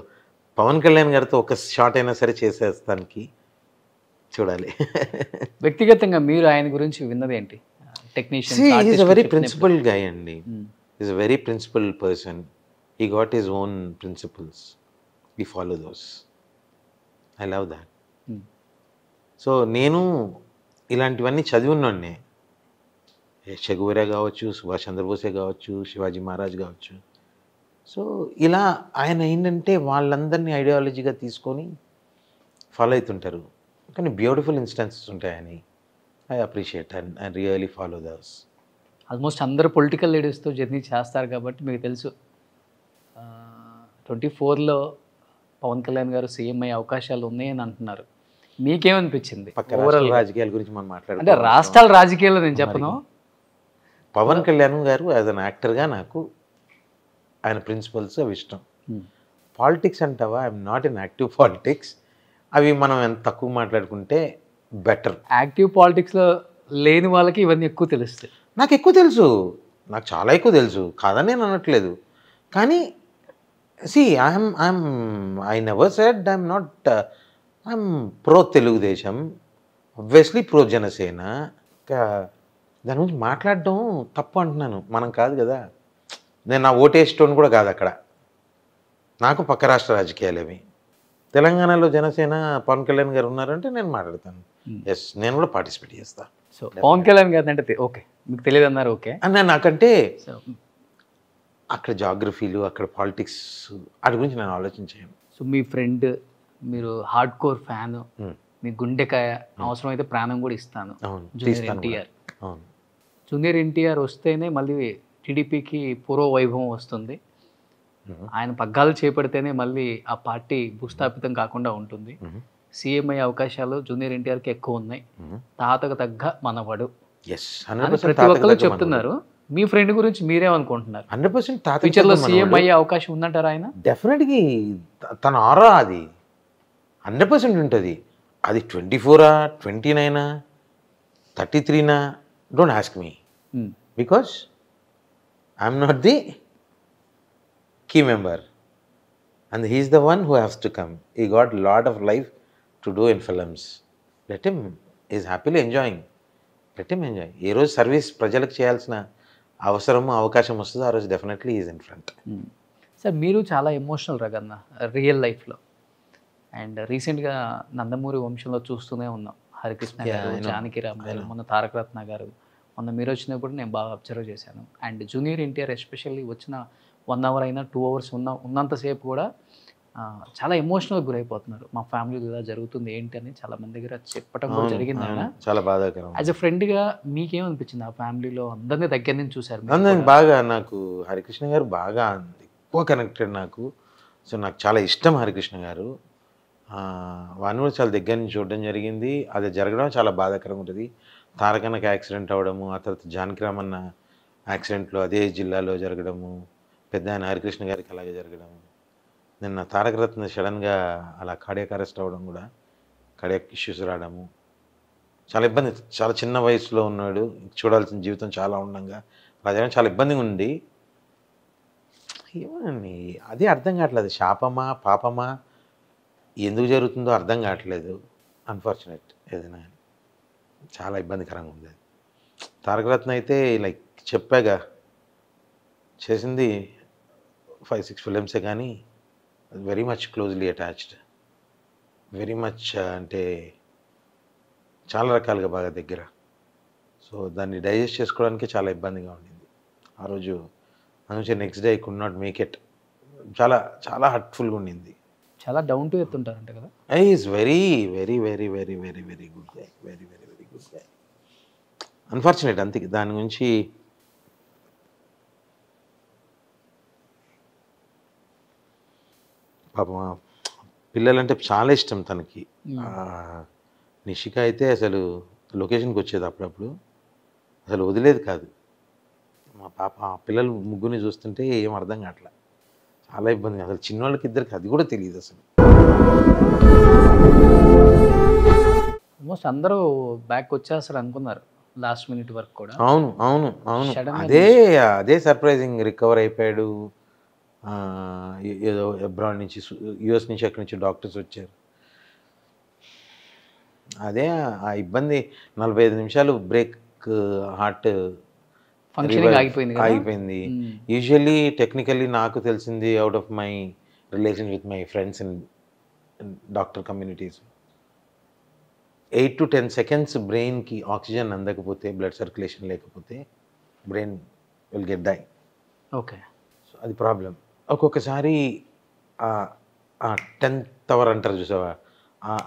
C: పవన్ కళ్యాణ్ గారితో ఒక షాట్ అయినా సరే చేసేస్తానికి చూడాలి.
B: వ్యక్తిగతంగా మీరు ఆయన గురించి విన్నది ఏంటి? Technician
C: is a very principle guy అండి. Is a very principle person. He got his own principles. He follow those. I love that. So నేను ఇలాంటివన్నీ చదివి ఉన్నాను. చెగువెరా కావచ్చు, సుభాష్ చంద్రబోసే కావచ్చు, శివాజీ మహారాజ్ కావచ్చు. సో ఇలా ఆయన ఏంటంటే వాళ్ళందరినీ ఐడియాలజీగా తీసుకొని ఫాలో అవుతుంటారు. కానీ బ్యూటిఫుల్ ఇన్స్టెన్సెస్ ఉంటాయని I appreciate and really follow those.
B: Almost అందరు పొలిటికల్ లీడర్స్తో జర్నీ చేస్తారు కాబట్టి మీకు తెలుసు 24లో పవన్ కళ్యాణ్ గారు సీఎం అయ్యే అవకాశాలు ఉన్నాయని అంటున్నారు. మీకేమనిపించింది?
C: రాజకీయాల గురించి మనం
B: అంటే
C: మాట్లాడుకుంటే
B: రాష్ట్రాల రాజకీయాల్లో నేను చెప్పను.
C: పవన్ కళ్యాణ్ గారు యాజ్ అన్ యాక్టర్గా నాకు ఆయన ప్రిన్సిపల్స్ అవి ఇష్టం. పాలిటిక్స్ అంటావా, I'm not in active politics. అవి మనం ఎంత తక్కువ మాట్లాడుకుంటే బెటర్.
B: యాక్టివ్ పాలిటిక్స్లో లేని వాళ్ళకి ఇవన్నీ ఎక్కువ తెలుస్తాయి.
C: నాకు ఎక్కువ తెలుసు, నాకు చాలా ఎక్కువ తెలుసు, కాదని నేను అనట్లేదు. కానీ I never said I'm not I'm pro Telugu Desam, obviously pro Janasena. దాని గురించి మాట్లాడడం తప్పు అంటున్నాను, మనం కాదు కదా. నేను నా ఓటేస్టోన్ కూడా కాదు అక్కడ. నాకు పక్క రాష్ట్ర రాజకీయాలు అవి. తెలంగాణలో జనసేన పవన్ కళ్యాణ్ గారు ఉన్నారంటే నేను మాట్లాడతాను. ఎస్, నేను కూడా పార్టిసిపేట్ చేస్తాను.
B: సో పవన్ కళ్యాణ్ గారు అంటే ఓకే, మీకు తెలియదు అన్నారు. ఓకే
C: అన్న, నాకంటే అక్కడ జాగ్రఫీలు, అక్కడ పాలిటిక్స్, వాటి గురించి నేను ఆలోచించాను.
B: సో మీ ఫ్రెండ్, మీరు హార్డ్ కోర్ ఫ్యాన్, మీ గుండెకాయ, అవసరమైతే ప్రాణం కూడా ఇస్తాను జూనియర్ ఎన్టీఆర్. జూనియర్ ఎన్టీఆర్ వస్తేనే మళ్ళీ టీడీపీకి పూర్వ వైభవం వస్తుంది. ఆయన పగ్గాలు చేపడితేనే మళ్ళీ ఆ పార్టీ భూస్థాపితం కాకుండా ఉంటుంది. సీఎం అయ్యే అవకాశాలు జూనియర్ ఎన్టీఆర్కి ఎక్కువ ఉన్నాయి. తాతకు తగ్గ మనవడు ప్రతి ఒక్కరు చెప్తున్నారు. మీ ఫ్రెండ్ గురించి మీరేమనుకుంటున్నారు?
C: 100%
B: ఫ్యూచర్లో సీఎం అయ్యే అవకాశం ఉందంటారా ఆయన?
C: డెఫినెట్గా తన ఆరా అది 100% ఉంటుంది. అది 24 29 33 don't ask me, because I'm not the key member and he is the one who has to come. He got lot of life to do in films. Let him is happily enjoying. Let him enjoy. ఏ రోజు సర్వీస్ ప్రజలకు చేయాల్సిన అవసరము అవకాశం వస్తుందో ఆ రోజు definitely is in front.
B: Sir మీరు చాలా ఎమోషనల్ రగన్న రియల్ లైఫ్లో. అండ్ రీసెంట్గా నందమూరి వంశంలో చూస్తూనే ఉన్నాం. హరికృష్ణ గారు, జానకిరామ్ గారు, మొన్న తారక రత్న గారు, మొన్న మీరు వచ్చినప్పుడు నేను బాగా అబ్జర్వ్ చేశాను. అండ్ జూనియర్ ఎన్టీఆర్ ఎస్పెషల్లీ వచ్చిన 1 hour అయినా 2 hours ఉన్నంతసేపు కూడా చాలా ఎమోషనల్గా గురైపోతున్నారు. మా ఫ్యామిలీలో ఇలా జరుగుతుంది ఏంటి అని చాలా మంది దగ్గర చెప్పడం కూడా జరిగింది. ఆయన
C: చాలా బాధాకరం.
B: యాజ్ ఎ ఫ్రెండ్గా మీకేమనిపించింది? ఆ ఫ్యామిలీలో అందరినీ దగ్గర నుంచి చూశారు.
C: బాగా నాకు హరికృష్ణ గారు బాగా ఎక్కువ కనెక్టెడ్ నాకు. సో నాకు చాలా ఇష్టం హరికృష్ణ గారు. వాడిని కూడా చాలా దగ్గర నుంచి చూడడం జరిగింది. అది జరగడం చాలా బాధాకరంగా ఉంటుంది. తారకన్నకి యాక్సిడెంట్ అవ్వడము, ఆ తర్వాత జానకిరామన్న యాక్సిడెంట్లో అదే జిల్లాలో జరగడము, పెద్ద ఆయన హరికృష్ణ గారికి అలాగే జరగడము. నిన్న తారక రత్న సడన్గా అలా కార్డియాక్ అరెస్ట్ అవ్వడం, కూడా కార్డియాక్ ఇష్యూస్ రావడము చాలా ఇబ్బంది. చాలా చిన్న వయసులో ఉన్నాడు, చూడాల్సిన జీవితం చాలా ఉండగా అదే చాలా ఇబ్బందిగా ఉంది. ఏమోనండి, అదే అర్థం కావట్లేదు. శాపమా పాపమా ఎందుకు జరుగుతుందో అర్థం కావట్లేదు. అన్ఫార్చునేట్. ఏదైనా చాలా ఇబ్బందికరంగా ఉంది. తారకరత్న అయితే లైక్ చెప్పాగా చేసింది 5-6 ఫిలిమ్సే, కానీ very much closely attached. Very much అంటే చాలా రకాలుగా బాగా దగ్గర. సో దాన్ని డైజెస్ట్ చేసుకోవడానికి చాలా ఇబ్బందిగా ఉండింది ఆ రోజు. అందుకే next day I could not make it. చాలా చాలా హర్ట్ఫుల్గా ఉండింది.
B: చాలా డౌన్ టు ఎర్త్ ఉంటారంట కదా.
C: Is very very very very very very good guy. Very very very good guy. Unfortunate అంతే. దాని గురించి పాపం పిల్లలంటే చాలా ఇష్టం తనకి. నిషిక అయితే అసలు లొకేషన్కి వచ్చేది అప్పుడప్పుడు, అసలు వదిలేదు కాదు. మా పాప ఆ పిల్లలు ముగ్గురిని చూస్తుంటే ఏం అర్థం కావట్లా, చాలా ఇబ్బంది. అసలు చిన్నవాళ్ళకి ఇద్దరికి అది కూడా తెలియదు అసలు.
B: ఆల్మోస్ట్ అందరూ బ్యాక్ వచ్చేస్తారు అనుకున్నారు లాస్ట్ మినిట్ వరకు కూడా.
C: అవును అవును అవును,
B: Sudden గా
C: అదే సర్ప్రైజింగ్. రికవర్ అయిపోయాడు. ఏదో అబ్రాడ్ నుంచి, యుఎస్ నుంచి, ఎక్కడి నుంచి డాక్టర్స్ వచ్చారు. అదే ఆ ఇబ్బంది. 45 నిమిషాలు బ్రేక్, హార్ట్
B: ఫంక్షనింగ్ ఆగిపోయింది కదా.
C: ఆగిపోయింది. యూజువల్లీ టెక్నికల్లీ నాకు తెలిసింది, out of my relation with my friends in doctor communities, 8 to 10 seconds బ్రెయిన్కి ఆక్సిజన్ అందకపోతే, బ్లడ్ సర్క్యులేషన్ లేకపోతే brain will get die.
B: Okay,
C: so అది ప్రాబ్లం. ఒక్కొక్కసారి 10th అవర్ అంటారు చూసావా,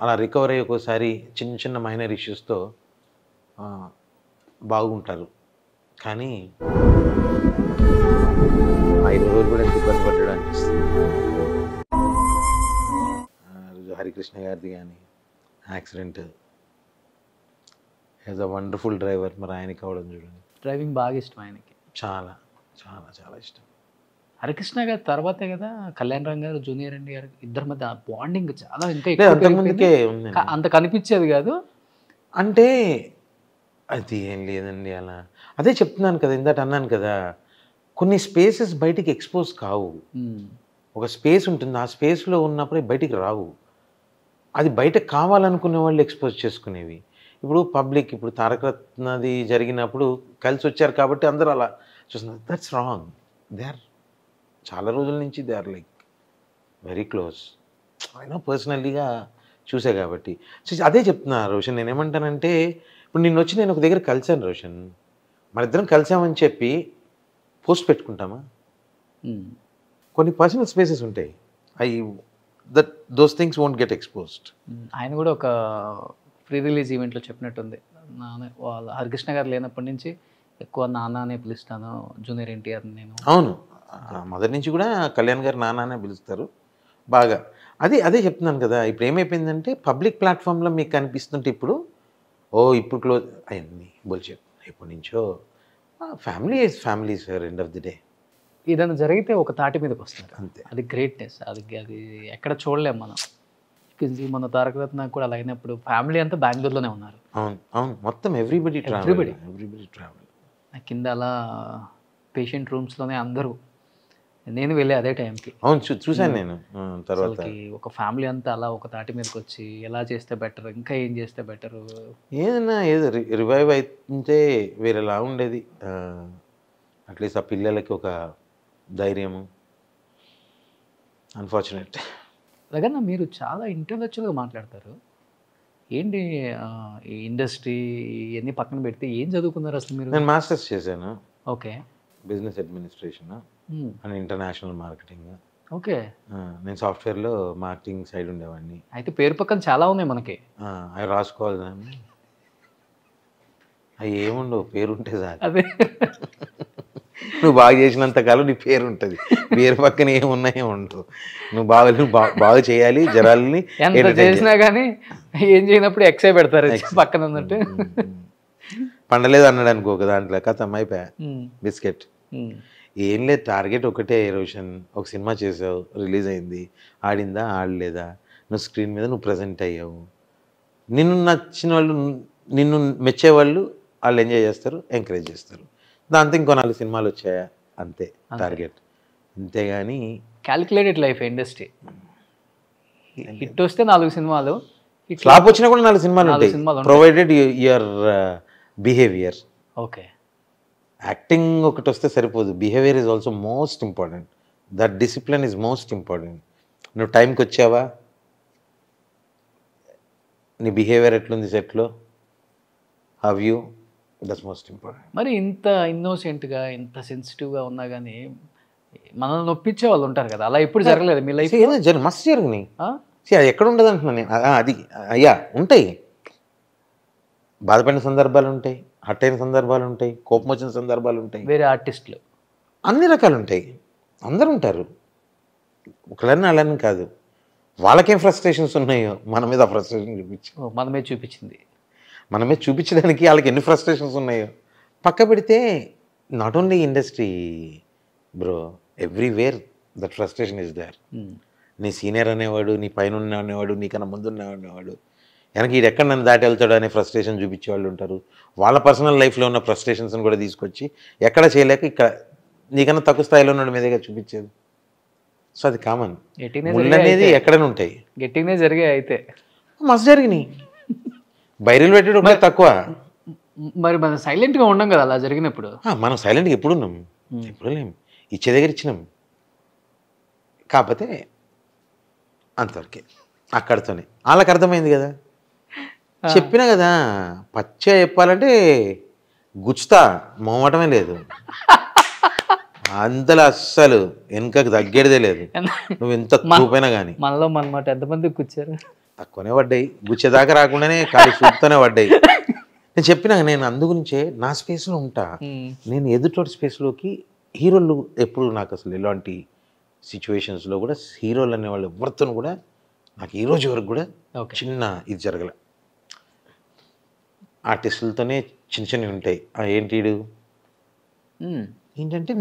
C: అలా రికవర్ అయ్యి ఒక్కోసారి చిన్న చిన్న మైనర్ ఇష్యూస్తో బాగుంటారు. కానీ 5 రోజులు కూడా ఎంత ఇబ్బంది పడ్డాడు అనిపిస్తుంది. హరికృష్ణ గారిది కానీ accident, as a wonderful driver, మరి ఆయనకి అవ్వడం చూడండి.
B: డ్రైవింగ్ బాగా ఇష్టం ఆయనకి,
C: చాలా చాలా చాలా ఇష్టం.
B: హరికృష్ణ గారి తర్వాతే కదా కళ్యాణ్ రామ్ గారు, జూనియర్ ఎన్టీ గారు ఇద్దరి మధ్య బాండింగ్ చాలా ఇంకా
C: లేదు, అంతకుముందుకే ఉంది.
B: అంత కనిపించేది కాదు.
C: అంటే అది ఏం లేదండి అలా. అదే చెప్తున్నాను కదా, ఇందాక అన్నాను కదా, కొన్ని స్పేసెస్ బయటికి ఎక్స్పోజ్ కావు. ఒక స్పేస్ ఉంటుంది, ఆ స్పేస్లో ఉన్నప్పుడే బయటికి రావు. అది బయట కావాలనుకునే వాళ్ళు ఎక్స్పోజ్ చేసుకునేవి. ఇప్పుడు పబ్లిక్, ఇప్పుడు తారక రత్నది జరిగినప్పుడు కలిసి వచ్చారు కాబట్టి అందరూ అలా చూస్తున్నారు. That's wrong. దే ఆర్ చాలా రోజుల నుంచి they are like very close. అయినా పర్సనల్లీగా చూసే కాబట్టి. సో అదే చెప్తున్నా రోషన్, నేనేమంటానంటే, ఇప్పుడు నిన్న వచ్చి నేను ఒక దగ్గర కలిసాను రోషన్, మన ఇద్దరం కలిసామని చెప్పి పోస్ట్ పెట్టుకుంటామా? కొన్ని పర్సనల్ స్పేసెస్ ఉంటాయి, those things won't get exposed.
B: ఆయన కూడా ఒక ప్రీ రిలీజ్ ఈవెంట్లో చెప్పినట్టుంది, వాళ్ళ హరికృష్ణ గారు లేనప్పటి నుంచి ఎక్కువ నాన్న అనే పిలుస్తాను జూనియర్ ఎన్టీఆర్ నేను.
C: అవును, మొదటి నుంచి కూడా కళ్యాణ్ గారు నాన్ననే పిలుస్తారు బాగా. అదే చెప్తున్నాను కదా, ఇప్పుడు ఏమైపోయిందంటే పబ్లిక్ ప్లాట్ఫామ్లో మీకు కనిపిస్తుంటే ఇప్పుడు క్లోజ్ అవన్నీ బుల్షిట్. ఎప్పటి నుంచో family is family sir, end of the day.
B: ఏదైనా జరిగితే ఒక తాటి మీదకి వస్తారు,
C: అంతే.
B: అది గ్రేట్నెస్. అది ఎక్కడ చూడలేము మనం. మన తారక రత్న కూడా అలా అయినప్పుడు ఫ్యామిలీ అంతా బెంగళూరులోనే ఉన్నారు.
C: అవును అవును, మొత్తం ఎవ్రీబడి ట్రావెల్.
B: కింద అలా పేషెంట్ రూమ్స్లోనే అందరూ, నేను వెళ్ళే అదే టైంకి.
C: అవును, చూశాను నేను. తర్వాత
B: ఒక ఫ్యామిలీ అంతా అలా ఒక తాటి మీదకి వచ్చి ఎలా చేస్తే బెటర్, ఇంకా ఏం చేస్తే బెటర్,
C: ఏదో రివైవ్ అయితే వేరేలా ఉండేది. అట్లీస్ట్ ఆ పిల్లలకి ఒక ధైర్యము. అన్ఫార్చునేట్.
B: అలాగన్నా మీరు చాలా ఇంటలెక్చువల్గా మాట్లాడతారు. ఏంటి ఈ ఇండస్ట్రీ ఇవన్నీ పక్కన పెడితే ఏం చదువుకున్నారు అసలు మీరు?
C: నేను మాస్టర్స్ చేశాను.
B: Okay.
C: Business administration and international marketing.
B: Okay.
C: నేను సాఫ్ట్వేర్లో మార్కెటింగ్ సైడ్ ఉండేవాడిని.
B: అయితే పేరు పక్కన చాలా ఉన్నాయి మనకి.
C: అవి రాసుకోవాలి దాన్ని. అవి ఏముండవు, పేరు ఉంటే చాలు.
B: అదే
C: నువ్వు బాగా చేసినంత కాలం నీ పేరు ఉంటుంది, పేరు పక్కన ఏమున్నాయో ఉండవు. నువ్వు బాగా చేయాలి, జనాల్ని
B: ఎంత చేసినా కానీ ఏం చేయనప్పుడు ఎక్సై పెడతారు పక్కన ఉన్నట్టు.
C: పండలేదు అన్నాడు అనుకో ఒక దాంట్లో, కథ అయిపోయా బిస్కెట్. ఏం లేదు, టార్గెట్ ఒకటే రోషన్. ఒక సినిమా చేసావు, రిలీజ్ అయింది, ఆడిందా ఆడలేదా, నువ్వు స్క్రీన్ మీద నువ్వు ప్రజెంట్ అయ్యావు, నిన్ను నచ్చిన వాళ్ళు, నిన్ను మెచ్చేవాళ్ళు వాళ్ళు ఎంజాయ్ చేస్తారు, ఎంకరేజ్ చేస్తారు. దాంతో ఇంకో 4 సినిమాలు వచ్చాయా, అంతే టార్గెట్. అంతేగాని
B: క్యాలిక్యులేటెడ్ లైఫ్ ఇండస్ట్రీ. హిట్ వస్తే 4 సినిమాలు,
C: ఫ్లాప్ వచ్చినా కూడా 4 సినిమాలు ఉంటాయి, provided your behaviour.
B: Okay.
C: Acting ఒకటి వస్తే సరిపోదు, behaviour is also most important. That discipline is most important. నువ్వు టైంకి వచ్చావా, నీ బిహేవియర్ ఎట్లుంది సెట్లో, have you, that's most important.
B: మరి ఇంత ఇన్నోసెంట్గా ఇంత సెన్సిటివ్గా ఉన్నా కానీ మనల్ని నొప్పించే వాళ్ళు ఉంటారు కదా, అలా ఎప్పుడు జరగలేదు మీ లైఫ్?
C: మస్తు జరిగినాయి. అది ఎక్కడ ఉండదు అంటున్నాను నేను. అది అయ్యా ఉంటాయి, బాధపడిన సందర్భాలు ఉంటాయి, హట్ అయిన సందర్భాలు ఉంటాయి, కోపం వచ్చిన సందర్భాలు ఉంటాయి.
B: వేరే ఆర్టిస్టులు
C: అన్ని రకాలు ఉంటాయి, అందరూ ఉంటారు, ఒకళ్ళని అలాని కాదు. వాళ్ళకేం ఫ్రస్ట్రేషన్స్ ఉన్నాయో మన మీద ఫ్రస్ట్రేషన్
B: మనమే చూపించింది.
C: మనమే చూపించడానికి వాళ్ళకి ఎన్ని ఫ్రస్ట్రేషన్స్ ఉన్నాయో పక్క పెడితే, not only industry bro, everywhere that frustration is there. నీ సీనియర్ అనేవాడు, నీ పైన అనేవాడు, నీకన్నా ముందు అనేవాడు, వెనక ఇది ఎక్కడ నన్ను దాటి వెళ్తాడు అనే ఫ్రస్ట్రేషన్ చూపించే వాళ్ళు ఉంటారు. వాళ్ళ పర్సనల్ లైఫ్లో ఉన్న ఫ్రస్ట్రేషన్స్ని కూడా తీసుకొచ్చి ఎక్కడ చేయలేక ఇక్కడ నీకన్నా తక్కువ స్థాయిలో ఉన్న మీదేగా చూపించేది. సో అది కామన్. ముళ్ళు అనేది ఎక్కడైనా ఉంటాయి.
B: గట్టిగానే జరిగాయి అయితే
C: మస్తు జరిగినాయి. బైరీలు పెట్టడం ఒకటే తక్కువ.
B: మరి మనం సైలెంట్గా ఉండం కదా అలా జరిగినప్పుడు.
C: మనం సైలెంట్గా ఎప్పుడు ఉన్నాం? ఎప్పుడు లేము. ఇచ్చే దగ్గర ఇచ్చినాం. కాకపోతే అంతవరకే, అక్కడితోనే. వాళ్ళకి అర్థమైంది కదా, చెప్పినా కదా. పచ్చ చెప్పాలంటే గుచ్చుతా, మొహమాటమే లేదు. అంతలో అస్సలు వెనుకకు తగ్గేదే లేదు. నువ్వు ఎంత చూపైనా కానీ
B: మనలో మనమాట ఎంతమంది కూర్చారు?
C: తక్కువనే పడ్డాయి. గుచ్చేదాకా రాకుండానే ఖాళీ చూపుతూనే పడ్డాయి. నేను చెప్పినా, నేను అందు గురించే నా స్పేస్లో ఉంటా. నేను ఎదుటోటి స్పేస్లోకి హీరోలు ఎప్పుడు నాకు అసలు ఎలాంటి సిచ్యువేషన్స్లో కూడా హీరోలు అనేవాళ్ళు ఎవరితో కూడా నాకు ఈ రోజు వరకు కూడా చిన్న ఇది జరగల. ఆర్టిస్టులతోనే చిన్న చిన్నవి ఉంటాయి. ఏంటి ఏంటంటే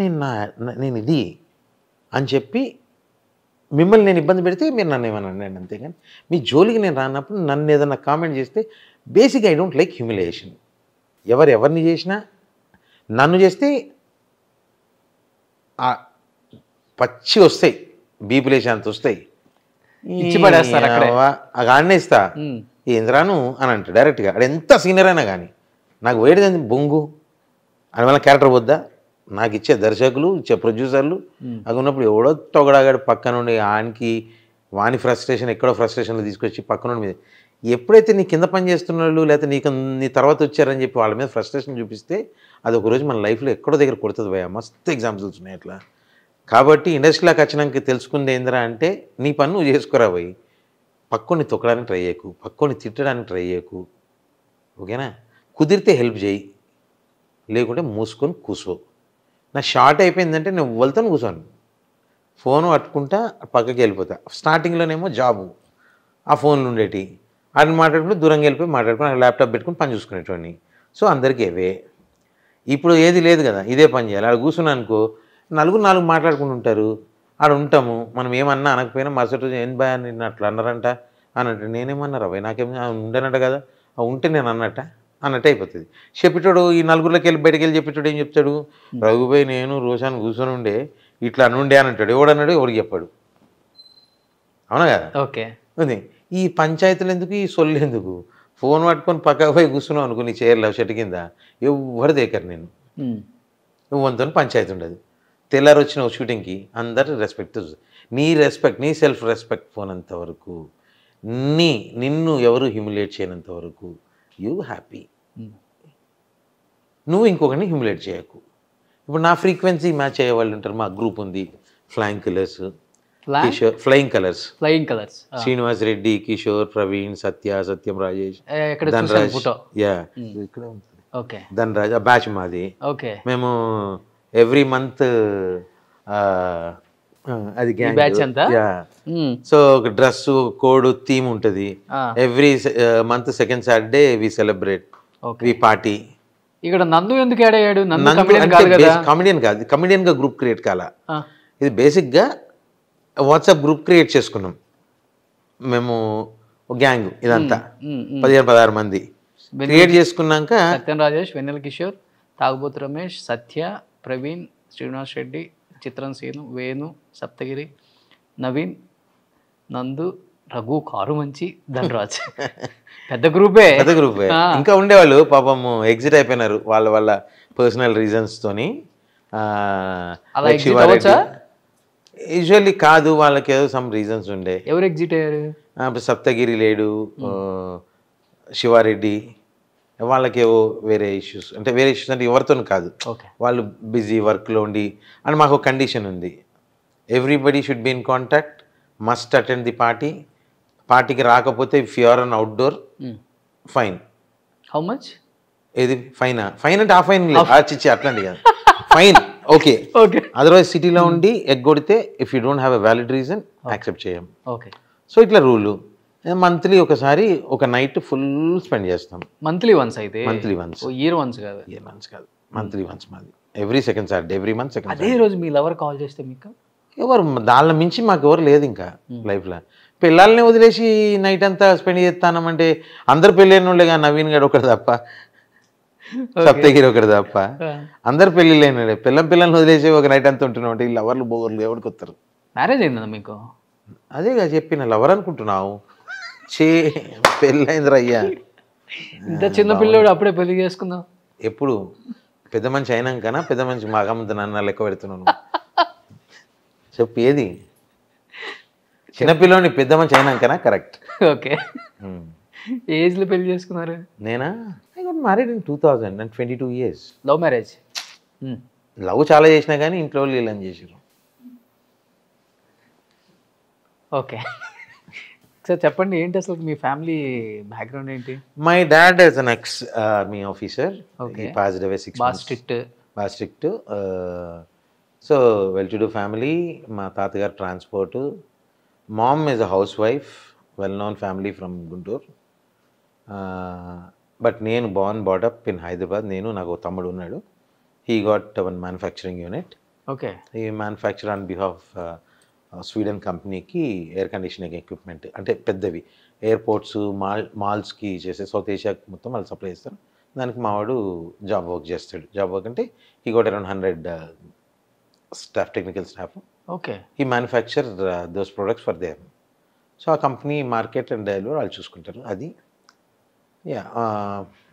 C: నేను ఇది అని చెప్పి మిమ్మల్ని నేను ఇబ్బంది పెడితే మీరు నన్ను ఏమన్నా అన్నాను, అంతేగాని మీ జోలికి నేను రానప్పుడు నన్ను ఏదన్నా కామెంట్ చేస్తే బేసిక్గా ఐ డోంట్ లైక్ హ్యూమిలియేషన్. ఎవరిని చేసినా నన్ను చేస్తే పచ్చి వస్తాయి, బీపులేసి అంత వస్తాయి,
B: ఇచ్చి పడేస్తారు.
C: ఆడనే ఇస్తా ఏంద్రాను అని అంటే డైరెక్ట్గా. ఆడు ఎంత సీనియర్ అయినా కానీ నాకు వేడిది బొంగు అని వల్ల క్యారెక్టర్ వద్దా. నాకు ఇచ్చే దర్శకులు, ఇచ్చే ప్రొడ్యూసర్లు అది ఉన్నప్పుడు ఎవడో తొగడాగాడు పక్క నుండి వాని ఫ్రస్ట్రేషన్ ఎక్కడో ఫ్రస్ట్రేషన్లు తీసుకొచ్చి పక్క నుండి మీద ఎప్పుడైతే నీ కింద పని చేస్తున్న వాళ్ళు లేకపోతే నీ తర్వాత వచ్చారని చెప్పి వాళ్ళ మీద ఫ్రస్ట్రేషన్ చూపిస్తే అది ఒకరోజు మన లైఫ్లో ఎక్కడో దగ్గర కొడుతుంది భయ. మస్తు ఎగ్జాంపుల్స్ ఉన్నాయి అట్లా. కాబట్టి ఇండస్ట్రీలోకి వచ్చినాక తెలుసుకుంది ఏందిరా అంటే, నీ పని నువ్వు చేసుకురా పోయి, పక్కోని తొక్కడానికి ట్రై చేయకు, పక్కోని తిట్టడానికి ట్రై చేయకు, ఓకేనా? కుదిరితే హెల్ప్ చేయి, లేకుంటే మూసుకొని కూసో. నా షార్ట్ అయిపోయిందంటే నేను వెళ్తాను, కూర్చోను, ఫోన్ పట్టుకుంటా పక్కకి వెళ్ళిపోతా. స్టార్టింగ్లోనేమో జాబు, ఆ ఫోన్లు ఉండేటి, వాటిని మాట్లాడుకుంటూ దూరంగా వెళ్ళిపోయి మాట్లాడుకుని ల్యాప్టాప్ పెట్టుకుని పని చూసుకునేటోని. సో అందరికీ అవే. ఇప్పుడు ఏది లేదు కదా, ఇదే పని చేయాలి. ఆడ కూర్చున్నాను అనుకో, నాలుగు మాట్లాడుకుంటూ ఉంటారు, ఆడ ఉంటాము. మనం ఏమన్నా అనకపోయినా మరుసటి రోజు ఏం భయ నిన్ను అట్లా అన్నారంట అన్నట్టు. నేనేమన్నారా భయ, నాకేం ఉండేనట్ట కదా, ఉంటే నేను అన్నట్టు అయిపోతుంది. చెప్పేటోడు ఈ నలుగురిలోకి వెళ్ళి బయటకు వెళ్ళి చెప్పేటోడు ఏం చెప్తాడు, రఘుభాయ్ నేను రోజాను కూర్చొని ఉండే ఇట్లా అనుండే అని అంటాడు. ఎవడన్నాడు, ఎవరికి చెప్పాడు. అవునా కదా?
B: ఓకే.
C: ఉంది. ఈ పంచాయతీలు ఎందుకు, ఈ సొల్లు ఎందుకు? ఫోన్ పట్టుకొని పక్కకు పోయి కూర్చున్నావు అనుకో, నీ చైర్లో షర్ట్ కింద ఎవరు దేకరు నేను, నువ్వు వంతో పంచాయతీ ఉండదు. తెల్లారు వచ్చిన షూటింగ్కి అందరు రెస్పెక్ట్, నీ రెస్పెక్ట్, నీ సెల్ఫ్ రెస్పెక్ట్ పోనంత వరకు, నిన్ను ఎవరు హ్యూమిలేట్ చేయనంత వరకు యూ హ్యాపీ. నువ్వు ఇంకొకరిని హ్యూమిలేట్ చేయకు. ఇప్పుడు నా ఫ్రీక్వెన్సీ మ్యాచ్ అయ్యే వాళ్ళు ఉంటారు. మా గ్రూప్ ఉంది, flying colours, Kishore, flying colours, Srinivas Reddy, Kishore, Praveen, Satyam Rajesh, Dhanraj, ఇక్కడే ఉంటుంది ధనరాజ్. ఆ బ్యాచ్ మాది. మేము ఎవ్రీ మంత్ అది గ్యాంగ్. సో ఒక డ్రెస్ కోడ్ థీమ్ ఉంటుంది. Every month second Saturday we celebrate, we party.
B: ఇక్కడ నందు ఎందుకు యాడ్ అయ్యాడు?
C: కామెడియన్ కాదు, కామెడియన్ గా గ్రూప్ క్రియేట్ కాల. ఇది బేసిక్ గా వాట్సాప్ గ్రూప్ క్రియేట్ చేసుకున్నాం మేము, గ్యాంగ్ ఇదంతా 15-16 మంది క్రియేట్ చేసుకున్నాక
B: సత్యం రాజేష్, వెన్నెల కిషోర్, తాగుబోతు రమేష్, సత్య, ప్రవీణ్, శ్రీనివాస్ రెడ్డి, చిత్రం సీను, వేణు, సప్తగిరి, నవీన్, నందు, రఘు, కారు మంచి, ధనరాజ్. పెద్ద గ్రూపే.
C: ఇంకా ఉండేవాళ్ళు పాపం ఎగ్జిట్ అయిపోయినారు వాళ్ళ పర్సనల్ రీజన్స్ తోని. యూజువల్లీ కాదు, వాళ్ళకి ఏదో సమ్ రీజన్స్ ఉండే.
B: ఎవరు ఎగ్జిట్ అయ్యారు?
C: సప్తగిరి లేడు, శివారెడ్డి, వాళ్ళకేవో వేరే ఇష్యూస్ అంటే ఎవరితో కాదు, వాళ్ళు బిజీ వర్క్లో ఉండి. అండ్ మాకు ఒక కండిషన్ ఉంది, everybody should be in contact, must attend the party. పార్టీకి రాకపోతే if you are on outdoor fine.
B: How much?
C: ఏది ఫైన్? ఫైన్ అంటే ఆ ఫైన్ చిచ్చి అట్లాంటి కాదు, ఫైన్. ఓకే, అదర్వైజ్ సిటీలో ఉండి ఎగ్గొడితే if you don't have a valid reason accept చేయం. సో ఇట్లా రూలు. మంత్లీ ఒకసారి ఒక నైట్ ఫుల్ స్పెండ్ చేస్తాం.
B: మంత్లీ వన్స్ అయితే?
C: Monthly once.
B: ఇయర్ వన్స్ కాదు?
C: ఇయర్ వన్స్ కాదు, మంత్లీ వన్స్ మాది. Every second Saturday, every month second.
B: అదే రోజు మీ లవర్ కాల్ చేస్తే మీకు
C: ఎవరు దానిలో మించి మాకు ఎవరు లేదు ఇంకా లైఫ్లో. పిల్లల్ని వదిలేసి నైట్ అంతా స్పెండ్ చేస్తానమంటే అందరు పెళ్ళైన వాళ్ళే కానీ నవీన్ గడు ఒకటి తప్ప, సప్తగిరి ఒకటి తప్ప అందరు పెళ్ళి లేనాడే. పిల్లల్ని వదిలేసి ఒక నైట్ అంతా ఉంటున్నాం అంటే ఈ లవర్లు బోవర్లు ఎవరికి వస్తారు?
B: మ్యారేజ్ అయిందా మీకు?
C: అదేగా చెప్పిన లవర్ అనుకుంటున్నావు, చే పెళ్ళైందిరా అయ్యా.
B: ఇంత చిన్న పిల్లోడు అప్పుడే పెళ్లి చేసుకుందాం?
C: ఎప్పుడు పెద్ద మనిషి అయినాకనా పెద్ద మనిషి మాగమ్మ నన్ను లెక్క పెడుతున్నాను చెప్పు ఏది? చిన్నపిల్లని పెద్ద మనిషి అయినాకనా? కరెక్ట్.
B: ఓకే. ఏజ్లో పెళ్లి చేసుకున్నారు?
C: నేనా? I got married in 2000 and 22 years.
B: Love marriage?
C: Love చాలా చేసినా కానీ ఇంట్లో వాళ్ళు వీళ్ళని చేసారు.
B: ఓకే. సార్ చెప్పండి, ఏంటి అసలు మీ ఫ్యామిలీ బ్యాక్గ్రౌండ్ ఏంటి?
C: My dad is an ex army officer.
B: Okay.
C: Passed away 6
B: బాగా
C: months.
B: Strict.
C: So well to do family. మా తాతగారు transport. Ma'am is a house wife, well known family from Guntur. But నేను బాటప్ ఇన్ హైదరాబాద్. నాకు తమ్ముడు ఉన్నాడు. He got one manufacturing unit.
B: Okay.
C: ఈ మ్యానుఫ్యాక్చర్ ఆన్ బిహాఫ్ స్వీడన్ కంపెనీకి ఎయిర్ కండిషనింగ్ ఎక్విప్మెంట్, అంటే పెద్దవి ఎయిర్పోర్ట్స్ మాల్స్కి చేసే సౌత్ ఏషియాకి మొత్తం వాళ్ళు సప్లై చేస్తారు. దానికి మావాడు జాబ్ వర్క్ చేస్తాడు. జాబ్ వర్క్ అంటే ఈ got around 100 staff, technical staff.
B: Okay.
C: ఈ manufacture those products for them. So ఆ కంపెనీ మార్కెట్ అండ్ డెలివరీ వాళ్ళు చూసుకుంటారు. అది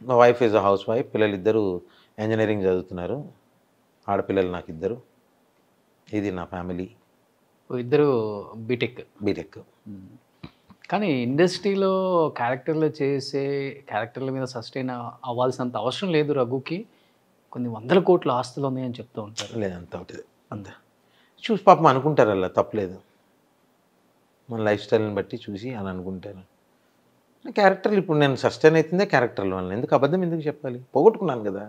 C: మా wife is a housewife. పిల్లలు ఇద్దరు ఇంజనీరింగ్ చదువుతున్నారు. ఆడపిల్లలు నాకు ఇద్దరు. ఇది నా ఫ్యామిలీ.
B: ఇద్దరు బీటెక్. కానీ ఇండస్ట్రీలో క్యారెక్టర్లు చేసే క్యారెక్టర్ల మీద సస్టైన్ అవ్వాల్సినంత అవసరం లేదు రఘుకి. కొన్ని 100 కోట్ల ఆస్తులు ఉన్నాయని చెప్తూ ఉంటారు.
C: లేదంత ఒకటి అంతే చూసి పాపం అనుకుంటారు, అలా తప్పలేదు. మన లైఫ్ స్టైల్ని బట్టి చూసి అలా అనుకుంటారు. క్యారెక్టర్లు ఇప్పుడు నేను సస్టైన్ అవుతుందే క్యారెక్టర్ల వల్ల. ఎందుకు అబద్ధం ఎందుకు చెప్పాలి? పోగొట్టుకున్నాను కదా,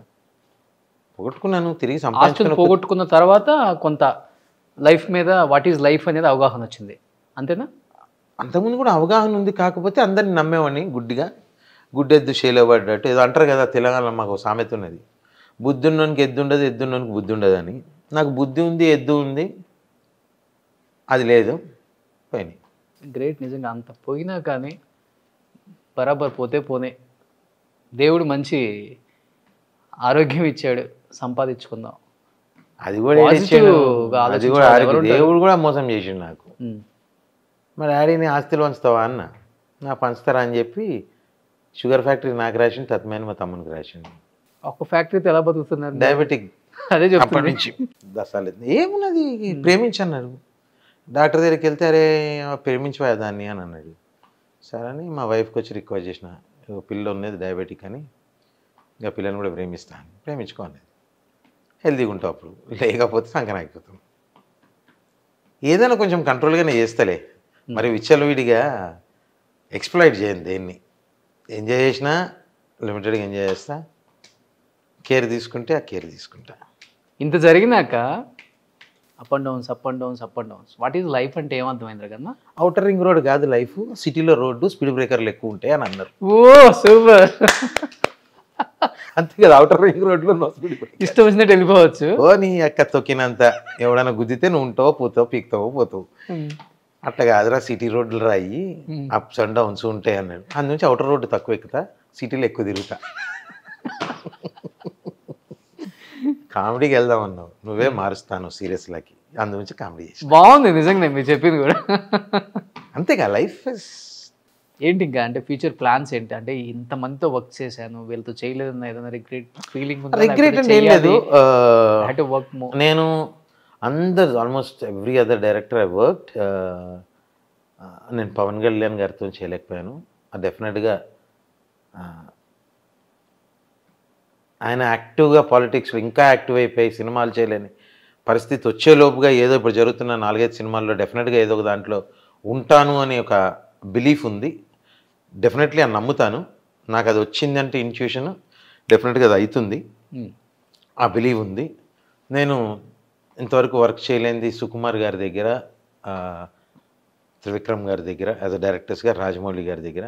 C: తిరిగి సంపాదించుకుని.
B: పోగొట్టుకున్న తర్వాత కొంత లైఫ్ మీద వాట్ ఈజ్ లైఫ్ అనేది అవగాహన వచ్చింది, అంతేనా?
C: అంతకుముందు కూడా అవగాహన ఉంది, కాకపోతే అందరిని నమ్మేవాడిని గుడ్డిగా. గుడ్డెద్దు షేలో పడ్డట్టు ఏదో అంటారు కదా, తెలంగాణలో మాకు సామెత ఉన్నది, బుద్ధి ఉన్నోనికి ఎద్దు ఉండదు, ఎద్దు ఉన్నోనికి బుద్ధి ఉండదు అని. నాకు బుద్ధి ఉంది, ఎద్దు ఉంది, అది లేదు, పోయినాయి.
B: గ్రేట్. నిజంగా అంత పోయినా కానీ బరాబర్ పోనే దేవుడు మంచి ఆరోగ్యం ఇచ్చాడు, సంపాదించుకుందాం.
C: అది కూడా దేవుడు కూడా మోసం చేసిండు నాకు. మా డాడీని ఆస్తులు పంచుతావా అన్న, నా పంచుతారా అని చెప్పి షుగర్ ఫ్యాక్టరీ నాకు రాసిండు, తత్మైన మా తమ్మునికి రాసిండు.
B: ఒక ఫ్యాక్టరీతో ఎలా బతుకుతున్నారు?
C: డయాబెటిక్.
B: అదే
C: అప్పటి నుంచి దశాలేదు. ఏమున్నది, ప్రేమించన్నాడు. డాక్టర్ దగ్గరికి వెళ్తే అరే ప్రేమించిపోయా దాన్ని అని అన్నాడు. సరే అని మా వైఫ్కి వచ్చి రిక్వెస్ట్ చేసిన, పిల్ల ఉన్నది డయాబెటిక్ అని, ఇంకా పిల్లని కూడా ప్రేమిస్తాను, ప్రేమించుకో అనేది. హెల్తీగా ఉంటావు అప్పుడు, లేకపోతే సంకన అయిపోతాం. ఏదైనా కొంచెం కంట్రోల్గానే చేస్తలే, మరి విచ్చలవిడిగా ఎక్స్ప్లాయిట్ చేయను దేన్ని. ఎంజాయ్ చేసినా లిమిటెడ్గా ఎంజాయ్ చేస్తా, కేర్ తీసుకుంటే ఆ కేర్ తీసుకుంటా.
B: ఇంత జరిగినాక up and downs. What is life అంటే ఏమర్థమైంది కన్నా?
C: అవుటర్ రింగ్ రోడ్ కాదు లైఫ్, సిటీలో రోడ్డు స్పీడ్ బ్రేకర్లు ఎక్కువ ఉంటాయి అని అన్నారు.
B: ఓ సూపర్.
C: అంతే కదా, అవుటర్ రింగ్ రోడ్లో నో స్పీడ్ బ్రేకర్,
B: ఇష్టం వచ్చినట్టు వెళ్ళిపోవచ్చు.
C: ఓ నీ అక్క తొక్కినంత, ఎవడైనా గుద్దితే నువ్వు ఉంటావో పోతావు, పీక్తావో పోతావు. అట్లా కాదురా, సిటీ రోడ్లు రాయి, అప్స్ అండ్ డౌన్స్ ఉంటాయి అన్నాడు. అందునుంచి అవుటర్ రోడ్డు తక్కువ ఎక్కుతా, సిటీలో ఎక్కువ తిరుగుతా. కామెడీకి వెళ్దాం అన్నావు, నువ్వే మారుస్తాను సీరియస్లకి, అందునుంచి కామెడీ చేసి.
B: బాగుంది నిజంగా మీరు చెప్పింది కూడా.
C: అంతేగా లైఫ్.
B: ఏంటి ఇంకా అంటే ఫ్యూచర్ ప్లాన్స్ ఏంటి? అంటే ఇంతమందితో వర్క్ చేశాను, వీళ్ళతో చేయలేదన్న ఏదైనా రిగ్రెట్ ఫీలింగ్ ఉందా?
C: రిగ్రెట్ అంటే ఏం లేదు.
B: వర్క్
C: నేను అందరు almost every other director I worked. నేను పవన్ కళ్యాణ్ గారితో చేయలేకపోయాను. డెఫినెట్గా ఆయన యాక్టివ్గా పాలిటిక్స్ ఇంకా యాక్టివ్ అయిపోయి సినిమాలు చేయలేని పరిస్థితి వచ్చేలోపుగా ఏదో ఇప్పుడు జరుగుతున్న 4-5 సినిమాల్లో డెఫినెట్గా ఏదో ఒక దాంట్లో ఉంటాను అనే ఒక బిలీఫ్ ఉంది. డెఫినెట్లీ అని నమ్ముతాను. నాకు అది వచ్చిందంటే ఇన్ట్యూషన్, డెఫినెట్గా అది అవుతుంది, ఆ బిలీవ్ ఉంది. నేను ఇంతవరకు వర్క్ చేయలేనిది సుకుమార్ గారి దగ్గర త్రివిక్రమ్ గారి దగ్గర యాజ్ అ డైరెక్టర్స్గా రాజమౌళి గారి దగ్గర.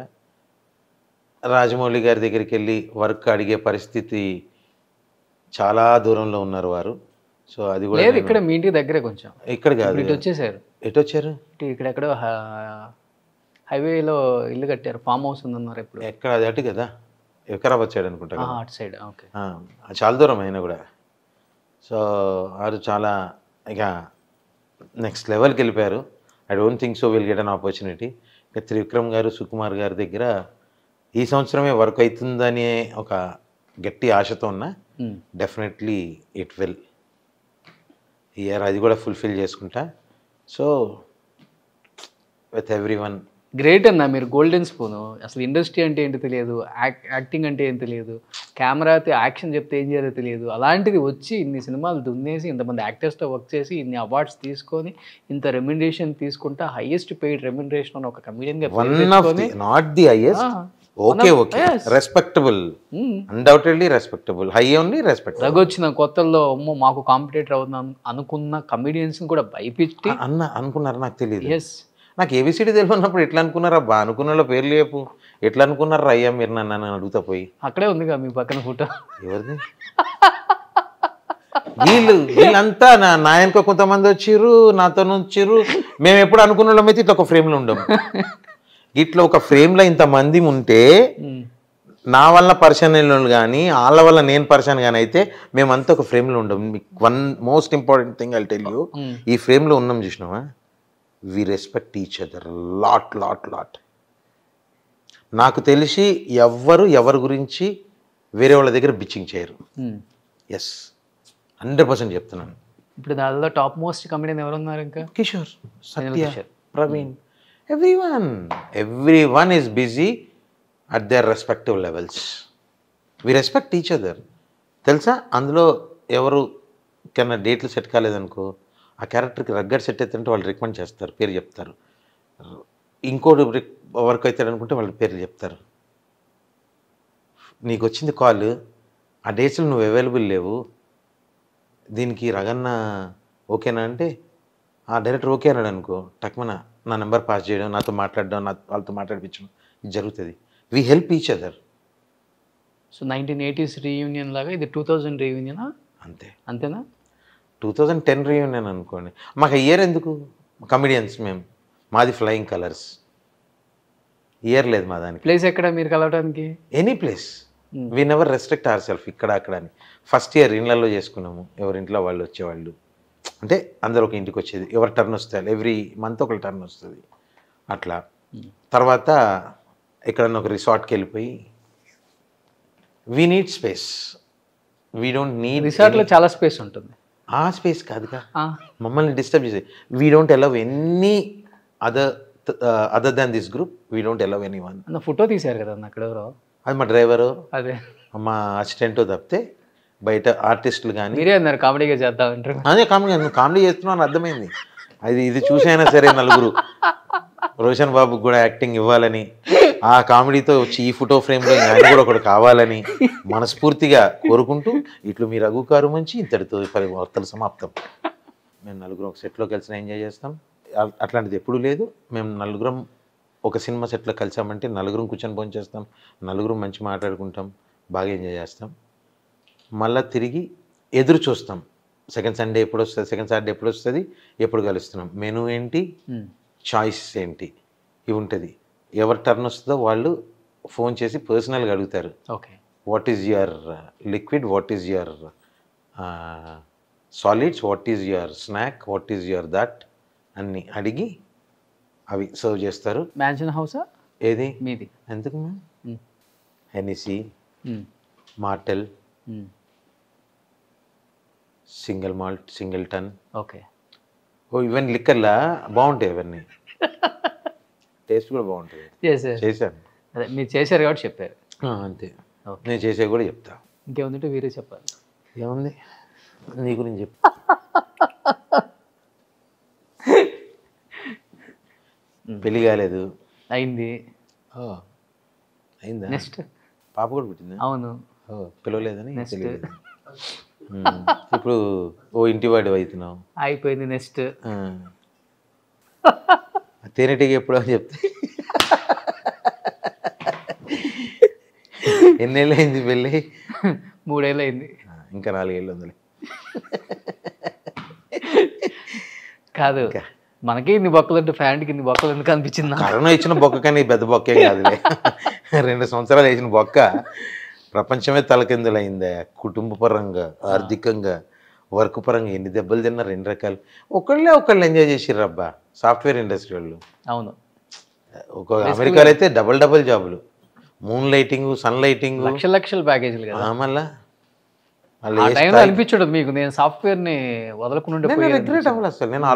C: రాజమౌళి గారి దగ్గరికి వెళ్ళి వర్క్ అడిగే పరిస్థితి, చాలా దూరంలో ఉన్నారు వారు. సో అది కూడా
B: లేదు, ఇక్కడ మీ ఇంటికి దగ్గరే కొంచెం.
C: ఇక్కడ కాదు,
B: ఇటు వచ్చేసారు.
C: ఎటు వచ్చారు?
B: ఇక్కడెక్కడో హైవేలో ఇల్లు కట్టారు, ఫామ్ హౌస్ ఉందన్నారు. ఎప్పుడు
C: ఎక్కడ? అది అటు కదా, వికారాబాద్ సైడ్ అనుకుంటా కదా.
B: అటు సైడ్. ఓకే,
C: చాలా దూరం అయినా కూడా. సో వారు చాలా ఇక నెక్స్ట్ లెవెల్కి వెళ్ళిపోయారు. I don't think so will get an opportunity. ఇక త్రివిక్రమ్ గారు, సుకుమార్ గారి దగ్గర ఈ సంవత్సరమే వర్క్ అవుతుందనే ఒక గట్టి ఆశతో ఉన్నా. Definitely it will. ఇయర్ అది కూడా ఫుల్ఫిల్ చేసుకుంటా. So with every one.
B: Great అన్న, మీరు గోల్డెన్ స్పూను. అసలు ఇండస్ట్రీ అంటే ఏంటో తెలియదు, యాక్టింగ్ అంటే ఏం తెలియదు, కెమెరాతో యాక్షన్ చెప్తే ఏం చేయాలో తెలియదు. అలాంటిది వచ్చి ఇన్ని సినిమాలు దున్నేసి, ఇంతమంది యాక్టర్స్తో వర్క్ చేసి, ఇన్ని అవార్డ్స్ తీసుకొని, ఇంత రెమ్యునరేషన్ తీసుకుంటా, హైయెస్ట్ పెయిడ్ రెమ్యునరేషన్ అని ఒక కమిడియన్గా
C: not the highest. Okay okay, respectable, undoubtedly respectable, high only respect.
B: రగొచ్చిన కొత్తల్లో అమ్మో మాకు కాంపిటేటర్ అవుతున్నాం అనుకున్న కమిడియన్స్ కూడా భయపెట్టి
C: అనుకున్నారు. నాకు తెలియదు.
B: ఎస్,
C: నాకు ఏబిసిడి తెలియనప్పుడు ఎట్లా అనుకున్నారా బా? అనుకున్న పేర్లు చెప్పు, ఎట్లా అనుకున్నారా అయ్యా మీరు నన్ను అడుగుతా పోయి?
B: అక్కడే ఉందిగా మీ పక్కన ఫోటో.
C: ఎవరిది? వీళ్ళంతా నా వెనక కొంతమంది వచ్చిర్రు, నాతో వచ్చిర్రు. మేము ఎప్పుడు అనుకున్న వాళ్ళమైతే ఇట్లా ఒక ఫ్రేమ్లో ఉండము. ఇట్లా ఒక ఫ్రేమ్లో ఇంతమంది ఉంటే నా వల్ల పర్సన్ అయిన కానీ వాళ్ళ వల్ల నేను పర్సన్ కానీ అయితే మేమంతా ఒక ఫ్రేమ్లో ఉండము. One most important thing I'll tell you, ఈ ఫ్రేమ్లో ఉన్నాం చూసినావా, we respect each other lot lot lot. నాకు తెలిసి ఎవరి గురించి వేరే వాళ్ళ దగ్గర బిచ్చింగ్ చేయరు. ఎస్, 100% చెప్తున్నాను.
B: ఇప్పుడు దానిలో టాప్ మోస్ట్ కమెడియన్ ఎవరు ఉన్నారు? ఇంకా
C: కిషోర్, సత్య, Praveen, everyone is busy at their respective levels. We respect each other. తెలుసా, అందులో ఎవరు కన్నా డేట్లు సెట్ కాలేదనుకో, ఆ క్యారెక్టర్కి రగ్గర్ సెట్ అవుతుంటే వాళ్ళు రికమెండ్ చేస్తారు, పేరు చెప్తారు. ఇంకోటి వర్క్ అవుతాడు అనుకుంటే వాళ్ళ పేర్లు చెప్తారు. నీకు వచ్చింది కాల్, ఆ డేట్స్లో నువ్వు అవైలబుల్ లేవు, దీనికి రగన్న ఓకేనా అంటే ఆ డైరెక్టర్ ఓకే అన్నాడు అనుకో, టక్మన నా నెంబర్ పాస్ చేయడం, నాతో మాట్లాడడం, వాళ్ళతో మాట్లాడిపించడం, ఇది జరుగుతుంది. We help each other.
B: So 1980s reunion లాగా ఇది 2000 రీయూనియనా? అంతేనా?
C: 2010 రీయూనియన్ అనుకోండి. మాకు ఇయర్ ఎందుకు? కమిడియన్స్ మేము, మాది ఫ్లయింగ్ కలర్స్. ఇయర్ లేదు మా దానికి.
B: ప్లేస్ ఎక్కడ మీరు కలవడానికి?
C: Any place. We never restrict our self ఇక్కడ అక్కడ అని. ఫస్ట్ ఇయర్ ఇళ్ళల్లో చేసుకున్నాము, ఎవరింట్లో వాళ్ళు వచ్చేవాళ్ళు. అంటే అందరూ ఒక ఇంటికి వచ్చేది, ఎవరి టర్న్ వస్తారు, ఎవ్రీ మంత్ ఒక టర్న్ వస్తుంది అట్లా. తర్వాత ఎక్కడన్నా ఒక రిసార్ట్కి వెళ్ళిపోయి, we need space, we don't need.
B: రిసార్ట్లో చాలా స్పేస్ ఉంటుంది.
C: ఆ స్పేస్ కాదుగా మమ్మల్ని డిస్టర్బ్ చేసేది. We don't allow any other than this group, we don't allow anyone.
B: Photo తీశారు కదా అక్కడ ఎవరో,
C: అది మా డ్రైవరు,
B: అదే
C: మా అసిస్టెంట్ తప్పితే బయట ఆర్టిస్టులు కానీ.
B: మీరే అన్నారు కామెడీగా చేద్దామంటారు.
C: అదే కామెడీ, నువ్వు కామెడీ చేస్తున్నావు అని అర్థమైంది. ఇది చూసైనా సరే నలుగురు రోషన్ బాబుకి కూడా యాక్టింగ్ ఇవ్వాలని, ఆ కామెడీతో వచ్చి ఈ ఫోటో ఫ్రేమ్లో ఆయన కూడా ఒకటి కావాలని మనస్ఫూర్తిగా కోరుకుంటూ, ఇట్లు మీ రఘుకారు మంచి ఇంతటితో వార్తలు సమాప్తం. మేము నలుగురం ఒక సెట్లో కలిసి ఎంజాయ్ చేస్తాం. అట్లాంటిది ఎప్పుడూ లేదు. మేము నలుగురం ఒక సినిమా సెట్లో కలిసామంటే నలుగురం కూర్చొని భోజనం చేస్తాం, నలుగురం మంచి మాట్లాడుకుంటాం, బాగా ఎంజాయ్ చేస్తాం. మళ్ళీ తిరిగి ఎదురు చూస్తాం, సెకండ్ సండే ఎప్పుడు వస్తుంది, సెకండ్ సాటర్డే ఎప్పుడు వస్తుంది, ఎప్పుడు కలుస్తున్నాం, మెనూ ఏంటి, చాయిస్ ఏంటి, ఇవి ఉంటుంది. ఎవరి టర్న్ వస్తుందో వాళ్ళు ఫోన్ చేసి పర్సనల్గా అడుగుతారు.
B: Okay,
C: what is your liquid, what is your solids, what is your snack, what is your that అన్నీ అడిగి అవి సర్వ్ చేస్తారు.
B: మ్యాన్షన్ హౌసా
C: ఏది
B: మీది?
C: ఎందుకు ma'am? Hennessy, Martell, single malt, Singleton.
B: Okay,
C: ఓ ఇవన్నీ లిక్కర్లా బాగుంటాయి, ఇవన్నీ టేస్ట్ కూడా బాగుంటుంది. చేశాను,
B: అదే మీరు చేశారు కాబట్టి చెప్పారు
C: అంతే. నేను చేసే కూడా చెప్తా.
B: ఇంకేముందంటే వీరే చెప్పాలి.
C: ఏముంది నీ గురించి చెప్పు. పెళ్ళి కాలేదు,
B: అయింది.
C: అయిందా?
B: నెక్స్ట్
C: పాప కూడా పుట్టిందా?
B: అవును.
C: పిలవలేదని తెలియదు. ఇప్పుడు ఓ ఇంటి వాడి అవుతున్నావు,
B: అయిపోయింది. నెక్స్ట్
C: తేనెటీగ ఎప్పుడు అని చెప్తే ఎన్నేళ్ళు అయింది పెళ్ళి?
B: 3 ఏళ్ళు అయింది.
C: ఇంకా 4 ఏళ్ళు ఉందిలే.
B: కాదు, మనకి ఇన్ని బొక్కలు అంటే ఫ్యాన్కి ఇన్ని బొక్కలు ఎందుకు అనిపించింది?
C: కరోనా ఇచ్చిన బొక్క కానీ పెద్ద బొక్కేం కాదులే. 2 సంవత్సరాలు వేసిన బొక్క ప్రపంచమే తలకిందులైందే. కుటుంబ పరంగా, ఆర్థికంగా, వర్క్ పరంగా ఎన్ని దెబ్బలు తిన్నారు. 2 రకాలు. ఒకళ్ళు ఎంజాయ్ చేసిర్రు అబ్బా సాఫ్ట్వేర్ ఇండస్ట్రీ వాళ్ళు.
B: అవును.
C: ఒక అమెరికాలో అయితే డబల్ జాబులు, మూన్ లైటింగ్, సన్ లైటింగ్,
B: లక్షల ప్యాకేజీలు కదా.
C: మళ్ళా
B: అనిపించడు మీకు నేను సాఫ్ట్వేర్ని వదలకుండా
C: రిగ్రెట్ అవ్వాలి. అసలు నేను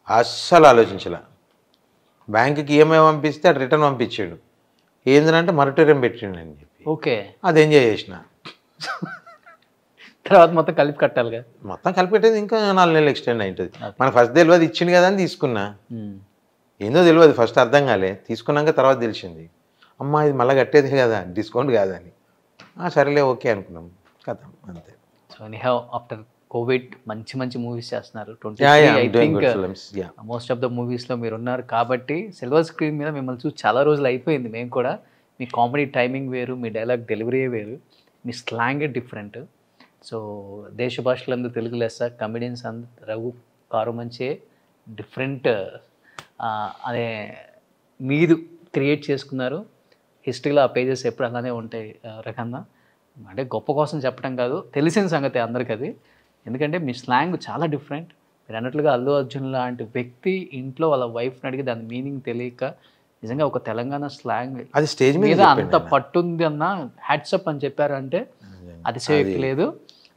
C: అస్సలు ఆలోచించలా. బ్యాంకుకి ఈఎంఐ పంపిస్తే అటు రిటర్న్ పంపించాడు. ఏంటంటే మరటోరియం పెట్టిండు అని చెప్పి
B: ఓకే
C: అది ఎంజాయ్ చేసిన.
B: తర్వాత మొత్తం కలిపి కట్టాలిగా.
C: మొత్తం కలిపి పెట్టేది ఇంకా 4 నెలలు ఎక్స్టెండ్ అయింటుంది. మనకు ఫస్ట్ తెలియదు, ఇచ్చింది కదా అని తీసుకున్నా. ఏందో తెలియదు, ఫస్ట్ అర్థం కాలే. తీసుకున్నాక తర్వాత తెలిసింది, అమ్మ ఇది మళ్ళీ కట్టేది కదా, డిస్కౌంట్ కాదని. సరేలే ఓకే అనుకున్నాం, కథ అంతే.
B: సో ఎనీహౌ ఆఫ్టర్ కోవిడ్ మంచి మూవీస్ చేస్తున్నారు. మోస్ట్ ఆఫ్ ద మూవీస్లో మీరు ఉన్నారు కాబట్టి సిల్వర్ స్క్రీన్ మీద మిమ్మల్ని చూసి చాలా రోజులు అయిపోయింది. మేము కూడా మీ కామెడీ టైమింగ్ వేరు, మీ డైలాగ్ డెలివరీ వేరు, మీ స్లాంగే డిఫరెంట్. సో దేశ భాషలందు తెలుగు లెస్స కమెడియన్స్ రఘు కారుమంచే డిఫరెంట్ అదే మీరు క్రియేట్ చేసుకున్నారు. హిస్టరీలో ఆ పేజెస్ ఎప్పుడు అలానే ఉంటాయి రకన్నా. అంటే గొప్ప కోసం చెప్పడం కాదు, తెలిసిన సంగతి అందరికీ అది. ఎందుకంటే మీ స్లాంగ్ చాలా డిఫరెంట్. మీరు అన్నట్లుగా అల్లు అర్జున్ లాంటి వ్యక్తి ఇంట్లో వాళ్ళ వైఫ్ని అడిగి దాని మీనింగ్ తెలియక నిజంగా ఒక తెలంగాణ స్లాంగ్
C: అది స్టేజ్ మీద
B: అంత పట్టుంది అన్న హ్యాట్సప్ అని చెప్పారంటే అతిశయోక్తి లేదు.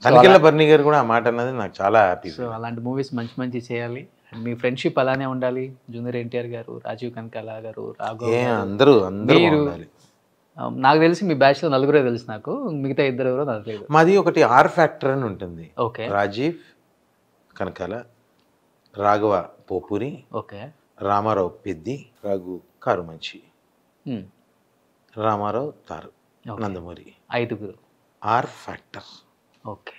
C: తనికెళ్ళ బర్నీ గారు కూడా ఆ మాట అన్నది నాకు చాలా హ్యాపీ.
B: సో అలాంటి మూవీస్ మంచి చేయాలి. మీ ఫ్రెండ్షిప్ అలానే ఉండాలి. జూనియర్ ఎన్టీఆర్ గారు, రాజీవ్ కనకాల గారు, రాఘవ్,
C: అందరూ
B: నాకు తెలిసి మీ బ్యాచ్లో 4 తెలుసు నాకు, మిగతా 2 ఎవరో నాకు తెలియదు.
C: మాది ఒకటి ఆర్ ఫ్యాక్టర్ అని ఉంటుంది.
B: Okay.
C: Rajeev Kanakala, Raghava Popuri,
B: okay,
C: Ramarao Peddi, Raghu Karumanchi, Ramarao Taru, Nandamuri,
B: 5
C: R factor.
B: Okay.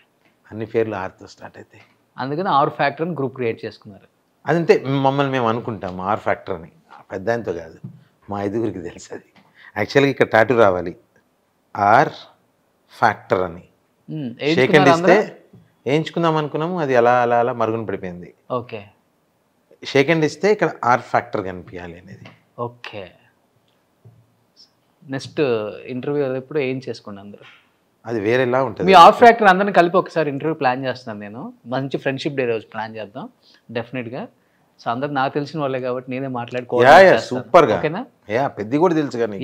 C: అన్ని పేర్లు ఆర్తో స్టార్ట్ అవుతాయి.
B: అందుకని ఆర్ ఫ్యాక్టర్ అని గ్రూప్ క్రియేట్ చేసుకున్నారు.
C: అదంతే, మమ్మల్ని మేము అనుకుంటాం ఆర్ ఫ్యాక్టర్ అని. పెద్ద ఆయనతో కాదు, మా 5గురికి తెలుసు అది. యాక్చువల్గా ఇక్కడ టాటూ రావాలి, ఆర్ ఫ్యాక్టర్ అని. షేకండ్ ఇస్తే వేయించుకుందాం అనుకున్నాము, అది అలా మరుగున పడిపోయింది.
B: ఓకే.
C: షేకండ్ ఇస్తే ఇక్కడ ఆర్ ఫ్యాక్టర్ కనిపించాలి అనేది.
B: ఓకే. నెక్స్ట్ ఇంటర్వ్యూ ఎప్పుడు ఏం చేసుకోండి అందరూ,
C: అది వేరేలా ఉంటుంది.
B: మీ ఆర్ ఫ్యాక్టర్ అందరిని కలిపి ఒకసారి ఇంటర్వ్యూ ప్లాన్ చేస్తున్నాను నేను. మంచి ఫ్రెండ్షిప్ డే రోజు ప్లాన్ చేద్దాం డెఫినెట్గా. సో అందరు నాకు తెలిసిన వాళ్ళే కాబట్టి నేనే మాట్లాడుకోవాలి.
C: సూపర్గా. ఓకేనా? పెద్ద కూడా తెలుసు కానీ.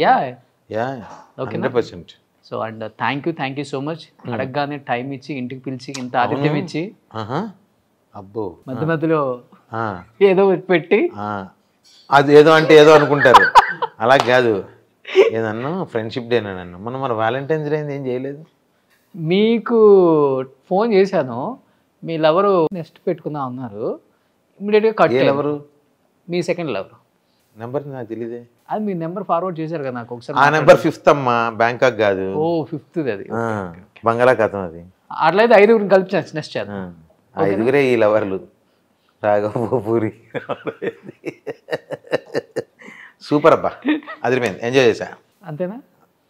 C: Okay, 100%.
B: So and thank you so much. అడగగానే టైం ఇచ్చి ఇంటికి పిలిచి ఇంత ఆతిథ్యం ఇచ్చి,
C: అబ్బో
B: మధ్యలో ఏదో పెట్టి,
C: అది ఏదో అంటే ఏదో అనుకుంటారు, అలా కాదు. ఏదన్నా ఫ్రెండ్షిప్ డే నన్ను మన వ్యాలంటైన్స్ డే ఏం చేయలేదు.
B: మీకు ఫోన్ చేశాను, మీ లవరు నెక్స్ట్ పెట్టుకుందాం అన్నారు. ఇమీడియట్గా కట్. ఎవరు మీ సెకండ్ లవర్?
C: నెంబర్ నాకు తెలియదే.
B: అది మీ నెంబర్ ఫార్వర్డ్ చేశారు కదా నాకు ఒకసారి.
C: ఆ నెంబర్ 5th అమ్మా, బ్యాంకాక్ కాదు.
B: ఓ 5th అది
C: బంగాళాఖాతం అది.
B: అట్లయితే 5 కలిపి నెక్స్ట్ చేద్దాం.
C: 5 ఈ లవర్లు. రాఘవ పూరి సూపర్ అబ్బా, అదిరిపోయింది, ఎంజాయ్ చేశా.
B: అంతేనా?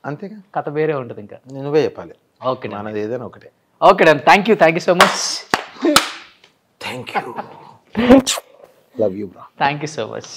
C: అంతేగా,
B: కథ వేరే ఉంటుంది. ఇంకా
C: నువ్వే చెప్పాలి.
B: ఓకే,
C: మనది ఏదైనా ఒకటే.
B: Okay done. Thank you so much.
C: Thank you. Love you bro.
B: Thank you so much.